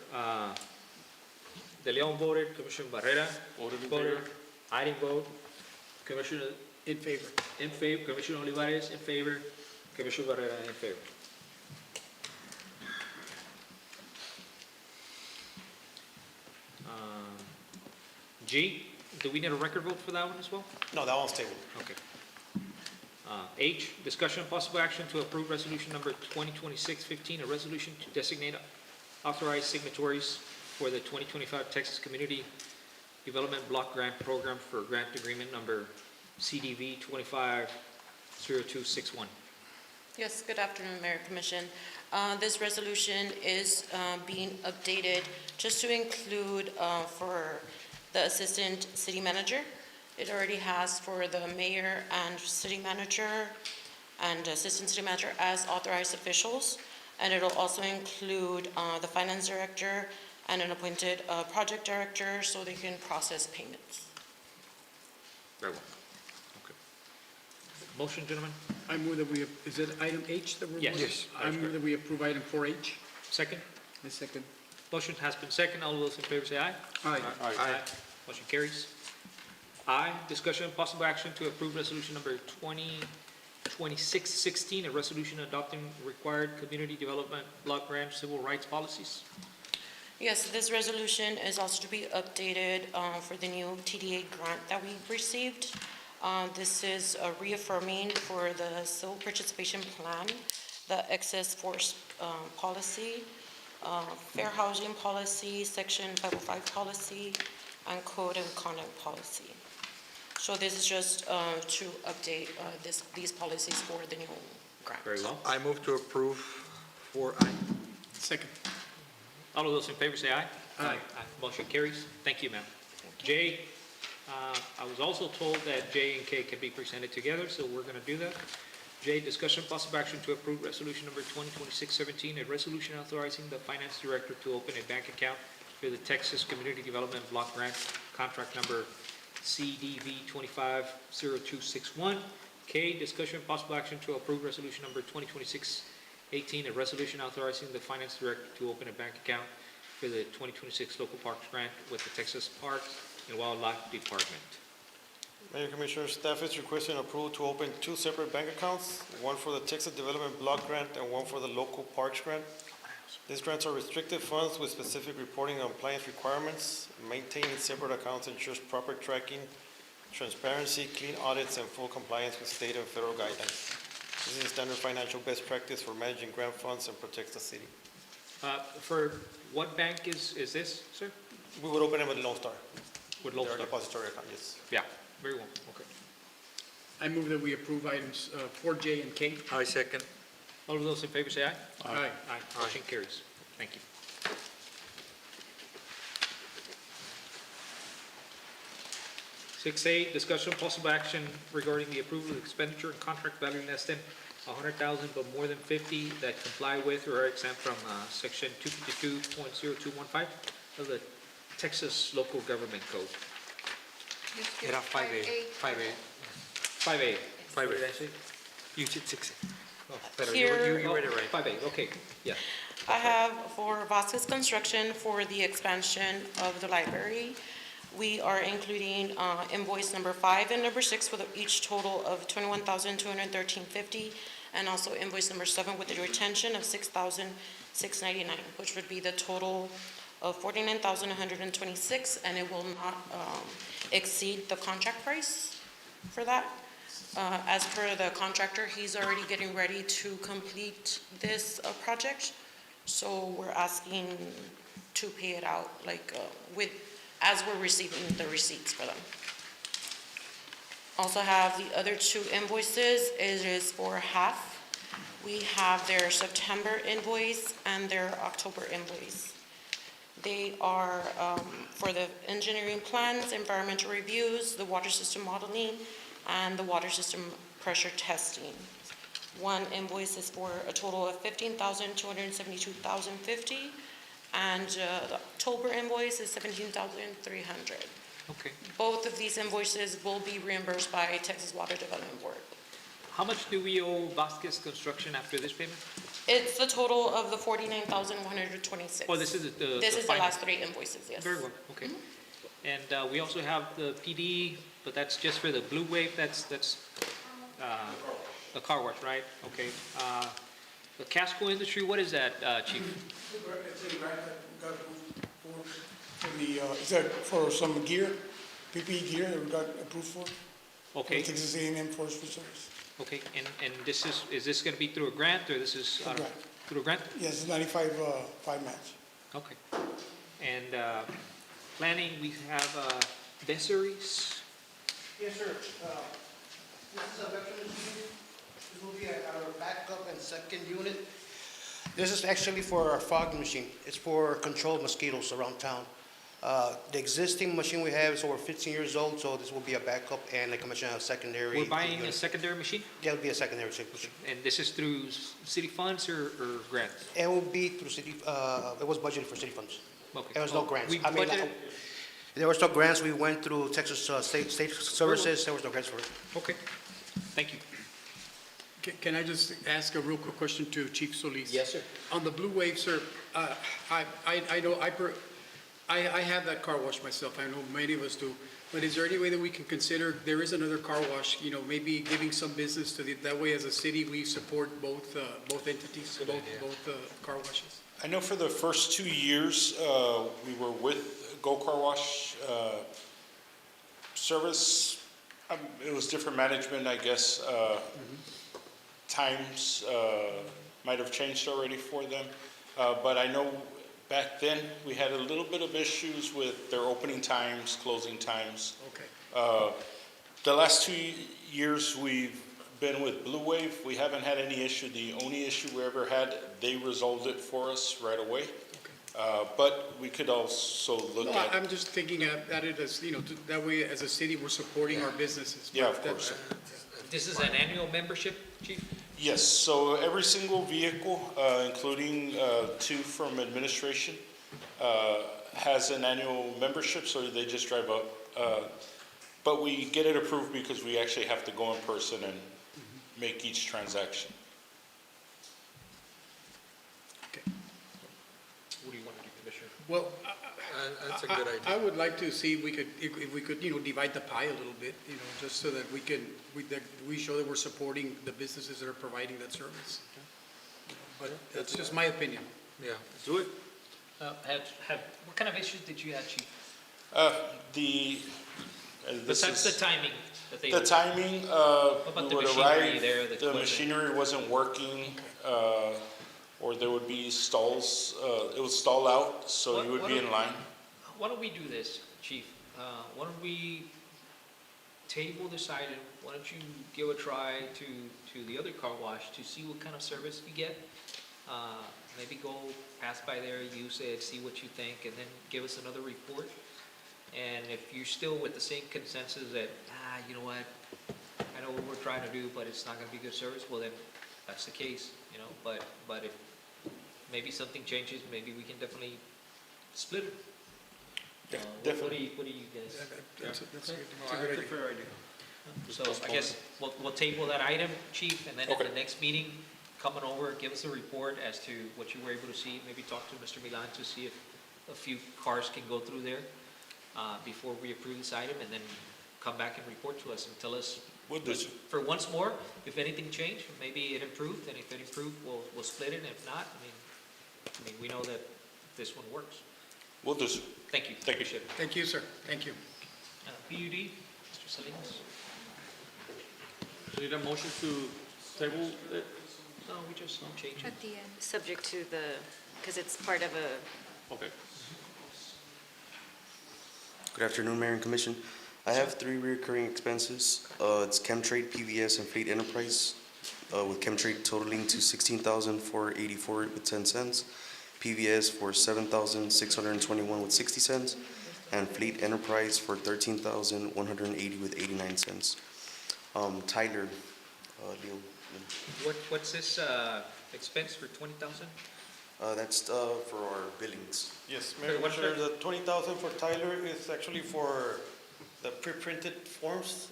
De Leon voted, Commissioner Barrera voted, I didn't vote, Commissioner In favor. in favor, Commissioner Olivares in favor, Commissioner Barrera in favor. G, do we need a record vote for that one as well? No, that one's tabled. Okay. H, discussion and possible action to approve resolution number 2026-15, a resolution to designate authorized signatories for the 2025 Texas Community Development Block Grant Program for grant agreement number CDV 250261. Yes, good afternoon, Mayor Commission. This resolution is being updated just to include for the Assistant City Manager. It already has for the Mayor and City Manager and Assistant City Manager as authorized officials. And it'll also include the Finance Director and an appointed Project Director so they can process payments. Very well. Okay. Motion, gentlemen? I move that we, is it item H that we're? Yes. voting? Yes. I move that we approve item 4H. Second? I second. Motion has been second. All those in favor say aye. Aye. Aye. Motion carries. I, discussion and possible action to approve resolution number 2026-16, a resolution adopting required community development block grant civil rights policies. Yes, this resolution is also to be updated for the new TDA grant that we received. This is reaffirming for the civil participation plan, the excess force policy, fair housing policy, section 505 policy, and code and conduct policy. So this is just to update these policies for the new grant. Very well. I move to approve 4I. Second. All of those in favor say aye. Aye. Motion carries. Thank you, ma'am. J, I was also told that J and K can be presented together, so we're going to do that. J, discussion possible action to approve resolution number 2026-17, a resolution authorizing the finance director to open a bank account for the Texas Community Development Block Grant contract number CDV 250261. K, discussion possible action to approve resolution number 2026-18, a resolution authorizing the finance director to open a bank account for the 2026 local parks grant with the Texas Parks and Wildlife Department. Mayor Commissioner, staff is requesting approval to open two separate bank accounts, one for the Texas Development Block Grant and one for the Local Parks Grant. These grants are restricted funds with specific reporting and compliance requirements. Maintaining separate accounts ensures proper tracking, transparency, clean audits, and full compliance with state and federal guidelines. This is standard financial best practice for managing grant funds and protects the city. For what bank is this, sir? We would open them with Lone Star. With Lone Their Star? depository account, yes. Yeah, very well, okay. I move that we approve items 4J and K. I second. All of those in favor say aye. Aye. Aye. Motion carries. Thank you. Six A, discussion possible action regarding the approval of expenditure and contract value less than 100,000 but more than 50 that comply with or are exempt from section 252.0215 of the Texas Local Government Code. Era 5A. 5A. 5A. 5A. What did I say? You did 6A. Better. Here- You read it right. 5A, okay, yeah. I have for Vasquez Construction for the expansion of the library. We are including invoice number 5 and number 6 with each total of $21,213.50, and also invoice number 7 with a retention of $6,699, which would be the total of $49,126, and it will not exceed the contract price for that. As per the contractor, he's already getting ready to complete this project, so we're asking to pay it out as we're receiving the receipts for them. Also have the other two invoices. It is for half. We have their September invoice and their October invoice. They are for the engineering plans, environmental reviews, the water system modeling, and the water system pressure testing. One invoice is for a total of $15,272.50, and the October invoice is $17,300. Okay. Both of these invoices will be reimbursed by Texas Water Development Board. How much do we owe Vasquez Construction after this payment? It's the total of the $49,126. Oh, this is the This is the final. last three invoices, yes. Very well, okay. And we also have the PD, but that's just for the Blue Wave, that's the car wash, right? Okay. The Casco industry, what is that, Chief? It's a grant that we got approved for the, for some gear, PPE gear that we got approved for. Okay. For Texas A&M Forestry Service. Okay, and this is this gonna be through a grant, or this is? Through a grant. Through a grant? Yes, it's 95, 5 match. Okay. And planning, we have Besseries. Yes, sir. This is a veteran unit. This will be our backup and second unit. This is actually for our fogging machine. It's for controlled mosquitoes around town. The existing machine we have is over 15 years old, so this will be a backup and, like I mentioned, a secondary. We're buying a unit. secondary machine? Yeah, it'll be a secondary machine. And this is through city funds or grants? It will be through city, it was budgeted for city funds. Okay. There was no grants. We I mean, budgeted- there was no grants. We went through Texas State Services. There was no grants for it. Okay, thank you. Can I just ask a real quick question to Chief Solis? Yes, sir. On the Blue Wave, sir, I know, I have that car wash myself, I know many of us do, but is there any way that we can consider, there is another car wash, maybe giving some business to that way as a city, we support both entities, both car washes? I know for the first 2 years, we were with Go Car Wash Service. It was different management, I guess. Times might have changed already for them. But I know back then, we had a little bit of issues with their opening times, closing times. Okay. The last 2 years we've been with Blue Wave, we haven't had any issue. The only issue we ever had, they resolved it for us right away. But we could also look No, at. I'm just thinking at it as, that way as a city, we're supporting our businesses. Yeah, of course. This is an annual membership, Chief? Yes, so every single vehicle, including 2 from administration, has an annual membership, so they just drive up. But we get it approved because we actually have to go in person and make each transaction. What do you want to do, Commissioner? Well, That's a good idea. I would like to see if we could, divide the pie a little bit, just so that that we show that we're supporting the businesses that are providing that service. But that's just my opinion. Yeah, do it. What kind of issues did you have, Chief? This Besides the is- timing that they. The timing, about we the would machinery arrive, there, the the equipment? machinery wasn't working, or there would be stalls, it would stall out, so you would be in line. Why don't we do this, Chief? Why don't we table this item? Why don't you give a try to the other car wash to see what kind of service you get? Maybe go pass by there, use it, see what you think, and then give us another report. And if you're still with the same consensus that, you know what, I know what we're trying to do, but it's not gonna be good service, well then, that's the case, but if maybe something changes, maybe we can definitely split it. Yeah, definitely. What do you guys? That's a good That's a fair idea. So I guess we'll table that item, Chief, and then at the next meeting, coming over, give us a report as to what you were able to see. Maybe talk to Mr. Milan to see if a few cars can go through there before we approve this item, and then come back and report to us and tell us. We'll do so. For once more, if anything changed, maybe it improved, and if it improved, we'll split it, and if not, I mean, we know that this one works. We'll do so. Thank you. Thank you. Appreciate it. Thank you, sir. Thank you. PUD, Mr. Salinas? Do you need a motion to table it? No, we just change it. At the end. Subject to because it's part of a. Okay. Good afternoon, Mayor and Commission. I have 3 recurring expenses. It's Chemtrade, PVS, and Fleet Enterprise, with Chemtrade totaling to $16,484 with 10 cents, PVS for $7,621 with 60 cents, and Fleet Enterprise for $13,180 with 89 cents. Tyler, Leo. What's this expense for 20,000? That's for our billings. Yes, Mayor, Commissioner, the 20,000 for Tyler is actually for the pre-printed forms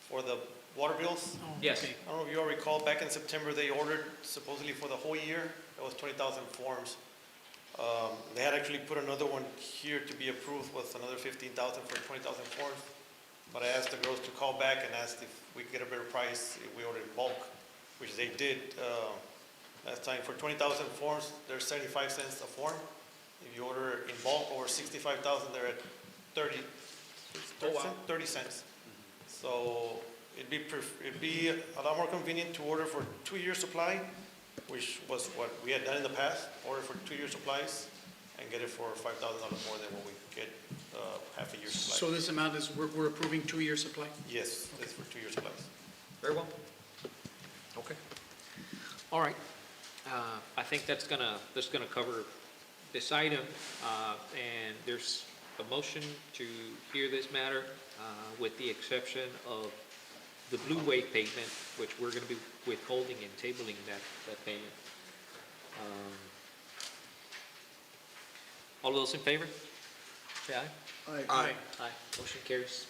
for the water bills. Yes. I don't know if you all recall, back in September, they ordered supposedly for the whole year, it was 20,000 forms. They had actually put another one here to be approved with another 15,000 for 20,000 forms. But I asked the girls to call back and asked if we could get a better price if we ordered in bulk, which they did last time. For 20,000 forms, they're 75 cents a form. If you order in bulk over 65,000, they're at 30 cents. So it'd be a lot more convenient to order for 2 years supply, which was what we had done in the past, order for 2 years supplies, and get it for $5,000 more than what we get half a year supply. So this amount is, we're approving 2-year supply? Yes, it's for 2 years supplies. Very well. Okay. All right. I think that's gonna cover this item. And there's a motion to hear this matter, with the exception of the Blue Wave payment, which we're gonna be withholding and tabling that payment. All of those in favor? Say aye. Aye. Aye. Aye. Motion carries.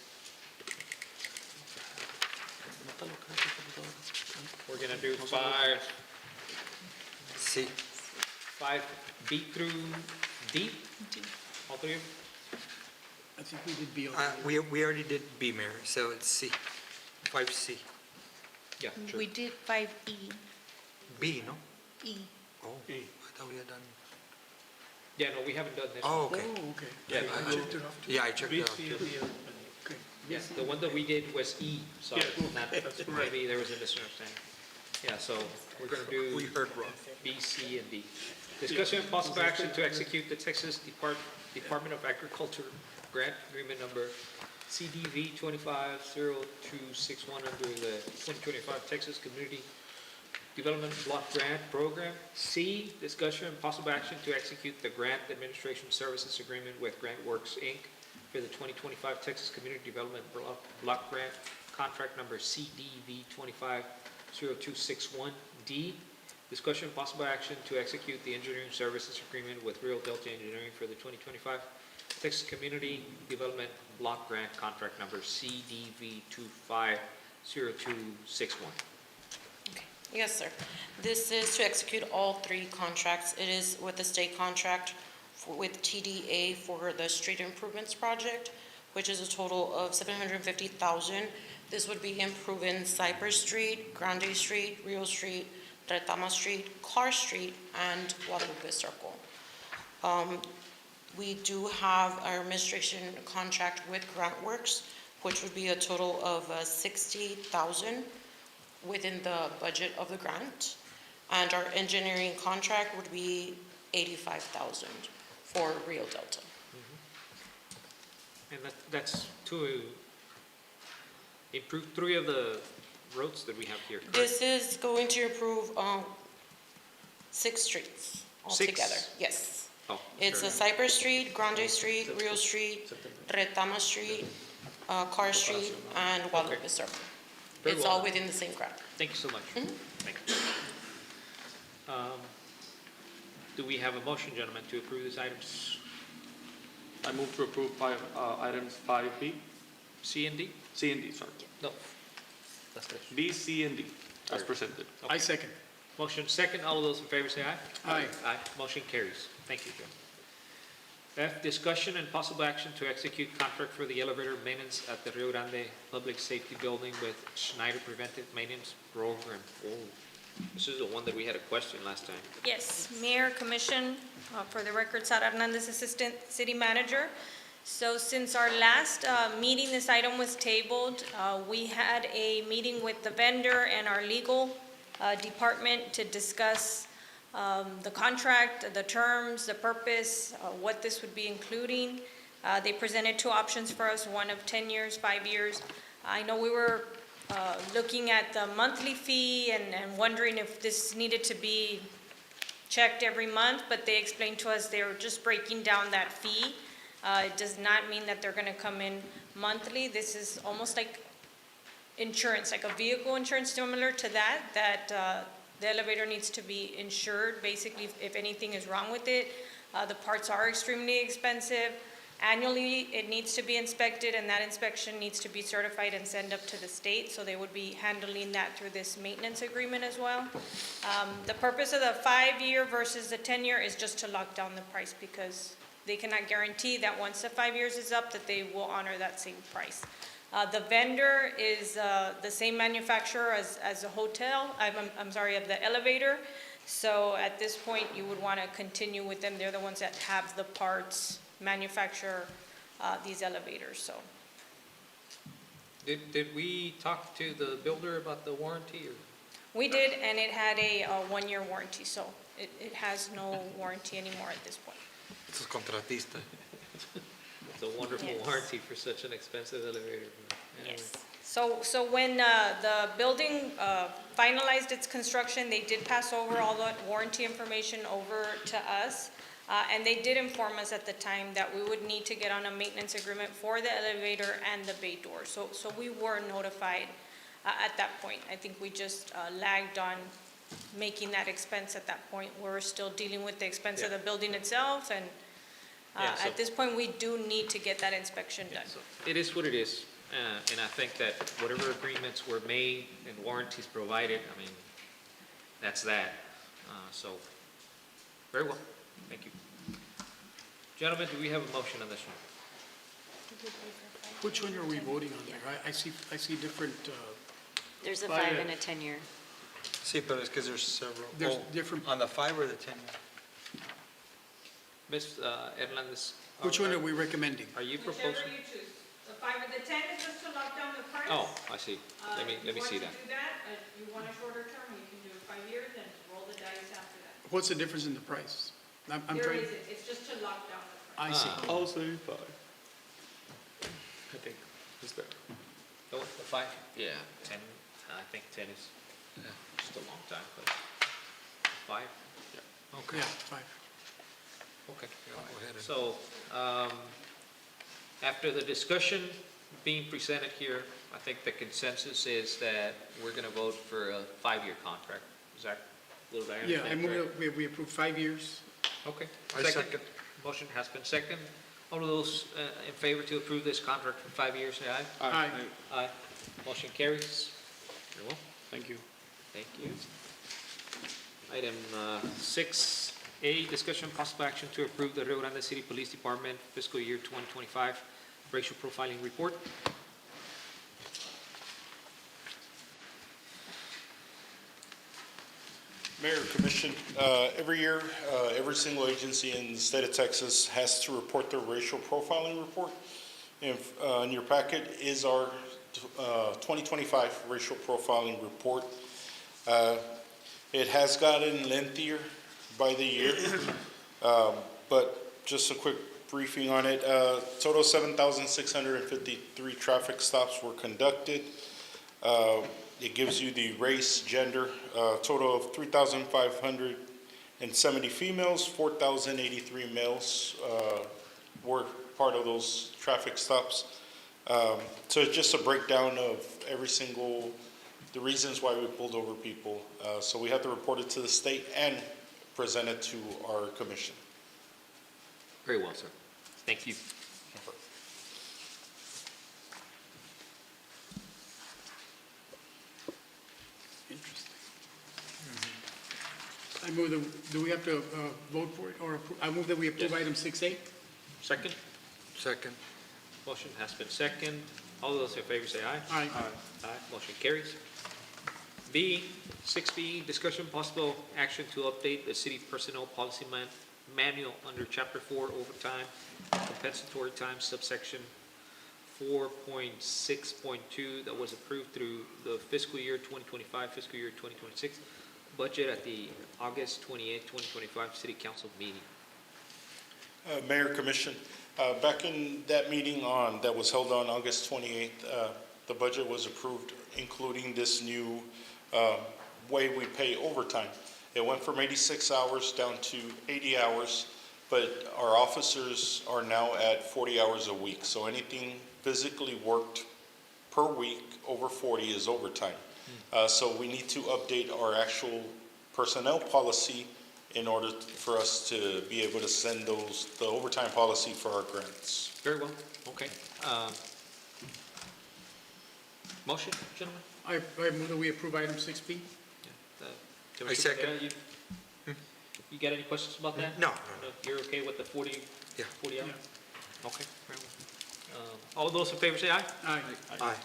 We're gonna do 5B through D? All three of them? I think we did B already. We already did B, Mayor, so it's C, 5C. Yeah, sure. We did 5E. B, no? E. Oh, I thought we had done. Yeah, no, we haven't done this. Oh, okay. Oh, okay. Yeah, I checked it off too. Yeah, I checked it out. Okay. Yeah, the one that we did was E, so Yeah, not, that's correct. maybe there was a misunderstanding. Yeah, so we're gonna do We heard wrong. B, C, and D. Discussion and possible action to execute the Texas Department of Agriculture Grant Agreement Number CDV 250261 under the 2025 Texas Community Development Block Grant Program. C, discussion and possible action to execute the Grant Administration Services Agreement with GrantWorks, Inc. for the 2025 Texas Community Development Block Grant Contract Number CDV 250261. D, discussion and possible action to execute the engineering services agreement with Rio Delta Engineering for the 2025 Texas Community Development Block Grant Contract Number CDV 250261. Yes, sir. This is to execute all three contracts. It is with the state contract with TDA for the street improvements project, which is a total of $750,000. This would be improving Cypress Street, Grande Street, Rio Street, Retama Street, Carr Street, and Guadalupe Circle. We do have our administration contract with GrantWorks, which would be a total of $60,000 within the budget of the grant. And our engineering contract would be $85,000 for Rio Delta. And that's to improve 3 of the roads that we have here, correct? This is going to improve 6 streets altogether. 6? Yes. Oh, It's sure. a Cypress Street, Grande Street, Rio Street, Retama Street, Carr Street, and Guadalupe Circle. Very It's well all done. within the same grant. Thank you so much. Thank you. Do we have a motion, gentlemen, to approve these items? I move to approve items 5B, C and D? C and D, sorry. No. That's it. B, C, and D, as presented. I second. Motion second. All of those in favor say aye. Aye. Aye. Motion carries. Thank you, Joe. F, discussion and possible action to execute contract for the elevator maintenance at the Rio Grande Public Safety Building with Schneider Preventive Maintenance Program. Oh, this is the one that we had a question last time. Yes, Mayor, Commission, for the record, Sara Hernandez, Assistant City Manager. So since our last meeting, this item was tabled. We had a meeting with the vendor and our legal department to discuss the contract, the terms, the purpose, what this would be including. They presented 2 options for us, one of 10 years, 5 years. I know we were looking at the monthly fee and wondering if this needed to be checked every month, but they explained to us they were just breaking down that fee. It does not mean that they're going to come in monthly. This is almost like insurance, like a vehicle insurance similar to that the elevator needs to be insured. Basically, if anything is wrong with it, the parts are extremely expensive. Annually, it needs to be inspected, and that inspection needs to be certified and sent up to the state, so they would be handling that through this maintenance agreement as well. The purpose of the 5-year versus the 10-year is just to lock down the price, because they cannot guarantee that once the 5 years is up, that they will honor that same price. The vendor is the same manufacturer as the hotel, I'm sorry, of the elevator. So at this point, you would want to continue with them. They're the ones that have the parts, manufacture these elevators, so. Did we talk to the builder about the warranty, or? We did, and it had a 1-year warranty, so it has no warranty anymore at this point. It's a contratista. It's a wonderful Yes. warranty for such an expensive elevator. Anyway. Yes. So when the building finalized its construction, they did pass over all the warranty information over to us. And they did inform us at the time that we would need to get on a maintenance agreement for the elevator and the bay door. So we were notified at that point. I think we just lagged on making that expense at that point. We're still dealing with the expense of the building itself, and Yeah, so- at this point, we do need to get that inspection done. It is what it is, and I think that whatever agreements were made and warranties provided, I mean, that's that. So, very well, thank you. Gentlemen, do we have a motion on this one? Which one are we voting on there? I see different, There's a By, 5 and a 10-year. Sí, pero es que there's several. There's Oh, different- On the 5 or the 10? Ms. Hernandez? which one are we recommending? Are you Whichever proposing? you choose. The 5 or the 10 is just to lock down the price. Oh, I see. Let me see that. If you want to do that, if you want a shorter term, you can do it 5 years and roll the dice after that. What's the difference in the price? I'm There trying, isn't, it's just to lock down the price. I see. I'll say 5. I think it's better. Oh, the 5? Yeah, 10, I think 10 is just a long time, but 5? Yeah. Okay. Yeah, 5. Okay. Go ahead and- So, after the discussion being presented here, I think the consensus is that we're going to vote for a 5-year contract. Is that, will I Yeah, I understand move correct? that we approve 5 years. Okay. I second. Motion has been second. All of those in favor to approve this contract for 5 years, say aye. Aye. Aye. Motion carries. Very well. Thank you. Thank you. Item 6A, discussion possible action to approve the Rio Grande City Police Department fiscal year 2025 racial profiling report. Mayor, Commission, every year, every single agency in the state of Texas has to report their racial profiling report. And in your packet is our 2025 racial profiling report. It has gotten lengthier by the year, but just a quick briefing on it. Total 7,653 traffic stops were conducted. It gives you the race, gender, total of 3,570 females, 4,083 males were part of those traffic stops. So it's just a breakdown of every single, the reasons why we pulled over people. So we have to report it to the state and present it to our commission. Very well, sir. Thank you. Interesting. I move that, do we have to vote for it, or I move that we approve Yes. item 6A? Second? Second. Motion has been second. All those in favor say aye. Aye. Aye. Motion carries. B, 6B, discussion possible action to update the city personnel policy manual under Chapter 4 overtime, compensatory time subsection 4.6.2 that was approved through the fiscal year 2025, fiscal year 2026 budget at the August 28, 2025 City Council meeting. Mayor, Commission, back in that meeting that was held on August 28th, the budget was approved, including this new way we pay overtime. It went from 86 hours down to 80 hours, but our officers are now at 40 hours a week. So anything physically worked per week over 40 is overtime. So we need to update our actual personnel policy in order for us to be able to send the overtime policy for our grants. Very well, okay. Motion, gentlemen? I move that we approve item 6B. I second. You got any questions about that? No. You're okay with the 40? Yeah. 40 hours? Okay, very well. All those in favor say aye. Aye. Aye.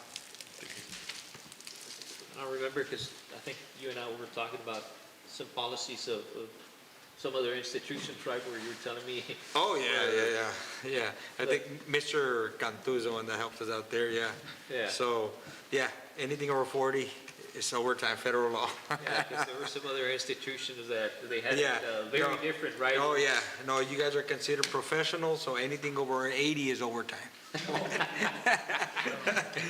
I remember, because I think you and I were talking about some policies of some other institutions, right, where you were telling me. Oh, yeah. I think Mr. Cantu is the one that helped us out there, yeah. Yeah. So, yeah, anything over 40, It's overtime, federal law. Yeah, because there were some other institutions that they had Yeah. very No. different, right? Oh, yeah. No, you guys are considered professionals, so anything over 80 is overtime.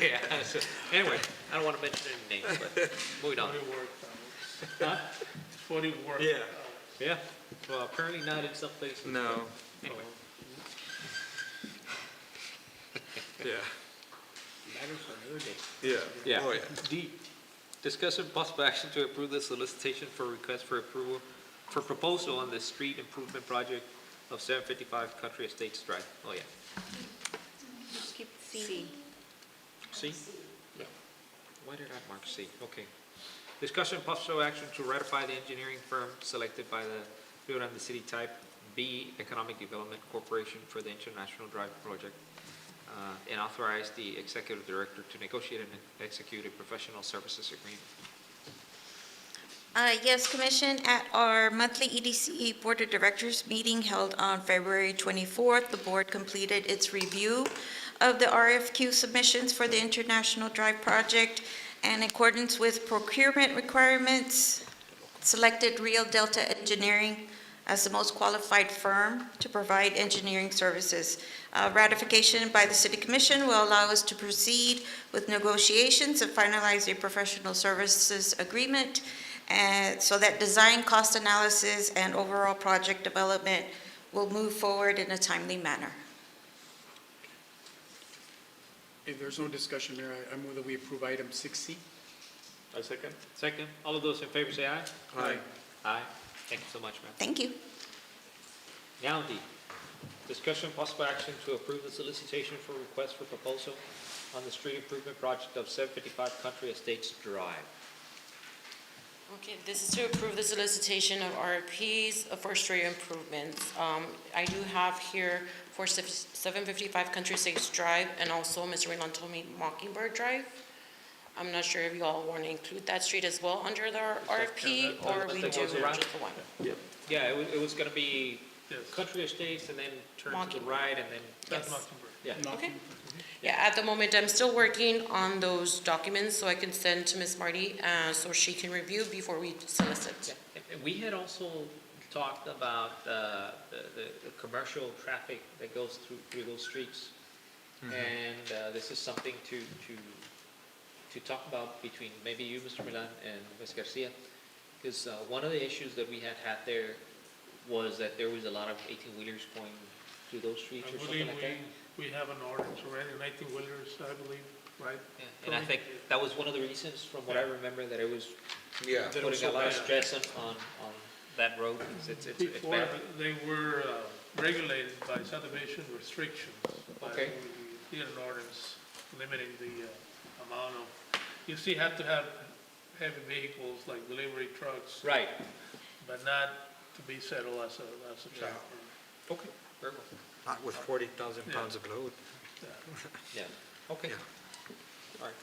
Yeah, so, anyway, I don't want to mention any names, but moving on. 40 work hours. Huh? 40 work Yeah. hours. Yeah, well, apparently not in some places. No. Anyway. Yeah. Matters for another day. Yeah. Yeah. Oh, yeah. D, discuss and possible action to approve the solicitation for request for approval, for proposal on the street improvement project of 755 Country Estates Drive. Oh, yeah. Skip C. C? Yeah. Why did I mark C? Okay. Discussion and possible action to ratify the engineering firm selected by the Rio Grande City Type B Economic Development Corporation for the International Drive project, and authorize the executive director to negotiate and execute a professional services agreement. Yes, Commission, at our monthly EDC Board of Directors meeting held on February 24th, the board completed its review of the RFQ submissions for the International Drive project, and in accordance with procurement requirements, selected Real Delta Engineering as the most qualified firm to provide engineering services. Ratification by the City Commission will allow us to proceed with negotiations and finalize a professional services agreement, and so that design, cost analysis, and overall project development will move forward in a timely manner. If there's no discussion, Mayor, I move that we approve item 6C. I second. Second. All of those in favor say aye. Aye. Aye. Thank you so much, ma'am. Thank you. Now D, discussion and possible action to approve the solicitation for request for proposal on the street improvement project of 755 Country Estates Drive. Okay, this is to approve the solicitation of RFPs for street improvements. I do have here for 755 Country Estates Drive, and also Mr. Raynon told me Mockingbird Drive. I'm not sure if you all want to include that street as well under the RFP, or we do just the one. Yeah, it was gonna be Yes. Country Estates and then turn to the Mockingbird. right and then. That's Yes. Mockingbird. Yeah. Okay. Yeah, at the moment, I'm still working on those documents, so I can send to Ms. Marty, so she can review before we solicit. Yeah, and we had also talked about the commercial traffic that goes through those streets. And this is something to talk about between maybe you, Mr. Milan, and Ms. Garcia. Because one of the issues that we had there was that there was a lot of 18-wheelers going through those streets I or something believe like that. we have an ordinance already, 19-wheelers, I believe, right? Yeah, and I think that was one of the reasons, from what I remember, that it was Yeah. putting a lot of stress on that road, because it's Before, bad. they were regulated by subdivision restrictions. But Okay. We did an ordinance limiting the amount of, you still have to have heavy vehicles like delivery trucks. Right. But not to be settled as a tractor. Okay, very well. Not with 40,000 pounds of load. Yeah, okay. Yeah. All right.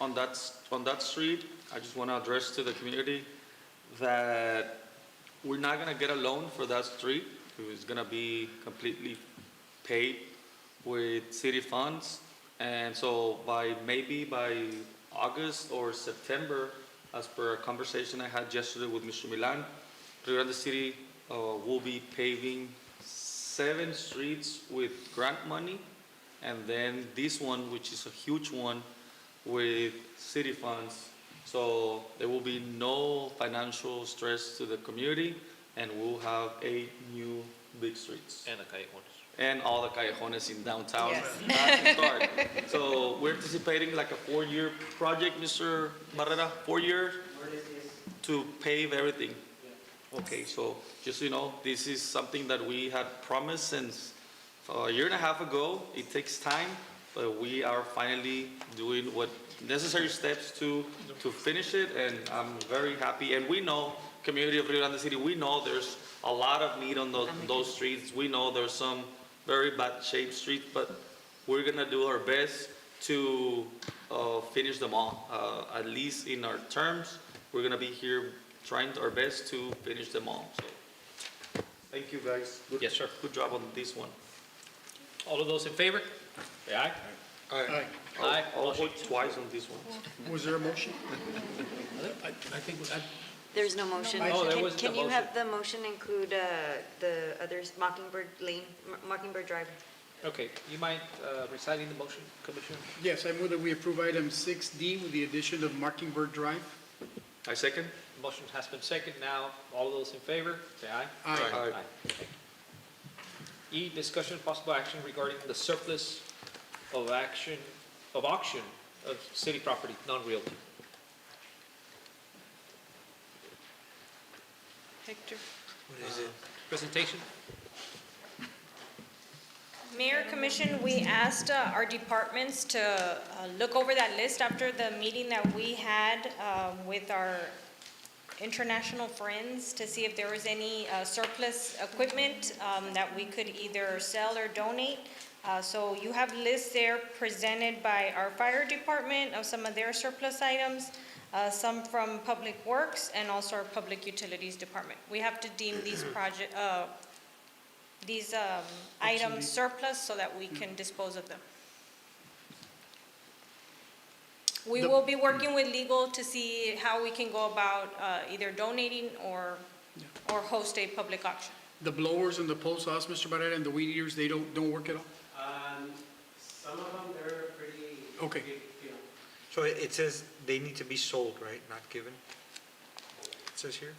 On that street, I just want to address to the community that we're not going to get a loan for that street. It's going to be completely paid with city funds. And so maybe by August or September, as per a conversation I had yesterday with Mr. Milan, Rio Grande City will be paving 7 streets with grant money, and then this one, which is a huge one, with city funds. So there will be no financial stress to the community, and we'll have 8 new big streets. And the callejones. And all the callejones in downtown. Yes. Not to start. So we're anticipating like a 4-year project, Mr. Barrera, 4 years to pave everything. Okay, so just so you know, this is something that we had promised since a year and a half ago. It takes time, but we are finally doing what necessary steps to finish it, and I'm very happy. And we know, community of Rio Grande City, we know there's a lot of need on those streets. We know there's some very bad shaped streets, but we're gonna do our best to finish them all, at least in our terms. We're gonna be here trying our best to finish them all. So, thank you guys. Yes, sir. Good job on this one. All of those in favor? Say aye. Aye. Aye. I'll vote twice on this one. Was there a motion? I think, There's no motion. Oh, there wasn't a Can you motion. have the motion include the others, Mockingbird Lane, Mockingbird Drive? Okay, you mind reciting the motion, Commissioner? yes, I move that we approve item 6D with the addition of Mockingbird Drive. I second. Motion has been second. Now, all those in favor, say aye. Aye. Okay. E, discussion possible action regarding the surplus of auction of city property, non-realty. Hector. What is it? Presentation? Mayor, Commission, we asked our departments to look over that list after the meeting that we had with our international friends to see if there was any surplus equipment that we could either sell or donate. So you have lists there presented by our fire department of some of their surplus items, some from Public Works, and also our Public Utilities Department. We have to deem these items surplus so that we can dispose of them. We will be working with legal to see how we can go about either donating or host a public auction. The blowers and the post saws, Mr. Barrera, and the weed eaters, they don't work at all? Some of them, they're pretty. Okay. So it says they need to be sold, right, not given? It says here?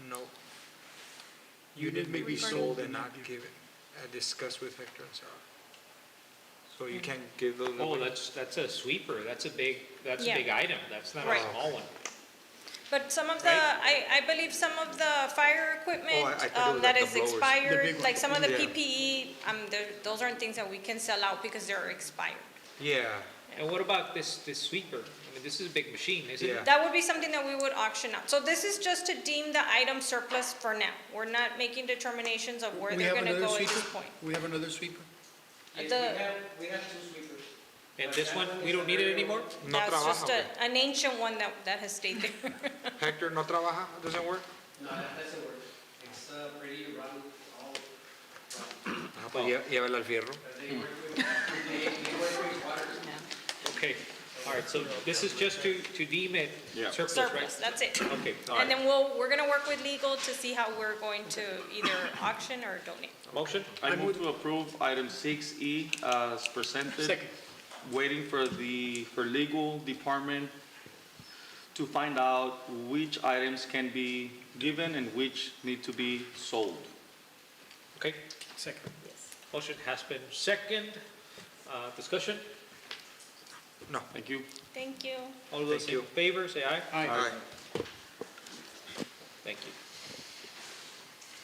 No. Unit may be sold and not given. I discussed with Hector and Sarah. So you can't give those Oh, away? that's a sweeper. That's a big Yeah. item. That's not a Right. small one. But some of the, I believe some of the fire equipment Oh, I thought it was that like is the blowers. The expired, big like some of the Yeah. PPE, those aren't things that we can sell out because they're expired. Yeah, And what about this sweeper? I mean, this is a big machine, isn't Yeah. it? That would be something that we would auction out. So this is just to deem the item surplus for now. We're not making determinations of where We they're have gonna another go at sweeper? this point. We have another sweeper? Yes, The- we have two sweepers. And this one, we don't need it anymore? no That's just trabaja. an ancient one that has stayed there. Hector, no trabaja? Doesn't work? No, that doesn't work. It's pretty run, all. Ah, pues llévala al fierro. They work with water. Okay, all right, so this is just to deem it Yeah. surplus, right? Surplus, that's it. Okay, all And right. then we're gonna work with legal to see how we're going to either auction or donate. Motion? I move to approve item 6E as presented. Second. Waiting for legal department to find out which items can be given and which need to be sold. Okay, Second. motion has been second. Discussion? No. Thank you. Thank you. All those Thank in you. favor, say aye. Aye. Thank you.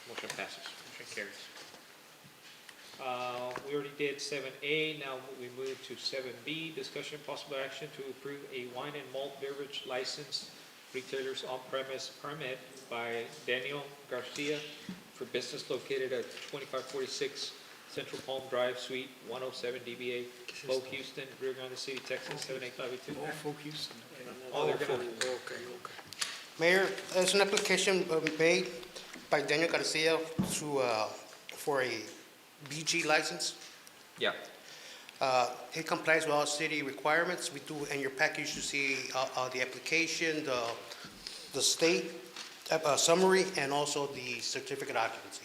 Motion passes, motion carries. We already did 7A, now we move to 7B, discussion possible action to approve a wine and malt beverage license retailers on-premise permit by Daniel Garcia for business located at 2546 Central Palm Drive, Suite 107 DBA, Bo Houston, Rio Grande City, Texas 78582. Oh, folk Houston. Oh, they're gonna, Okay. Mayor, there's an application made by Daniel Garcia for a BG license. yeah, It complies with all city requirements. We do, in your package, you see the application, the state summary, and also the certificate of occupancy.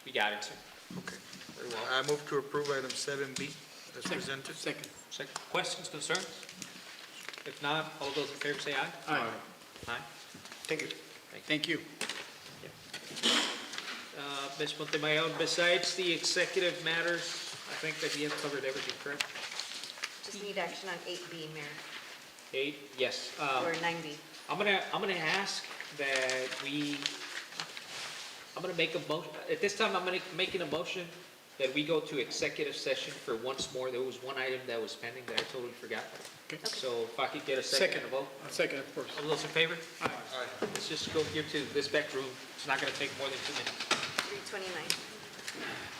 we got it, sir. Okay, very well. I move to approve item 7B as presented. Second. Second, questions, concerns? If not, all those in favor say aye. Aye. Aye. Thank you. Thank you. Ms. Montemayor, besides the executive matters, I think that we have covered everything, correct? Just need action on 8B, Mayor, 8, yes. or 9B. I'm gonna ask that I'm gonna make a motion, at this time, I'm making a motion that we go to executive session for once more. There was one item that was pending that I totally forgot. Okay. So if I could get a second and a vote. Second, of course. All those in favor? Aye. Let's just go here to this back room. It's not gonna take more than 2 minutes. 329.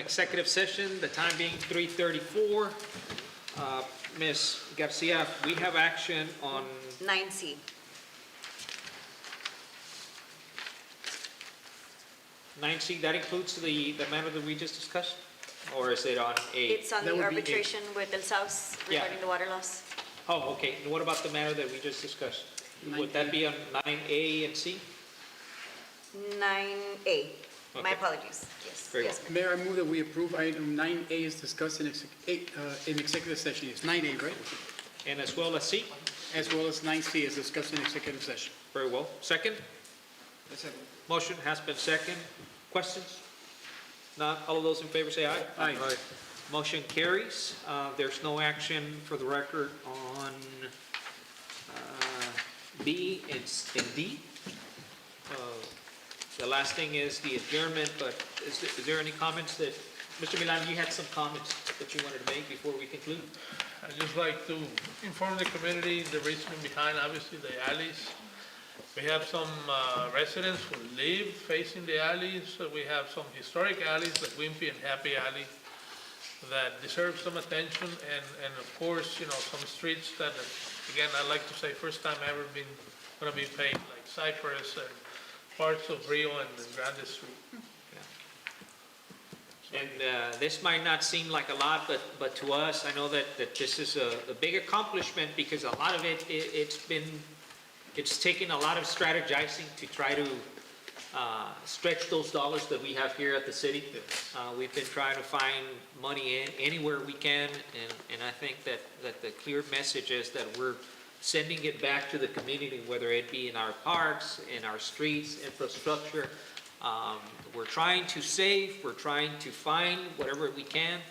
executive session, the time being 3:34. Ms. Garcia, we have action on 9C. 9C, that includes the matter that we just discussed? Or is it on A? It's on That the would be A. arbitration with El Saus Yeah. regarding the water loss. Oh, okay, and what about the matter that we just discussed? Would that be on 9A and C? 9A. My Okay. apologies. Yes. Very Yes. Mayor, I move that we approve item 9A is discussed in executive session. It's 9A, right? And as well as C? As well as 9C is discussed in executive session. Very well. Second? Motion has been second. Questions? Not all of those in favor say aye. Aye. Motion carries. There's no action for the record on B and D. The last thing is the adjournment, but is there any comments that, Mr. Milan, you had some comments that you wanted to make before we conclude? I'd just like to inform the community the reason behind, obviously, the alleys. We have some residents who live facing the alleys. We have some historic alleys like Wimpy and Happy Alley that deserve some attention, and of course, some streets that, again, I like to say, first time ever gonna be paved, like Cypress and parts of Rio and Grande Street. And this might not seem like a lot, but to us, I know that this is a big accomplishment because a lot of it's taken a lot of strategizing to try to stretch those dollars that we have here at the city. We've been trying to find money anywhere we can, and I think that the clear message is that we're sending it back to the community, whether it be in our parks, in our streets, infrastructure. We're trying to save, we're trying to find whatever we can,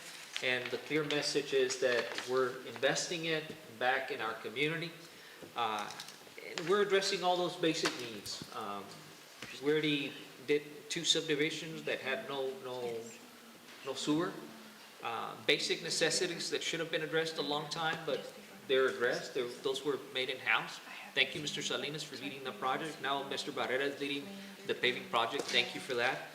and the clear message is that we're investing it back in our community. And we're addressing all those basic needs. We already did 2 subdivisions that had no sewer. Basic necessities that should have been addressed a long time, but they're addressed. Those were made in-house. Thank you, Mr. Salinas, for leading the project. Now Mr. Barrera is leading the paving project. Thank you for that.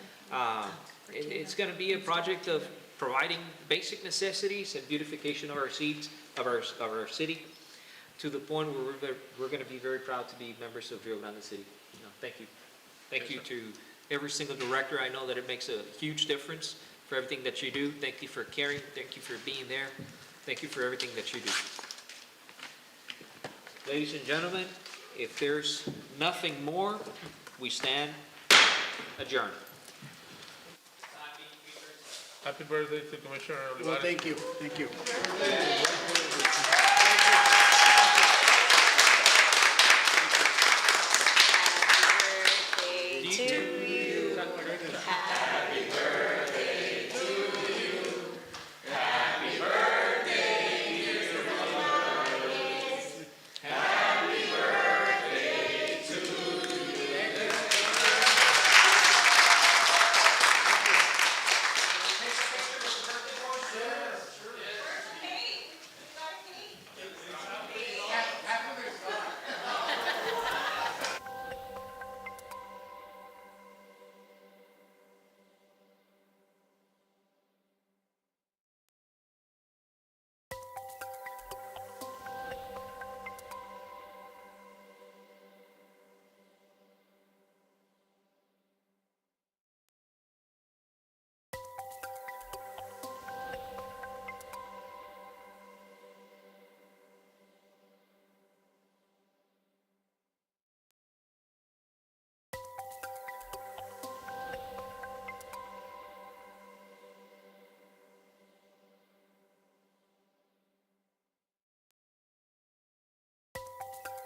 It's going to be a project of providing basic necessities and beautification of our seats, of our city, to the point where we're going to be very proud to be members of Rio Grande City. Thank you. Thank you to every single director. I know that it makes a huge difference for everything that you do. Thank you for caring. Thank you for being there. Thank you for everything that you do. Ladies and gentlemen, if there's nothing more, we stand adjourned. Happy birthday to Commissioner Olivares. Well, thank you.